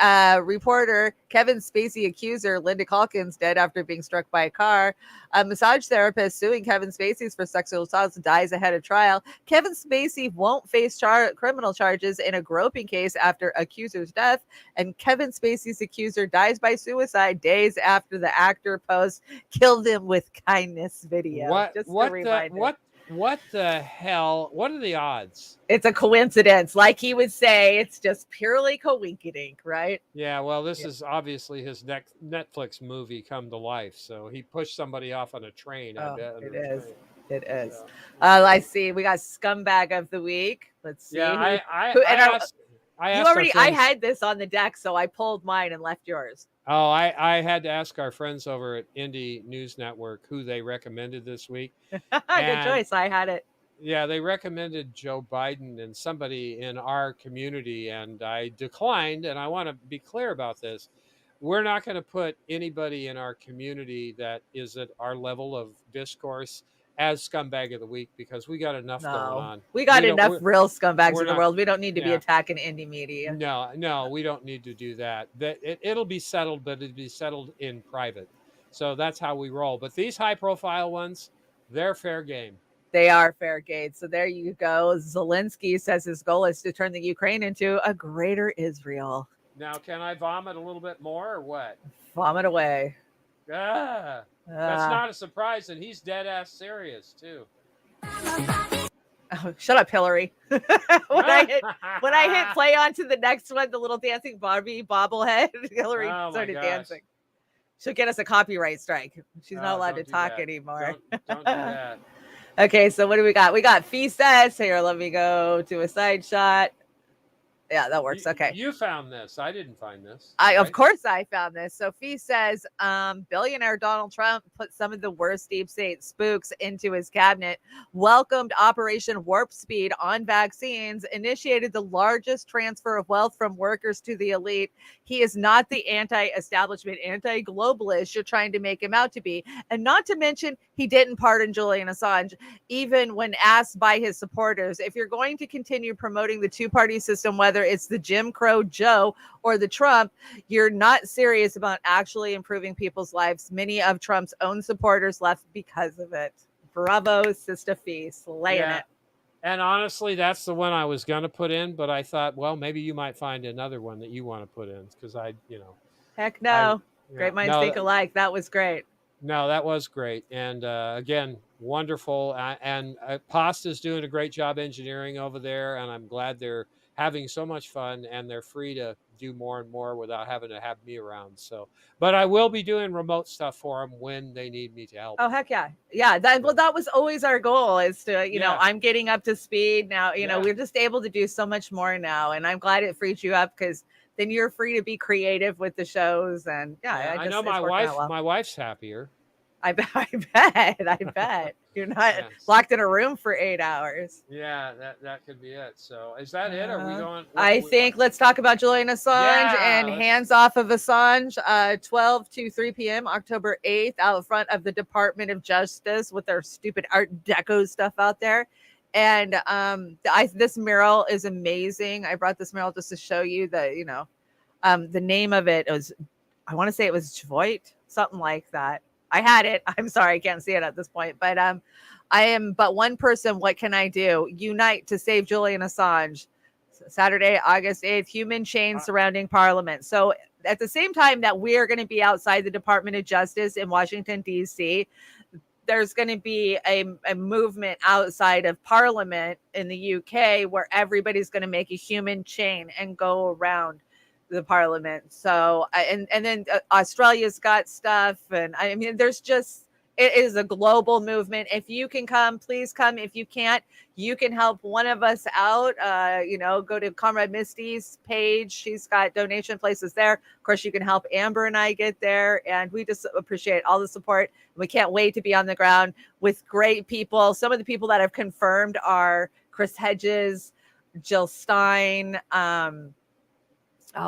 Speaker 1: reporter, Kevin Spacey accuser Linda Calkins dead after being struck by a car. A massage therapist suing Kevin Spacey for sexual assault dies ahead of trial. Kevin Spacey won't face criminal charges in a groping case after accuser's death. And Kevin Spacey's accuser dies by suicide days after the actor posts "killed him with kindness" video. Just a reminder.
Speaker 2: What the hell? What are the odds?
Speaker 1: It's a coincidence. Like he would say, it's just purely coinkydink, right?
Speaker 2: Yeah, well, this is obviously his next Netflix movie come to life. So he pushed somebody off on a train, I
Speaker 1: Oh,
Speaker 2: bet.
Speaker 1: it
Speaker 2: under a
Speaker 1: is.
Speaker 2: train.
Speaker 1: It is.
Speaker 2: So,
Speaker 1: I see. We got scumbag of the week. Let's see.
Speaker 2: yeah,
Speaker 1: And
Speaker 2: I
Speaker 1: you
Speaker 2: asked our
Speaker 1: already, I
Speaker 2: friends.
Speaker 1: had this on the deck, so I pulled mine and left yours.
Speaker 2: Oh, I had to ask our friends over at Indie News Network who they recommended this week.
Speaker 1: Good choice. I had it.
Speaker 2: Yeah, they recommended Joe Biden and somebody in our community, and I declined. And I want to be clear about this. We're not going to put anybody in our community that is at our level of discourse as scumbag of the week because we got enough going
Speaker 1: No,
Speaker 2: on.
Speaker 1: we got
Speaker 2: don't-
Speaker 1: enough real scumbags
Speaker 2: we're
Speaker 1: in the
Speaker 2: not-
Speaker 1: world. We don't need to be
Speaker 2: yeah.
Speaker 1: attacking indie media.
Speaker 2: No, we don't need to do that. It'll be settled, but it'll be settled in private. So that's how we roll. But these high-profile ones, they're fair game.
Speaker 1: They are fair game. So there you go. Zelensky says his goal is to turn the Ukraine into a greater Israel.
Speaker 2: Now, can I vomit a little bit more or what?
Speaker 1: Vomit away.
Speaker 2: That's not a surprise, and he's dead ass serious too.
Speaker 1: Oh, shut up, Hillary. when I hit play on to the next one, the little dancing Barbie bobblehead, Hillary started dancing. She'll get us a copyright strike. She's not allowed to talk anymore.
Speaker 2: Don't do that.
Speaker 1: Okay, so what do we got? We got Fee says here. Let me go to a side shot. Yeah, that works. Okay.
Speaker 2: You found this. I didn't find this.
Speaker 1: Of course I found this. So Fee says, billionaire Donald Trump put some of the worst deep state spooks into his cabinet, welcomed Operation Warp Speed on vaccines, initiated the largest transfer of wealth from workers to the elite. He is not the anti-establishment, anti-globalist you're trying to make him out to be. And not to mention, he didn't pardon Julian Assange, even when asked by his supporters. If you're going to continue promoting the two-party system, whether it's the Jim Crow Joe or the Trump, you're not serious about actually improving people's lives. Many of Trump's own supporters left because of it. Bravo, Sister Fee, slaying it.
Speaker 2: And honestly, that's the one I was going to put in, but I thought, well, maybe you might find another one that you want to put in because
Speaker 1: Heck no. Great minds think alike. That was great.
Speaker 2: No, that was great. And again, wonderful. And Pasta's doing a great job engineering over there. And I'm glad they're having so much fun and they're free to do more and more without having to have me around. So, but I will be doing remote stuff for them when they need me to help.
Speaker 1: Oh, heck yeah. Yeah. That was always our goal is to, know, I'm getting up to speed now, know, we're just able to do so much more now. And I'm glad it freed you up because then you're free to be creative with the shows. And
Speaker 2: I know my wife's happier.
Speaker 1: I bet you're not locked in a room for 8 hours.
Speaker 2: Yeah, that could be it. So is that it? Are we going?
Speaker 1: I think let's talk about Julian Assange and hands off of Assange, 12 to 3 p.m. October 8th out front of the Department of Justice with their stupid Art Deco stuff out there. And this mural is amazing. I brought this mural just to show you that, the name of it was, I want to say it was Voigt, something like that. I had it. I'm sorry, I can't see it at this point, but I am but one person. What can I do? Unite to save Julian Assange. Saturday, August 8th, human chain surrounding Parliament. So at the same time that we are going to be outside the Department of Justice in Washington, D.C., there's going to be a movement outside of Parliament in the UK where everybody's going to make a human chain and go around the Parliament. So and then Australia's got stuff, and I mean there's just, it is a global movement. If you can come, please come. If you can't, you can help one of us out. Go to Comrade Misty's page. She's got donation places there. Of course, you can help Amber and I get there, and we just appreciate all the support. We can't wait to be on the ground with great people. Some of the people that have confirmed are Chris Hedges, Jill Stein,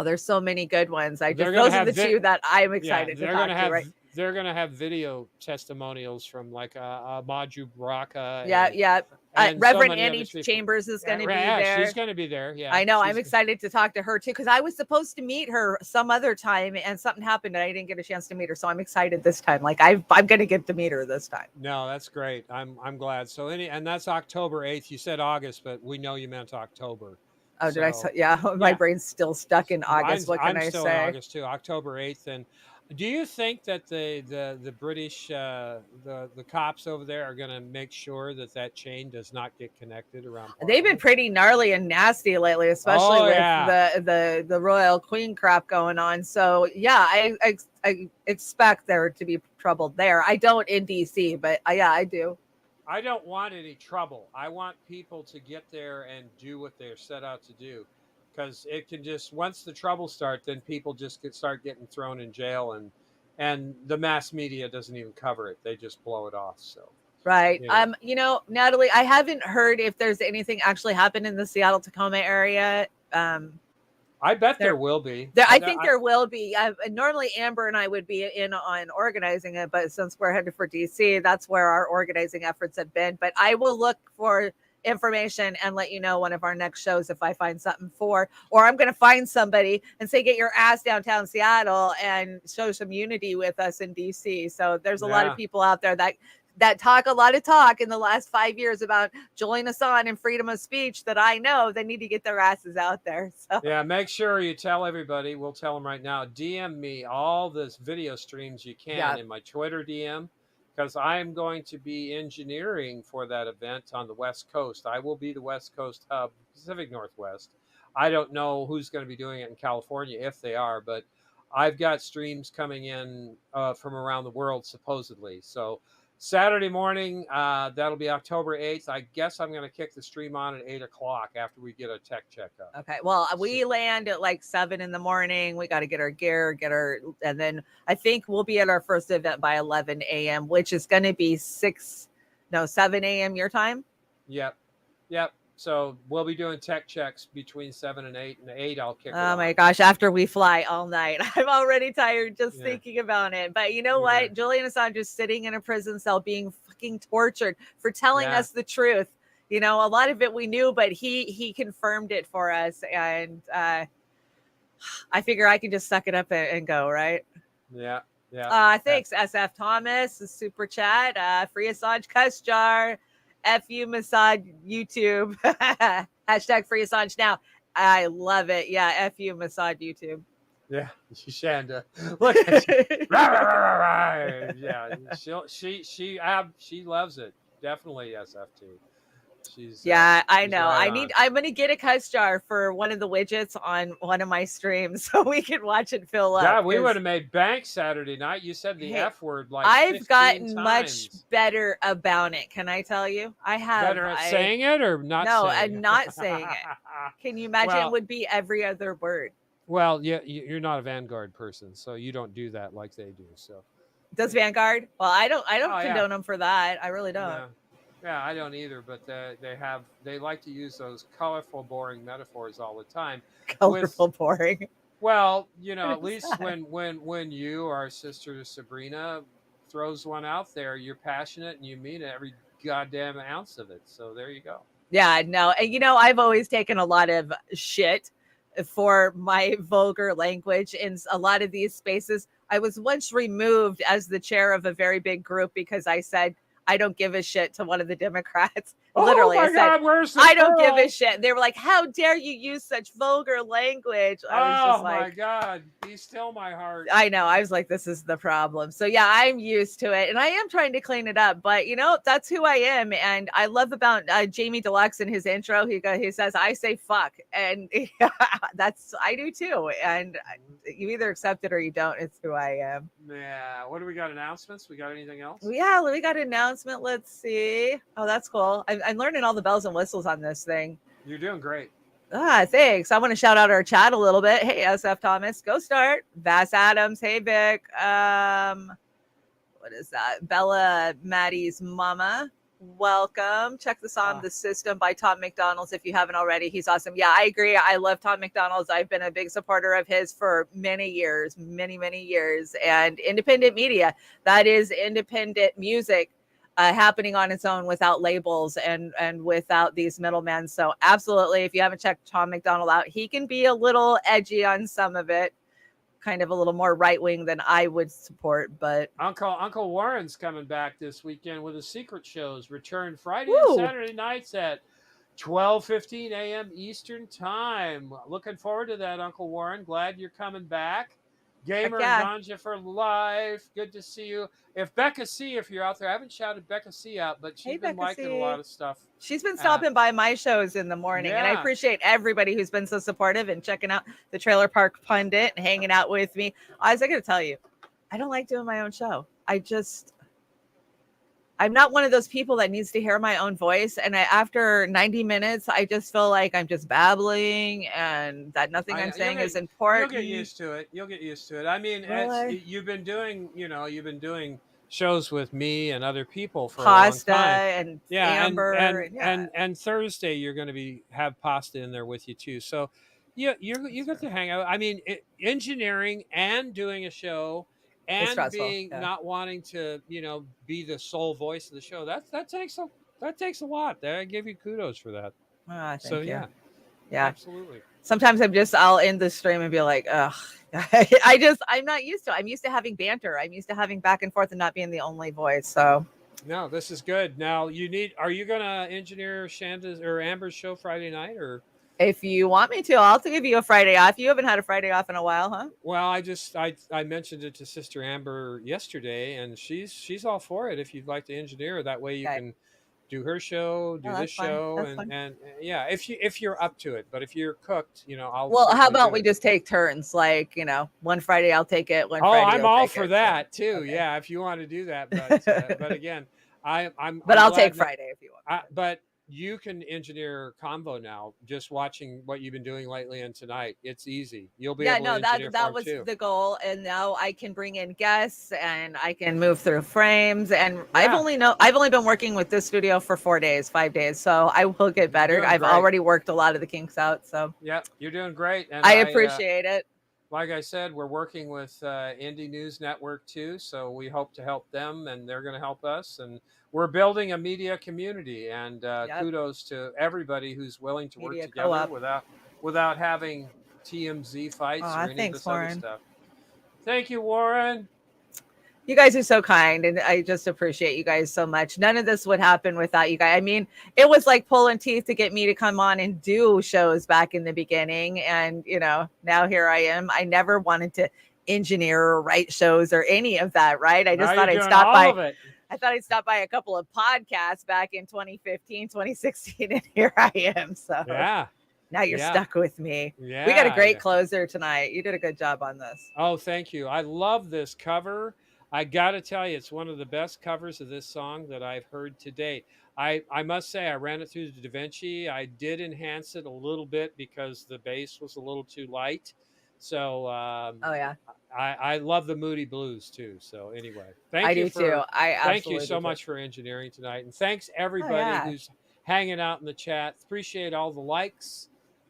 Speaker 1: there's so many good ones. Those are the two that I'm excited to talk to. Right?
Speaker 2: They're going to have video testimonials from like Maju Baraka.
Speaker 1: Reverend Annie Chambers is going to be there.
Speaker 2: She's going to be there. Yeah,
Speaker 1: I know. I'm excited to talk to her too because I was supposed to meet her some other time and something happened and I didn't get a chance to meet her. So I'm excited this time. Like I'm going to get to meet her this time.
Speaker 2: No, that's great. I'm glad. So and that's October 8th. You said August, but we know you meant October.
Speaker 1: Oh, did I say? Yeah, my brain's still stuck in August. What can I say?
Speaker 2: I'm still in August too, October 8th. And Do you think that the British the cops over there are going to make sure that that chain does not get connected around
Speaker 1: They've been
Speaker 2: Parliament?
Speaker 1: pretty gnarly and nasty lately, especially
Speaker 2: Oh
Speaker 1: with
Speaker 2: yeah.
Speaker 1: the royal queen crap going on. So yeah, I expect there to be trouble there. I don't in DC, but yeah, I do.
Speaker 2: I don't want any trouble. I want people to get there and do what they're set out to do, because it can just once the trouble starts, then people just start getting thrown in jail, and the mass media doesn't even cover it. They just blow it off. So
Speaker 1: Right.
Speaker 2: you know.
Speaker 1: Natalie, I haven't heard if there's anything actually happened in the Seattle Tacoma area.
Speaker 2: I bet there will be.
Speaker 1: I think there will be. Normally, Amber and I would be in on organizing it, but since we're headed for DC, that's where our organizing efforts have been. But I will look for information and let you know one of our next shows if I find something or I'm going to find somebody and say, get your ass downtown Seattle and show some unity with us in DC. So there's a lot of people out there that talk a lot of talk in the last 5 years about Julian Assange and freedom of speech that I know they need to get their asses out there. So
Speaker 2: Yeah, make sure you tell everybody. We'll tell them right now. DM me all this video streams you can in my Twitter DM, because I am going to be engineering for that event on the West Coast. I will be the West Coast hub, Pacific Northwest. I don't know who's going to be doing it in California, if they are, but I've got streams coming in from around the world, supposedly. So Saturday morning, that'll be October 8th. I guess I'm going to kick the stream on at 8 o'clock after we get a tech checkup.
Speaker 1: okay. Well, we land at like 7 in the morning. We got to get our gear, and then I think we'll be at our first event by 11 a.m., which is going to be 7 a.m. your time.
Speaker 2: Yep. So we'll be doing tech checks between 7 and 8, and 8 I'll kick it
Speaker 1: Oh my
Speaker 2: on.
Speaker 1: gosh, after we fly all night. I'm already tired just thinking about it. But you know what? Julian Assange is sitting in a prison cell being fucking tortured for telling us the truth. You know, a lot of it we knew, but he confirmed it for us. And I figure I can just suck it up and go, right?
Speaker 2: Yeah.
Speaker 1: Thanks, SF Thomas, the super chat. Free Assange cuss jar. FU Massage YouTube. Hashtag free Assange now. I love it. Yeah, FU Massage YouTube.
Speaker 2: Yeah, Chanda. Look at you. Yeah, she loves it. Definitely SFT. She's
Speaker 1: I
Speaker 2: she's
Speaker 1: know.
Speaker 2: right
Speaker 1: I'm gonna get a cuss jar for one of the widgets on one of my streams so we can watch it fill up.
Speaker 2: God, we would have made bank Saturday night. You said the F word like
Speaker 1: I've
Speaker 2: 15
Speaker 1: gotten
Speaker 2: times.
Speaker 1: much better about it. Can I tell you? I have
Speaker 2: Better at saying it or not
Speaker 1: no,
Speaker 2: saying
Speaker 1: I'm not saying it. Can you imagine it would be every other word?
Speaker 2: Well, yeah, you're not a Vanguard person, so you don't do that like they do. So
Speaker 1: does Vanguard? Well, I don't
Speaker 2: Oh, yeah.
Speaker 1: condone them for that. I really don't.
Speaker 2: No. Yeah, I don't either, but they like to use those colorful, boring metaphors all the time.
Speaker 1: Colorful, boring.
Speaker 2: Well, you know, at least when you or our sister Sabrina throws one out there, you're passionate and you mean every goddamn ounce of it. So there you go.
Speaker 1: Yeah, no. And you know, I've always taken a lot of shit for my vulgar language in a lot of these spaces. I was once removed as the chair of a very big group because I said I don't give a shit to one of the Democrats. Literally,
Speaker 2: oh my
Speaker 1: I said,
Speaker 2: God, where's the
Speaker 1: I don't give
Speaker 2: girl?
Speaker 1: a shit. They were like, how dare you use such vulgar language? I was
Speaker 2: Oh
Speaker 1: just like,
Speaker 2: my God, be still my heart.
Speaker 1: I know. I was like, this is the problem. So yeah, I'm used to it and I am trying to clean it up, but you know, that's who I am. And I love about Jamie Deluxe in his intro. He says, I say fuck. And I do too. And you either accept it or you don't. It's who I am.
Speaker 2: Yeah. What do we got? Announcements? We got anything else?
Speaker 1: Yeah, we got an announcement. Let's see. Oh, that's cool. I'm learning all the bells and whistles on this thing.
Speaker 2: You're doing great.
Speaker 1: Thanks. I want to shout out our chat a little bit. Hey, SF Thomas, go start. Vass Adams, hey Vic. What is that? Bella Maddie's mama. Welcome. Check the song The System by Tom McDonald's if you haven't already. He's awesome. Yeah, I agree. I love Tom McDonald's. I've been a big supporter of his for many years, many years. And independent media, that is independent music. Happening on its own without labels and without these middlemen. So absolutely, if you haven't checked Tom McDonald out, he can be a little edgy on some of it, kind of a little more right wing than I would support. But
Speaker 2: Uncle Warren's coming back this weekend with his secret shows. Return Friday and Saturday nights at 12:15 a.m. Eastern time. Looking forward to that, Uncle Warren. Glad you're coming back. Gamer
Speaker 1: yeah.
Speaker 2: and Ganja for life. Good to see you. If Becca C, if you're out there, I haven't shouted Becca C out, but she's
Speaker 1: Hey,
Speaker 2: been
Speaker 1: Becca
Speaker 2: liking
Speaker 1: C.
Speaker 2: a lot of stuff.
Speaker 1: She's been stopping by my shows in the morning, and I
Speaker 2: Yeah.
Speaker 1: appreciate everybody who's been so supportive and checking out the Trailer Park Pundit and hanging out with me. I was going to tell you, I don't like doing my own show. I'm not one of those people that needs to hear my own voice. And after 90 minutes, I just feel like I'm just babbling and that nothing I'm saying is important.
Speaker 2: You'll get used to it. You'll get used to it. I mean,
Speaker 1: Really?
Speaker 2: you've been doing shows with me and other people for
Speaker 1: Pasta
Speaker 2: a long time.
Speaker 1: and
Speaker 2: Yeah,
Speaker 1: Amber.
Speaker 2: and Thursday you're going to have Pasta in there with you too. So you get to hang out. I mean, engineering and doing a show and
Speaker 1: stressful,
Speaker 2: being
Speaker 1: yeah.
Speaker 2: not wanting to be the sole voice of the show. That takes a lot. I give you kudos for that.
Speaker 1: Thank
Speaker 2: So
Speaker 1: you.
Speaker 2: yeah,
Speaker 1: Yeah,
Speaker 2: absolutely.
Speaker 1: Sometimes I'll end the stream and be like, ugh, I'm not used to it. I'm used to having banter. I'm used to having back and forth and not being the only voice. So
Speaker 2: No, this is good. Now are you going to engineer Shanda's or Amber's show Friday night, or?
Speaker 1: if you want me to, I'll give you a Friday off. You haven't had a Friday off in a while, huh?
Speaker 2: Well, I mentioned it to Sister Amber yesterday, and she's all for it. If you'd like to engineer, that way you can do her show, do this show, and yeah, if you're up to it. But if you're cooked, I'll.
Speaker 1: Well, how
Speaker 2: certainly
Speaker 1: about
Speaker 2: do
Speaker 1: we
Speaker 2: it.
Speaker 1: just take turns? Like, one Friday I'll take it, one
Speaker 2: Oh,
Speaker 1: Friday
Speaker 2: I'm
Speaker 1: you'll
Speaker 2: all
Speaker 1: take
Speaker 2: for
Speaker 1: it.
Speaker 2: that too. Okay. Yeah, if you want to do that, but again, I'm.
Speaker 1: But I'll take
Speaker 2: glad
Speaker 1: Friday if you want.
Speaker 2: But you can engineer Convo now. Just watching what you've been doing lately and tonight, it's easy. You'll be able to engineer
Speaker 1: that
Speaker 2: for him
Speaker 1: was
Speaker 2: too.
Speaker 1: the goal, and now I can bring in guests and I can move through frames. And I've only been working with this studio for 5 days, so I will get better. I've already worked a lot of the kinks out. So
Speaker 2: yeah, you're doing great, and
Speaker 1: I appreciate it.
Speaker 2: Like I said, we're working with Indie News Network too, so we hope to help them, and they're going to help us. And we're building a media community. And kudos to everybody who's willing to work together without having TMZ fights or any of this other stuff. Thank you, Warren.
Speaker 1: You guys are so kind, and I just appreciate you guys so much. None of this would happen without you guys. I mean, it was like pulling teeth to get me to come on and do shows back in the beginning. And, now here I am. I never wanted to engineer or write shows or any of that, right? I just thought I'd stop by. I thought I'd stop by a couple of podcasts back in 2015, 2016, and here I am. So
Speaker 2: yeah.
Speaker 1: Now you're stuck with me.
Speaker 2: Yeah.
Speaker 1: We got a great closer tonight. You did a good job on this.
Speaker 2: Oh, thank you. I love this cover. I got to tell you, it's one of the best covers of this song that I've heard to date. I must say, I ran it through the DaVinci. I did enhance it a little bit because the bass was a little too light. So, I love the Moody Blues too. So anyway, thank you so much for engineering tonight. And thanks everybody who's hanging out in the chat. Appreciate all the likes.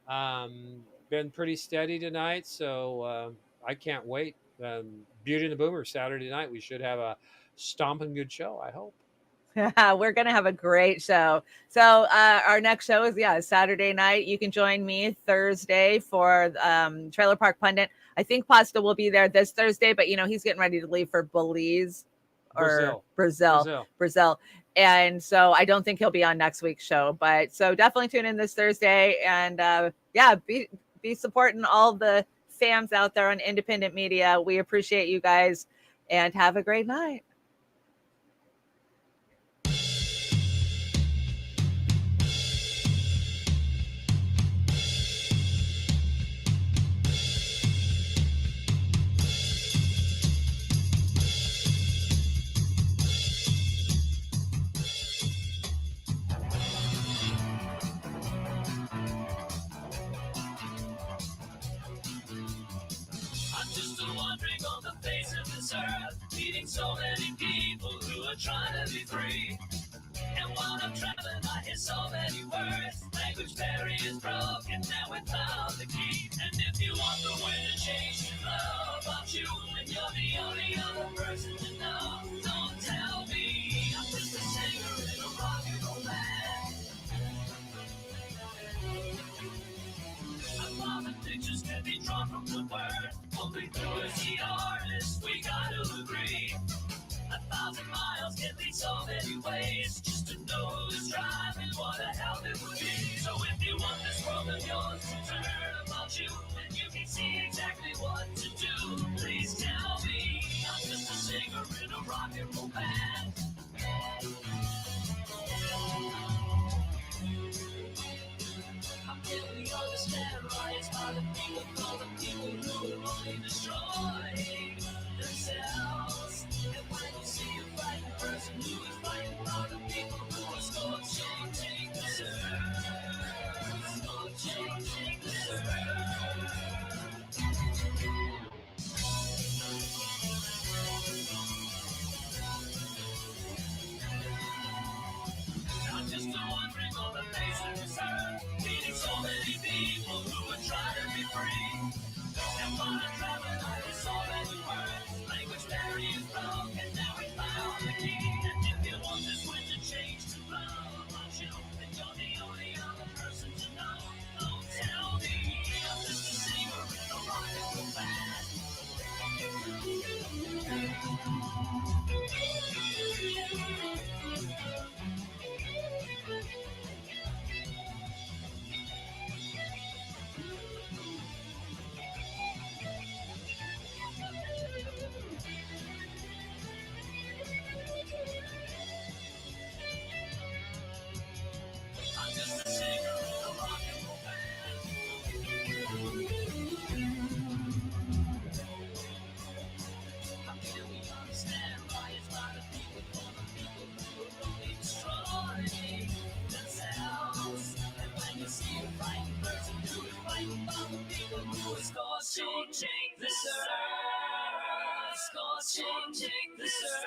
Speaker 2: Been pretty steady tonight. So, I can't wait. Beauty and the Boomer Saturday night. We should have a stomping good show, I hope.
Speaker 1: We're gonna have a great show. So our next show is Saturday night. You can join me Thursday for Trailer Park Pundit. I think Pasta will be there this Thursday, but he's getting ready to leave for Belize or Brazil. And so I don't think he'll be on next week's show. But so definitely tune in this Thursday, and be supporting all the fans out there on independent media. We appreciate you guys, and have a great night.
Speaker 10: Meeting so many people who are trying to be free. And while I'm traveling, I hear so many words. Language barriers broken, now we found the key. And if you want the way to change your love about you, and you're the only other person to know, don't tell me I'm just a singer in a rock and roll band. I thought the pictures can be drawn from the word. Only through as the artist, we got to agree. 1,000 miles can lead so many ways. Just to know who's driving, what a hell it would be. So if you want this world of yours to turn about you, and you can see exactly what to do, please tell me. I'm just a singer in a rock and roll band. How can we understand riots by the people for the people who are only destroying themselves? And when you see a fighting person who is fighting for the people who are scorching this earth, scorching this earth. Not just a wandering on the face of this earth, meeting so many people who are trying to be free. And while I'm traveling, I hear so many words. Language barriers broken, now we found the key. And if you want this wind to change to blow about you, then you're the only other person to know. Oh, tell me, I'm just a singer in a rock and roll band. I'm just a singer in a rock and roll band. How can we understand riots by the people for the people who are only destroying themselves? And when you see a frightened person who is fighting for the people who are scorching this earth, scorching this earth.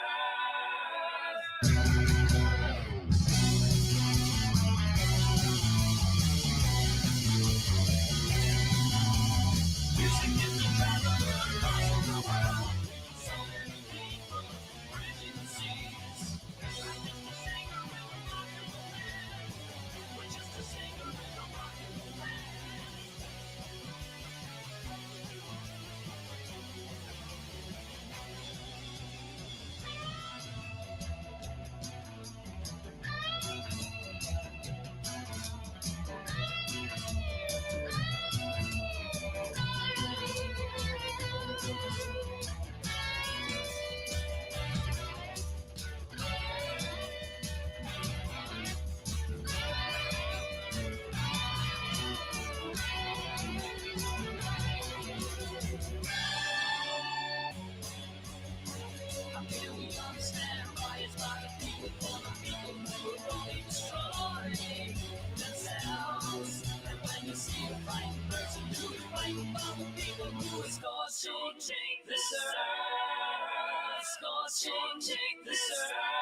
Speaker 10: Music is the traveler across the world. So many people bridging the seas. I'm just a singer in a rock and roll band. We're just a singer in a rock and roll band. How can we understand riots by the people for the people who are only destroying themselves? And when you see a frightened person who is fighting for the people who are scorching this earth, scorching this earth.